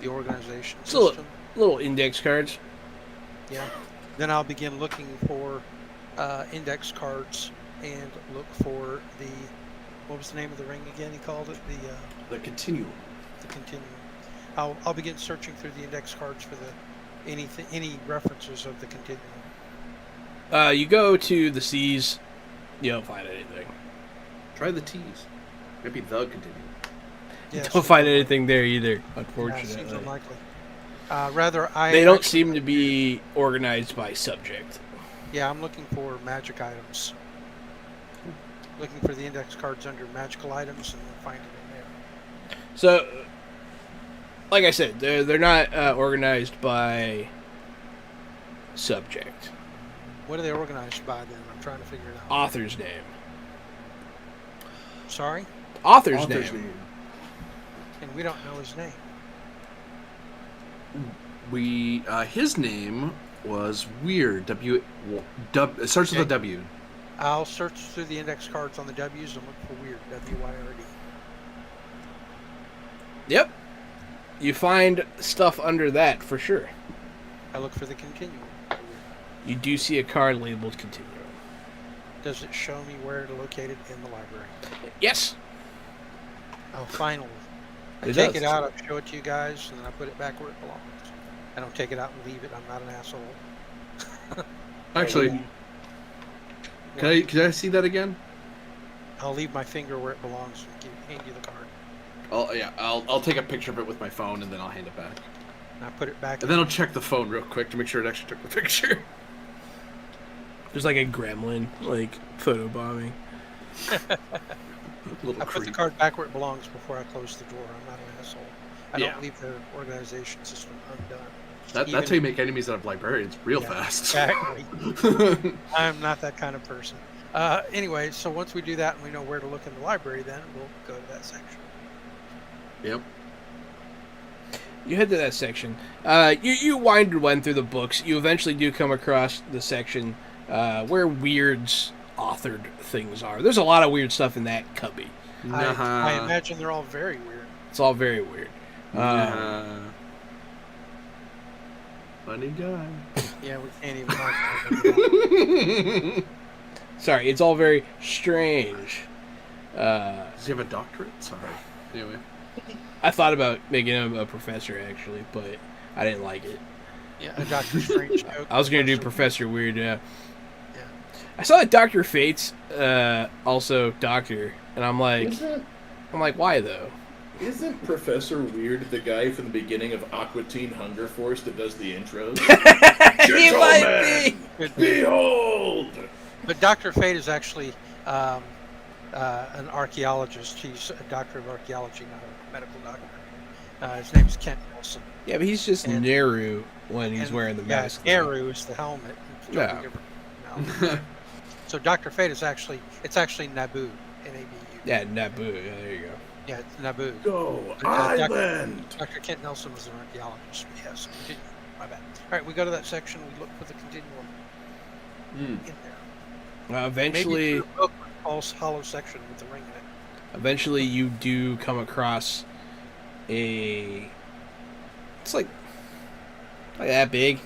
[SPEAKER 4] the organization
[SPEAKER 2] So,
[SPEAKER 4] system.
[SPEAKER 2] little index cards.
[SPEAKER 4] Yeah. Then I'll begin looking for index cards and look for the... What was the name of the ring again? He called it
[SPEAKER 3] The continuum.
[SPEAKER 4] the continuum. I'll begin searching through the index cards for any references of the continuum.
[SPEAKER 2] You go to the C's. You don't find anything.
[SPEAKER 3] Try the T's. Maybe the continuum.
[SPEAKER 4] Yeah,
[SPEAKER 2] Don't
[SPEAKER 4] seems
[SPEAKER 2] find
[SPEAKER 4] unlikely.
[SPEAKER 2] anything there either,
[SPEAKER 4] Yeah,
[SPEAKER 2] unfortunately.
[SPEAKER 4] seems unlikely. Rather,
[SPEAKER 2] They don't
[SPEAKER 4] actually-
[SPEAKER 2] seem to be organized by subject.
[SPEAKER 4] Yeah, I'm looking for magic items. Looking for the index cards under magical items and then find it in there.
[SPEAKER 2] So, like I said, they're not organized by subject.
[SPEAKER 4] What are they organized by then? I'm trying to figure it out.
[SPEAKER 2] Author's name.
[SPEAKER 4] Sorry?
[SPEAKER 2] Author's name.
[SPEAKER 4] And we don't know his name.
[SPEAKER 3] His name was Weird. It starts with a W.
[SPEAKER 4] I'll search through the index cards on the W's and look for weird. W-Y-R-D.
[SPEAKER 2] Yep. You find stuff under that for sure.
[SPEAKER 4] I look for the continuum.
[SPEAKER 2] You do see a card labeled Continuum.
[SPEAKER 4] Does it show me where to locate it in the library?
[SPEAKER 2] Yes.
[SPEAKER 4] Oh, finally. I
[SPEAKER 2] It
[SPEAKER 4] take
[SPEAKER 2] does.
[SPEAKER 4] it out, I show it to you guys, and then I put it back where it belongs. I don't take it out and leave it. I'm not an asshole.
[SPEAKER 3] Actually, can I see that again?
[SPEAKER 4] I'll leave my finger where it belongs and hand you the card.
[SPEAKER 3] Oh yeah, I'll take a picture of it with my phone and then I'll hand it back.
[SPEAKER 4] And I put it back.
[SPEAKER 3] And then I'll check the phone real quick to make sure it actually took the picture.
[SPEAKER 2] There's like a gremlin, like photobombing.
[SPEAKER 3] Little
[SPEAKER 4] I put the
[SPEAKER 3] creep.
[SPEAKER 4] card back where it belongs before I close the drawer. I'm not an asshole. I
[SPEAKER 3] Yeah.
[SPEAKER 4] don't leave the organization system undone.
[SPEAKER 3] That's how you make enemies out of librarians real
[SPEAKER 4] Yeah,
[SPEAKER 3] fast.
[SPEAKER 4] Exactly. I'm not that kind of person. Anyway, so once we do that and we know where to look in the library, then we'll go to that section.
[SPEAKER 3] Yep.
[SPEAKER 2] You head to that section. You wind and wend through the books. You eventually do come across the section where Weird's authored things are. There's a lot of weird stuff in that cubby.
[SPEAKER 4] I imagine they're all very weird.
[SPEAKER 2] It's all very weird.
[SPEAKER 3] Funny guy.
[SPEAKER 4] Yeah, we can't even talk about it.
[SPEAKER 2] Sorry, it's all very strange.
[SPEAKER 3] Does he have a doctorate? Sorry. Anyway.
[SPEAKER 2] I thought about making him a professor, actually, but I didn't like it.
[SPEAKER 4] Yeah, a Doctor Strange joke.
[SPEAKER 2] I was going to do Professor Weird, yeah.
[SPEAKER 4] Yeah.
[SPEAKER 2] I saw that Dr. Fate's also Doctor, and I'm like, why though?
[SPEAKER 1] Isn't Professor Weird the guy from the beginning of Aqua Teen Hunger Force that does the intros?
[SPEAKER 2] He might be.
[SPEAKER 4] Could be.
[SPEAKER 1] Behold!
[SPEAKER 4] But Dr. Fate is actually an archaeologist. He's a doctor of archaeology, not a medical doctor. His name is Kent Wilson.
[SPEAKER 2] Yeah, but he's just
[SPEAKER 4] And-
[SPEAKER 2] Neru when he's wearing the mask.
[SPEAKER 4] Yeah, Eru is the helmet. It's totally different. No. So Dr. Fate is actually Naboo, N-A-B-U.
[SPEAKER 2] Yeah, Naboo. Yeah, there you go.
[SPEAKER 4] Yeah, it's Naboo.
[SPEAKER 1] Go
[SPEAKER 4] Dr.
[SPEAKER 1] Island!
[SPEAKER 4] Dr. Kent Nelson was an archaeologist. Yes, continue. My bad. All right, we go to that section. We look for the continuum in there.
[SPEAKER 2] Eventually,
[SPEAKER 4] Maybe through a false hollow section with the ring in it.
[SPEAKER 2] eventually, you do come across a. It's like that big.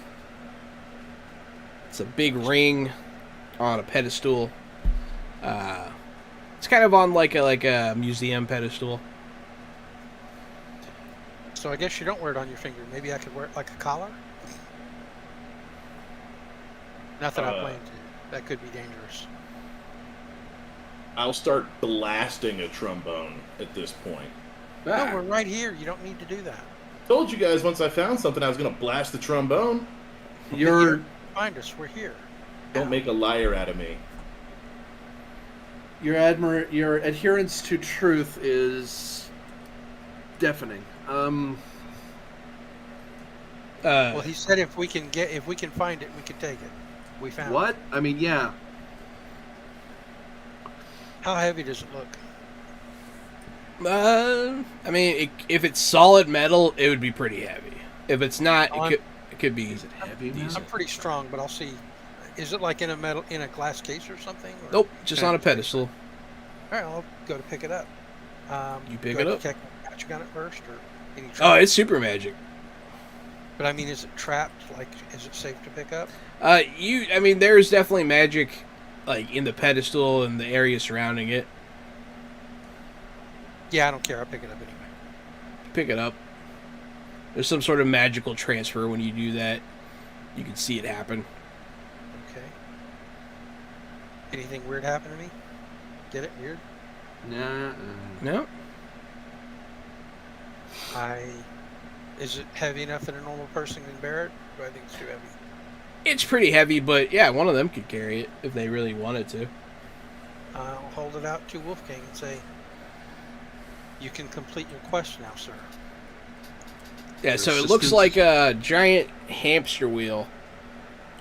[SPEAKER 2] It's a big ring on a pedestal. It's kind of on like a museum pedestal.
[SPEAKER 4] So I guess you don't wear it on your finger. Maybe I could wear it like a collar. Not that I plan to. That could be dangerous.
[SPEAKER 1] I'll start blasting a trombone at this point.
[SPEAKER 4] No, we're right here. You don't need to do that.
[SPEAKER 1] Told you guys once I found something I was going to blast the trombone.
[SPEAKER 3] You're
[SPEAKER 4] Find us. We're here.
[SPEAKER 1] Don't make a liar out of me.
[SPEAKER 3] your adherence to truth is deafening.
[SPEAKER 4] Well, he said if we can find it, we can take it. We found
[SPEAKER 3] What?
[SPEAKER 4] it.
[SPEAKER 3] I mean, yeah.
[SPEAKER 4] How heavy does it look?
[SPEAKER 2] I mean, if it's solid metal, it would be pretty heavy. If it's not, it could be.
[SPEAKER 3] Is it heavy?
[SPEAKER 2] decent.
[SPEAKER 4] I'm pretty strong, but I'll see. Is it like in a glass case or something? Or?
[SPEAKER 2] Nope, just on a pedestal.
[SPEAKER 4] All right, I'll go to pick it up.
[SPEAKER 2] You pick
[SPEAKER 4] do
[SPEAKER 2] it
[SPEAKER 4] I
[SPEAKER 2] up?
[SPEAKER 4] Check magic on it first, or any
[SPEAKER 2] Oh,
[SPEAKER 4] trap?
[SPEAKER 2] it's super magic.
[SPEAKER 4] But I mean, is it trapped? Like, is it safe to pick up?
[SPEAKER 2] I mean, there's definitely magic, like in the pedestal and the area surrounding it.
[SPEAKER 4] Yeah, I don't care. I'll pick it up anyway.
[SPEAKER 2] Pick it up. There's some sort of magical transfer when you do that. You can see it happen.
[SPEAKER 4] Okay. Anything weird happen to me? Get it? Weird?
[SPEAKER 3] Nah.
[SPEAKER 2] No.
[SPEAKER 4] Is it heavy enough that a normal person can bear it? Or do I think it's too heavy?
[SPEAKER 2] It's pretty heavy, but yeah, one of them could carry it if they really wanted to.
[SPEAKER 4] I'll hold it out to Wolfgang and say, "You can complete your quest now, sir."
[SPEAKER 2] Yeah, so it
[SPEAKER 3] Assistance.
[SPEAKER 2] looks like a giant hamster wheel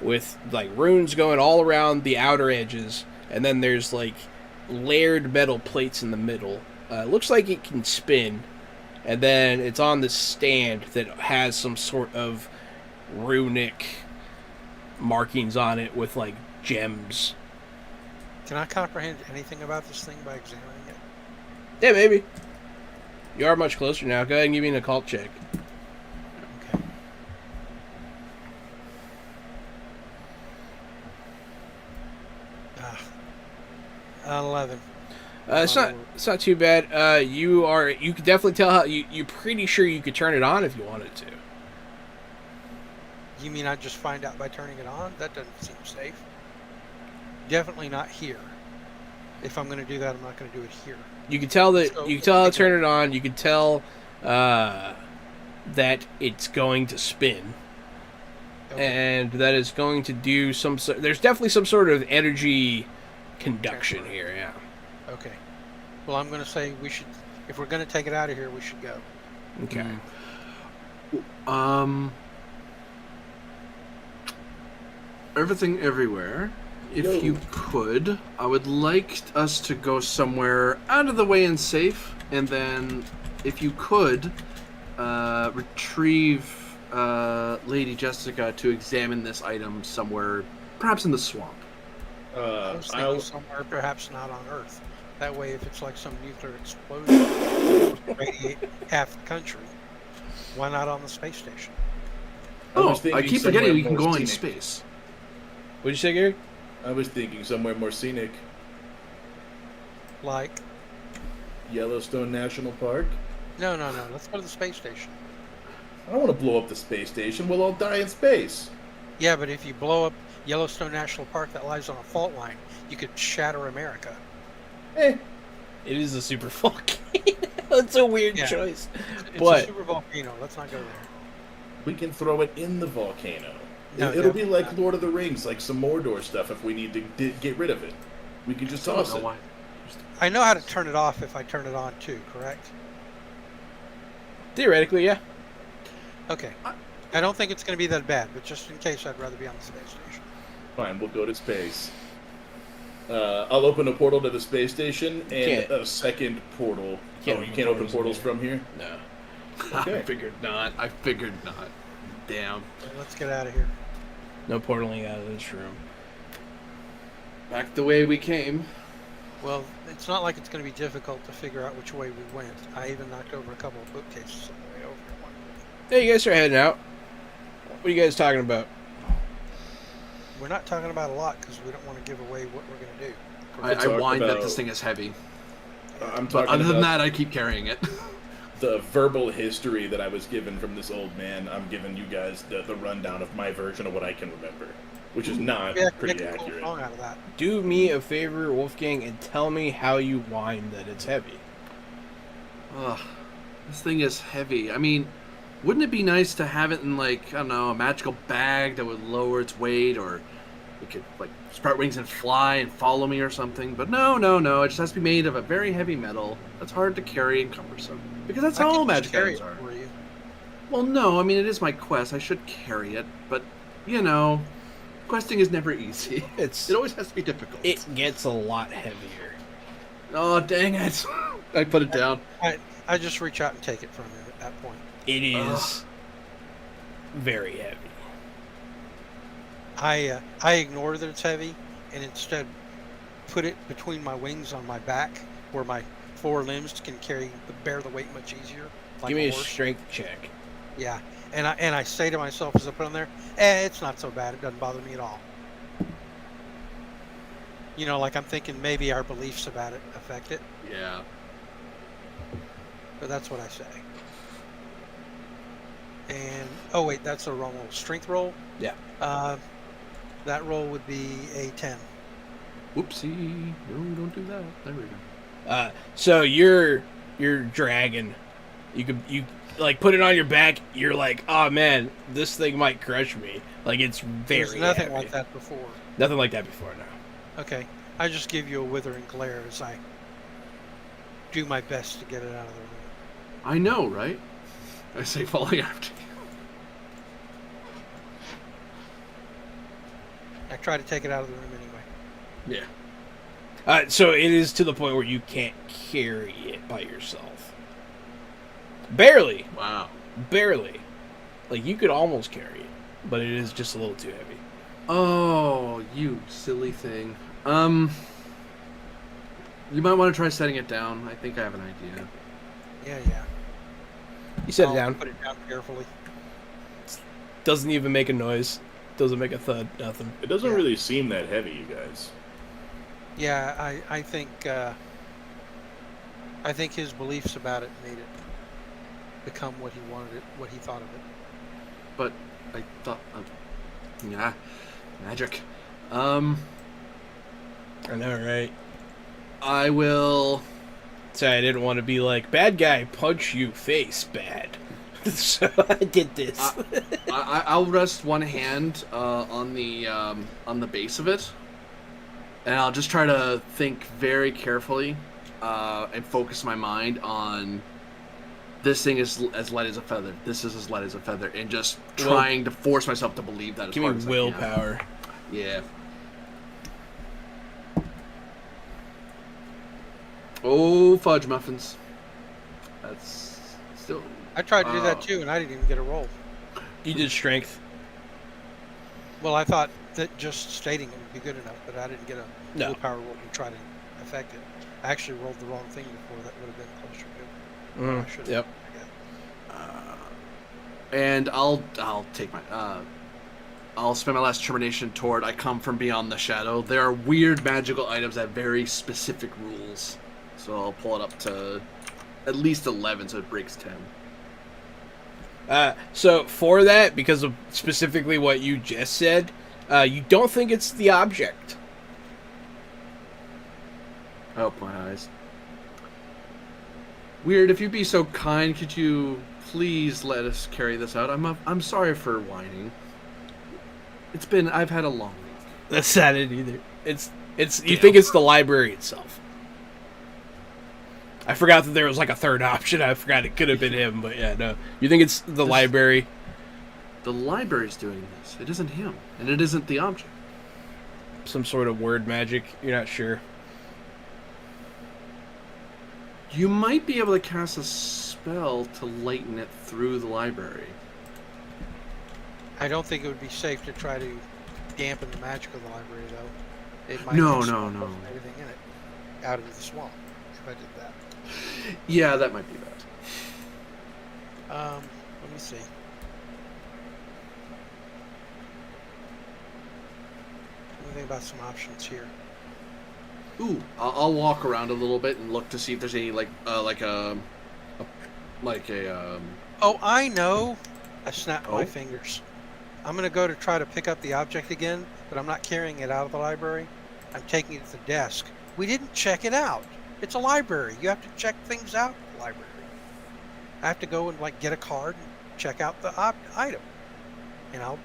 [SPEAKER 2] with like runes going all around the outer edges, and then there's like layered metal plates in the middle. It looks like it can spin, and then it's on this stand that has some sort of runic markings on it with like gems.
[SPEAKER 4] Can I comprehend anything about this thing by examining it?
[SPEAKER 2] Yeah, maybe. You are much closer now. Go ahead and give me an occult check.
[SPEAKER 4] Okay. Ah. 11.
[SPEAKER 2] It's not too bad. You can definitely tell how you're pretty sure you could turn it on if you wanted to.
[SPEAKER 4] You mean I just find out by turning it on? That doesn't seem safe. Definitely not here. If I'm going to do that, I'm not going to do it here.
[SPEAKER 2] You can tell that
[SPEAKER 4] So,
[SPEAKER 2] you can tell how to turn it on. You can tell that it's going to spin,
[SPEAKER 4] Okay.
[SPEAKER 2] and that it's going to do some. There's definitely some sort of energy conduction
[SPEAKER 4] Transfer.
[SPEAKER 2] here. Yeah.
[SPEAKER 4] Okay. Well, I'm going to say we should. If we're going to take it out of here, we should go.
[SPEAKER 2] Okay.
[SPEAKER 3] Everything everywhere. If
[SPEAKER 1] Yo.
[SPEAKER 3] you could, I would like us to go somewhere out of the way and safe, and then, if you could, retrieve Lady Jessica to examine this item somewhere, perhaps in the swamp.
[SPEAKER 4] I was thinking
[SPEAKER 1] I'll
[SPEAKER 4] somewhere perhaps not on Earth. That way, if it's like some nuclear explosion, radiate half the country. Why not on the space station?
[SPEAKER 1] was
[SPEAKER 3] I
[SPEAKER 1] thinking
[SPEAKER 3] keep forgetting
[SPEAKER 1] somewhere
[SPEAKER 3] we can
[SPEAKER 1] more
[SPEAKER 3] go in
[SPEAKER 1] scenic.
[SPEAKER 3] space.
[SPEAKER 2] What'd you say, Gary?
[SPEAKER 1] I was thinking somewhere more scenic.
[SPEAKER 4] Like,
[SPEAKER 1] Yellowstone National Park.
[SPEAKER 4] no. Let's go to the space station.
[SPEAKER 1] I don't want to blow up the space station. We'll all die in space.
[SPEAKER 4] Yeah, but if you blow up Yellowstone National Park that lies on a fault line, you could shatter America.
[SPEAKER 1] Eh.
[SPEAKER 2] It is a super volcano. It's a weird
[SPEAKER 4] Yeah.
[SPEAKER 2] choice.
[SPEAKER 4] It's
[SPEAKER 2] But-
[SPEAKER 4] a super volcano. Let's not go there.
[SPEAKER 1] We can throw it in the volcano.
[SPEAKER 4] No,
[SPEAKER 1] It'll be
[SPEAKER 4] definitely
[SPEAKER 1] like Lord of the Rings, like some Mordor stuff. If we need to get rid of it, we can just
[SPEAKER 3] I don't
[SPEAKER 1] toss
[SPEAKER 3] know
[SPEAKER 1] it.
[SPEAKER 3] why.
[SPEAKER 4] I know how to turn it off if I turn it on too, correct?
[SPEAKER 2] Theoretically, yeah.
[SPEAKER 4] Okay. I don't think it's going to be that bad, but just in case, I'd rather be on the space station.
[SPEAKER 1] Fine, we'll go to space. I'll open a portal to the space station and
[SPEAKER 2] Can't.
[SPEAKER 1] a second portal.
[SPEAKER 2] Can't
[SPEAKER 1] You
[SPEAKER 2] open
[SPEAKER 1] can't open
[SPEAKER 2] portals
[SPEAKER 1] portals
[SPEAKER 2] in
[SPEAKER 1] from here?
[SPEAKER 2] No.
[SPEAKER 1] Okay.
[SPEAKER 3] I figured not. Damn.
[SPEAKER 4] So let's get out of here.
[SPEAKER 2] No portaling out of this room.
[SPEAKER 3] Back the way we came.
[SPEAKER 4] Well, it's not like it's going to be difficult to figure out which way we went. I even knocked over a couple of bookcases on the way over.
[SPEAKER 2] Hey, you guys are heading out. What are you guys talking about?
[SPEAKER 4] We're not talking about a lot because we don't want to give away what we're going to do.
[SPEAKER 3] I
[SPEAKER 1] talk
[SPEAKER 3] whined that
[SPEAKER 1] about-
[SPEAKER 3] this thing is heavy.
[SPEAKER 1] I'm
[SPEAKER 3] But
[SPEAKER 1] talking
[SPEAKER 3] other than
[SPEAKER 1] about
[SPEAKER 3] that, I keep carrying it.
[SPEAKER 1] the verbal history that I was given from this old man. I'm giving you guys the rundown of my version of what I can remember, which is not
[SPEAKER 4] Yeah,
[SPEAKER 1] pretty
[SPEAKER 4] make a cool
[SPEAKER 1] accurate.
[SPEAKER 4] song out of that.
[SPEAKER 2] Do me a favor, Wolfgang, and tell me how you whined that it's heavy.
[SPEAKER 3] Ugh, this thing is heavy. I mean, wouldn't it be nice to have it in, like, I don't know, a magical bag that would lower its weight, or it could, like, sprout wings and fly and follow me or something? But no. It just has to be made of a very heavy metal that's hard to carry and cumbersome. Because that's
[SPEAKER 4] I
[SPEAKER 3] how
[SPEAKER 4] can
[SPEAKER 3] all
[SPEAKER 4] just
[SPEAKER 3] magic
[SPEAKER 4] carry
[SPEAKER 3] items
[SPEAKER 4] it
[SPEAKER 3] are.
[SPEAKER 4] for you.
[SPEAKER 3] Well, no, I mean, it is my quest. I should carry it. But, you know, questing is never easy.
[SPEAKER 2] It's
[SPEAKER 3] It always has to be difficult.
[SPEAKER 2] it gets a lot heavier.
[SPEAKER 3] Oh, dang it. I put it down.
[SPEAKER 4] I just reach out and take it from him at that point.
[SPEAKER 2] It is very heavy.
[SPEAKER 4] I ignore that it's heavy and instead put it between my wings on my back where my four limbs can bear the weight much easier. Like
[SPEAKER 2] Give me a
[SPEAKER 4] horse.
[SPEAKER 2] strength check.
[SPEAKER 4] Yeah, and I say to myself as I put on there, it's not so bad. It doesn't bother me at all. You know, like I'm thinking maybe our beliefs about it affect it,
[SPEAKER 3] Yeah.
[SPEAKER 4] but that's what I say. And oh wait, that's the wrong roll. Strength roll.
[SPEAKER 2] Yeah.
[SPEAKER 4] That roll would be a 10.
[SPEAKER 3] Whoopsie. No, don't do that. There we go.
[SPEAKER 2] So you're dragging. You like put it on your back. You're like, oh man, this thing might crush me. Like it's very
[SPEAKER 4] There's nothing
[SPEAKER 2] heavy.
[SPEAKER 4] like that before.
[SPEAKER 2] Nothing like that before. No.
[SPEAKER 4] Okay, I just give you a withering glare as I do my best to get it out of the room.
[SPEAKER 3] I know, right? I say falling after you.
[SPEAKER 4] I try to take it out of the room anyway.
[SPEAKER 3] Yeah.
[SPEAKER 2] So it is to the point where you can't carry it by yourself. Barely.
[SPEAKER 3] Wow.
[SPEAKER 2] Barely. Like you could almost carry it, but it is just a little too heavy.
[SPEAKER 3] Oh, you silly thing. You might want to try setting it down. I think I have an idea.
[SPEAKER 4] Yeah.
[SPEAKER 2] You set
[SPEAKER 4] I'll
[SPEAKER 2] it down.
[SPEAKER 4] Put it down carefully.
[SPEAKER 2] Doesn't even make a noise. Doesn't make a thud. Nothing.
[SPEAKER 1] It doesn't
[SPEAKER 4] Yeah.
[SPEAKER 1] really seem that heavy, you guys.
[SPEAKER 4] Yeah, I think his beliefs about it made it become what he wanted it, what he thought of it.
[SPEAKER 3] But I thought, yeah, magic.
[SPEAKER 2] I know, right?
[SPEAKER 3] I will.
[SPEAKER 2] Sorry, I didn't want to be like, bad guy, punch you, face bad. So I did this.
[SPEAKER 3] I'll rest one hand on the base of it, and I'll just try to think very carefully and focus my mind on this thing is as light as a feather. This is as light as a feather, and just trying to force myself to believe that. As
[SPEAKER 2] Give
[SPEAKER 3] hard
[SPEAKER 2] me
[SPEAKER 3] as I can.
[SPEAKER 2] willpower.
[SPEAKER 3] Yeah. Oh, fudge muffins. That's still.
[SPEAKER 4] I tried to do that
[SPEAKER 3] Oh.
[SPEAKER 4] too, and I didn't even get a roll.
[SPEAKER 2] You did strength.
[SPEAKER 4] Well, I thought that just stating it would be good enough, but I didn't get a
[SPEAKER 2] No.
[SPEAKER 4] willpower roll to try to affect it. I actually rolled the wrong thing before. That would have been closer to. I should have.
[SPEAKER 2] Yep.
[SPEAKER 3] And I'll take my I'll spend my last determination toward I come from beyond the shadow. There are weird magical items that have very specific rules, so I'll pull it up to at least 11, so it breaks 10.
[SPEAKER 2] So for that, because of specifically what you just said, you don't think it's the object.
[SPEAKER 3] Oh, my eyes. Weird, if you'd be so kind, could you please let us carry this out? I'm sorry for whining. I've had a long week.
[SPEAKER 2] That's not it either. It's you think it's the library itself. I forgot that there was like a third option. I forgot it could have been him, but yeah, no. You think it's the library?
[SPEAKER 3] The library's doing this. It isn't him, and it isn't the object.
[SPEAKER 2] Some sort of word magic. You're not sure.
[SPEAKER 3] You might be able to cast a spell to lighten it through the library.
[SPEAKER 4] I don't think it would be safe to try to dampen the magic of the library, though. It might
[SPEAKER 3] No.
[SPEAKER 4] everything in it out into the swamp if I did that.
[SPEAKER 3] Yeah, that might be bad.
[SPEAKER 4] Let me see. Let me think about some options here.
[SPEAKER 3] Ooh, I'll walk around a little bit and look to see if there's any
[SPEAKER 4] Oh, I know. I snapped my
[SPEAKER 3] Oh.
[SPEAKER 4] fingers. I'm going to go to try to pick up the object again, but I'm not carrying it out of the library. I'm taking it to the desk. We didn't check it out. It's a library. You have to check things out in the library. I have to go and get a card and check out the item. And I'll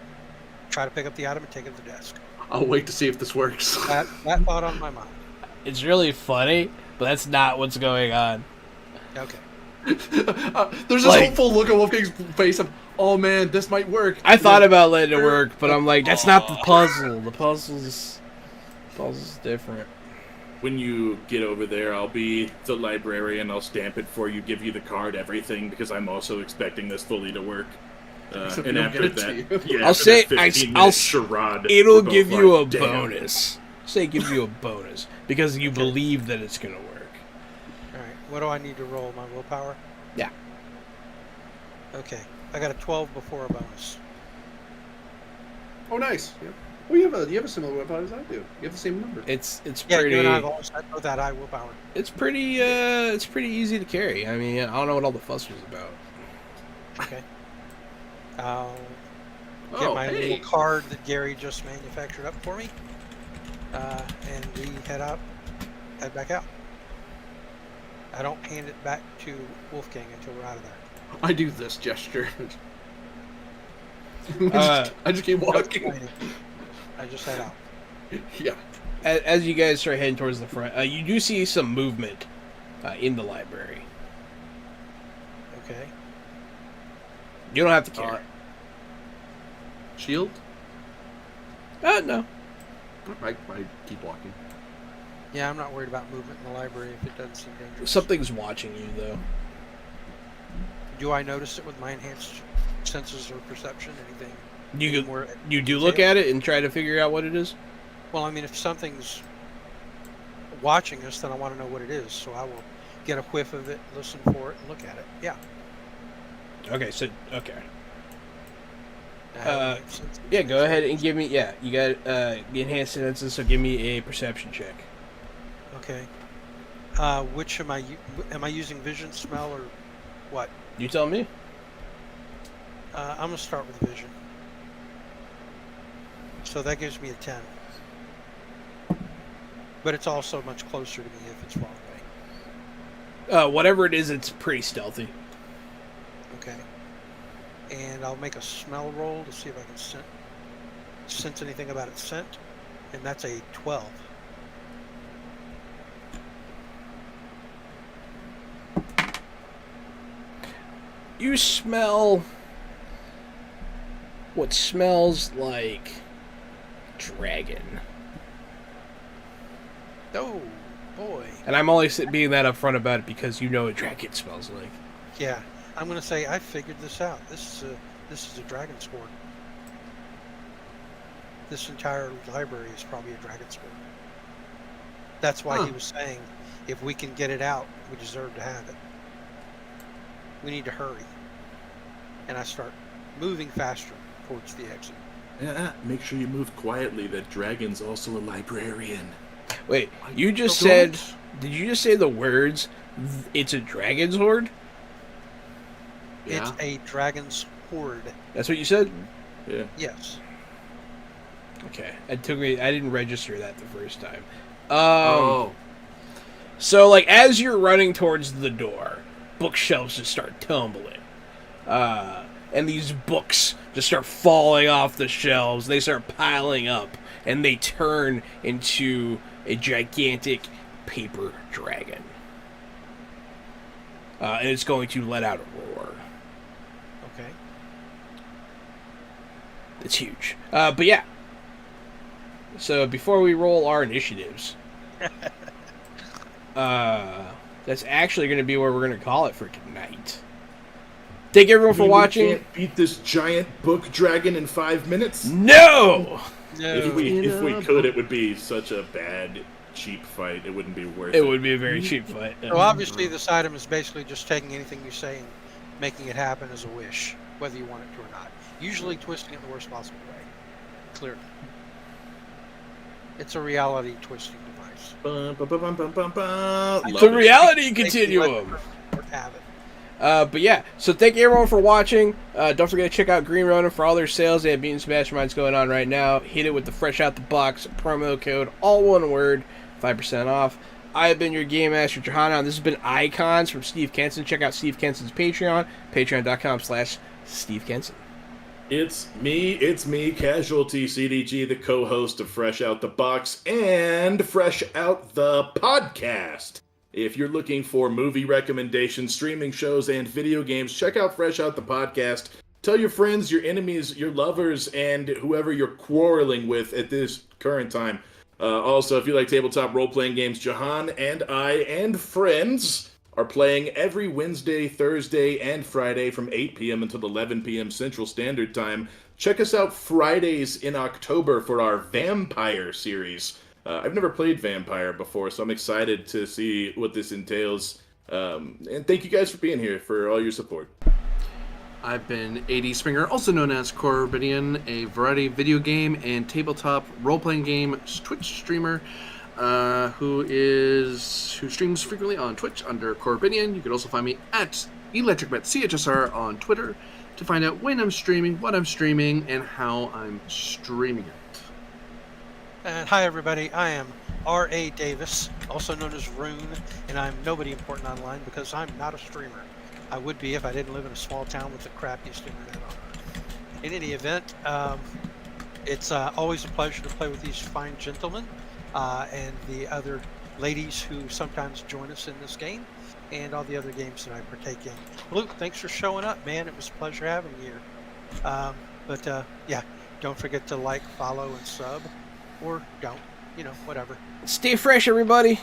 [SPEAKER 4] try to pick up the item and take it to the desk.
[SPEAKER 3] I'll wait to see if this works.
[SPEAKER 4] That thought on my mind.
[SPEAKER 2] It's really funny, but that's not what's going on.
[SPEAKER 4] Okay.
[SPEAKER 3] There's this
[SPEAKER 2] Like-
[SPEAKER 3] hopeful look on Wolfgang's face of, oh man, this might work.
[SPEAKER 2] I thought about letting it work, but I'm like, that's not the puzzle. The puzzle's different.
[SPEAKER 1] When you get over there, I'll be the librarian. I'll stamp it for you, give you the card, everything, because I'm also expecting this fully to work.
[SPEAKER 3] Except
[SPEAKER 1] And
[SPEAKER 3] we don't
[SPEAKER 1] after
[SPEAKER 3] get it
[SPEAKER 1] that,
[SPEAKER 3] to you.
[SPEAKER 1] yeah,
[SPEAKER 2] I'll
[SPEAKER 1] after
[SPEAKER 2] say-
[SPEAKER 1] that 15
[SPEAKER 2] I'll-
[SPEAKER 1] minute charade,
[SPEAKER 2] It'll
[SPEAKER 1] we're both
[SPEAKER 2] give you a
[SPEAKER 1] like, "Damn."
[SPEAKER 2] bonus. Say it gives you a bonus because you believe that it's gonna work.
[SPEAKER 4] All right. What do I need to roll? My willpower?
[SPEAKER 2] Yeah.
[SPEAKER 4] Okay. I got a 12 before a bonus.
[SPEAKER 3] Oh, nice. Yeah. Well, you have a similar willpower as I do. You have the same number.
[SPEAKER 2] It's
[SPEAKER 4] Yeah,
[SPEAKER 2] pretty.
[SPEAKER 4] you and I have always had that high willpower.
[SPEAKER 2] It's pretty easy to carry. I mean, I don't know what all the fuss was about.
[SPEAKER 4] Okay. I'll get my little card that Gary just manufactured up for me. And we head back out. I don't hand it back to Wolfgang until we're out of there.
[SPEAKER 3] I do this gesture.
[SPEAKER 2] Uh,
[SPEAKER 3] I just keep
[SPEAKER 4] No
[SPEAKER 3] walking.
[SPEAKER 4] complaining. I just head out.
[SPEAKER 3] Yeah.
[SPEAKER 2] As you guys start heading towards the front, you do see some movement in the library.
[SPEAKER 4] Okay.
[SPEAKER 2] You don't have to carry.
[SPEAKER 3] Shield?
[SPEAKER 2] No.
[SPEAKER 3] I keep walking.
[SPEAKER 4] Yeah, I'm not worried about movement in the library if it doesn't seem dangerous.
[SPEAKER 2] Something's watching you, though.
[SPEAKER 4] Do I notice it with my enhanced senses or perception? Anything?
[SPEAKER 2] You
[SPEAKER 4] more
[SPEAKER 2] you do look at it and try to figure out what it is?
[SPEAKER 4] Well, I mean, if something's watching us, then I want to know what it is. So I will get a whiff of it, listen for it, and look at it. Yeah.
[SPEAKER 2] Okay, so, okay.
[SPEAKER 4] I have senses.
[SPEAKER 2] Yeah, go ahead and give me, you got the enhanced senses, so give me a perception check.
[SPEAKER 4] Okay. Which am I using vision, smell, or what?
[SPEAKER 2] You tell me.
[SPEAKER 4] I'm going to start with vision. So that gives me a 10. But it's also much closer to me if it's far away.
[SPEAKER 2] Whatever it is, it's pretty stealthy.
[SPEAKER 4] Okay. And I'll make a smell roll to see if I can sense anything about its scent. And that's a 12.
[SPEAKER 2] You smell what smells like dragon.
[SPEAKER 4] Oh, boy.
[SPEAKER 2] And I'm only being that upfront about it because you know what dragon smells like.
[SPEAKER 4] Yeah. I'm going to say I figured this out. This is a dragon's hoard. This entire library is probably a dragon's hoard. That's why he was saying if we can get it out, we deserve to have it. We need to hurry. And I start moving faster towards the exit.
[SPEAKER 1] Yeah, make sure you move quietly. That dragon's also a librarian.
[SPEAKER 2] Wait, you just
[SPEAKER 3] don't-
[SPEAKER 2] said... Did you just say the words, it's a dragon's horde?
[SPEAKER 3] Yeah.
[SPEAKER 4] It's a dragon's hoard.
[SPEAKER 2] That's what you said?
[SPEAKER 1] Yeah.
[SPEAKER 4] Yes.
[SPEAKER 2] Okay. It took me... I didn't register that the first time. So, like, as you're running towards the door, bookshelves just start tumbling. And and these books just start falling off the shelves. They start piling up, and they turn into a gigantic paper dragon. And it's going to let out a roar.
[SPEAKER 4] Okay.
[SPEAKER 2] It's huge. But yeah. So before we roll our initiatives, that's actually going to be where we're going to call it for tonight. Thank everyone for watching.
[SPEAKER 1] We can't beat this giant book dragon in 5 minutes.
[SPEAKER 2] No!
[SPEAKER 1] If we could, it would be such a bad, cheap fight. It wouldn't be worth it.
[SPEAKER 2] It would be a very cheap fight.
[SPEAKER 4] So obviously this item is basically just taking anything you say and making it happen as a wish, whether you want it to or not. Usually twisting it the worst possible way. Clearly. It's a reality twisting device.
[SPEAKER 2] The reality continuum.
[SPEAKER 4] Have it.
[SPEAKER 2] But yeah, so thank you everyone for watching. Don't forget to check out Green Ronin for all their sales. They have Mutants Masterminds going on right now. Hit it with the fresh out the box promo code, all one word, 5% off. I have been your Game Master, Johanna, and this has been Icons from Steve Kenson. Check out Steve Kenson's Patreon, patreon.com/Steve Kenson.
[SPEAKER 1] It's me, Casualty CDG, the co-host of Fresh Out the Box and Fresh Out the Podcast. If you're looking for movie recommendations, streaming shows, and video games, check out Fresh Out the Podcast. Tell your friends, your enemies, your lovers, and whoever you're quarreling with at this current time. Also, if you like tabletop role-playing games, Jahan and I and friends are playing every Wednesday, Thursday, and Friday from 8 p.m. until 11 p.m. Central Standard Time. Check us out Fridays in October for our Vampire series. I've never played Vampire before, so I'm excited to see what this entails. And thank you guys for being here, for all your support.
[SPEAKER 3] I've been AD Springer, also known as Corbinian, a variety video game and tabletop role-playing game Twitch streamer who streams frequently on Twitch under Corbinian. You can also find me at ElectricBetCHSR on Twitter to find out when I'm streaming, what I'm streaming, and how I'm streaming it.
[SPEAKER 4] And hi everybody, I am R.A. Davis, also known as Rune, and I'm nobody important online because I'm not a streamer. I would be if I didn't live in a small town with the crappiest internet on earth. In any event, it's always a pleasure to play with these fine gentlemen and the other ladies who sometimes join us in this game and all the other games that I partake in. Luke, thanks for showing up, man. It was a pleasure having you here. Yeah, don't forget to like, follow, and sub. Or don't. Whatever.
[SPEAKER 2] Stay fresh, everybody.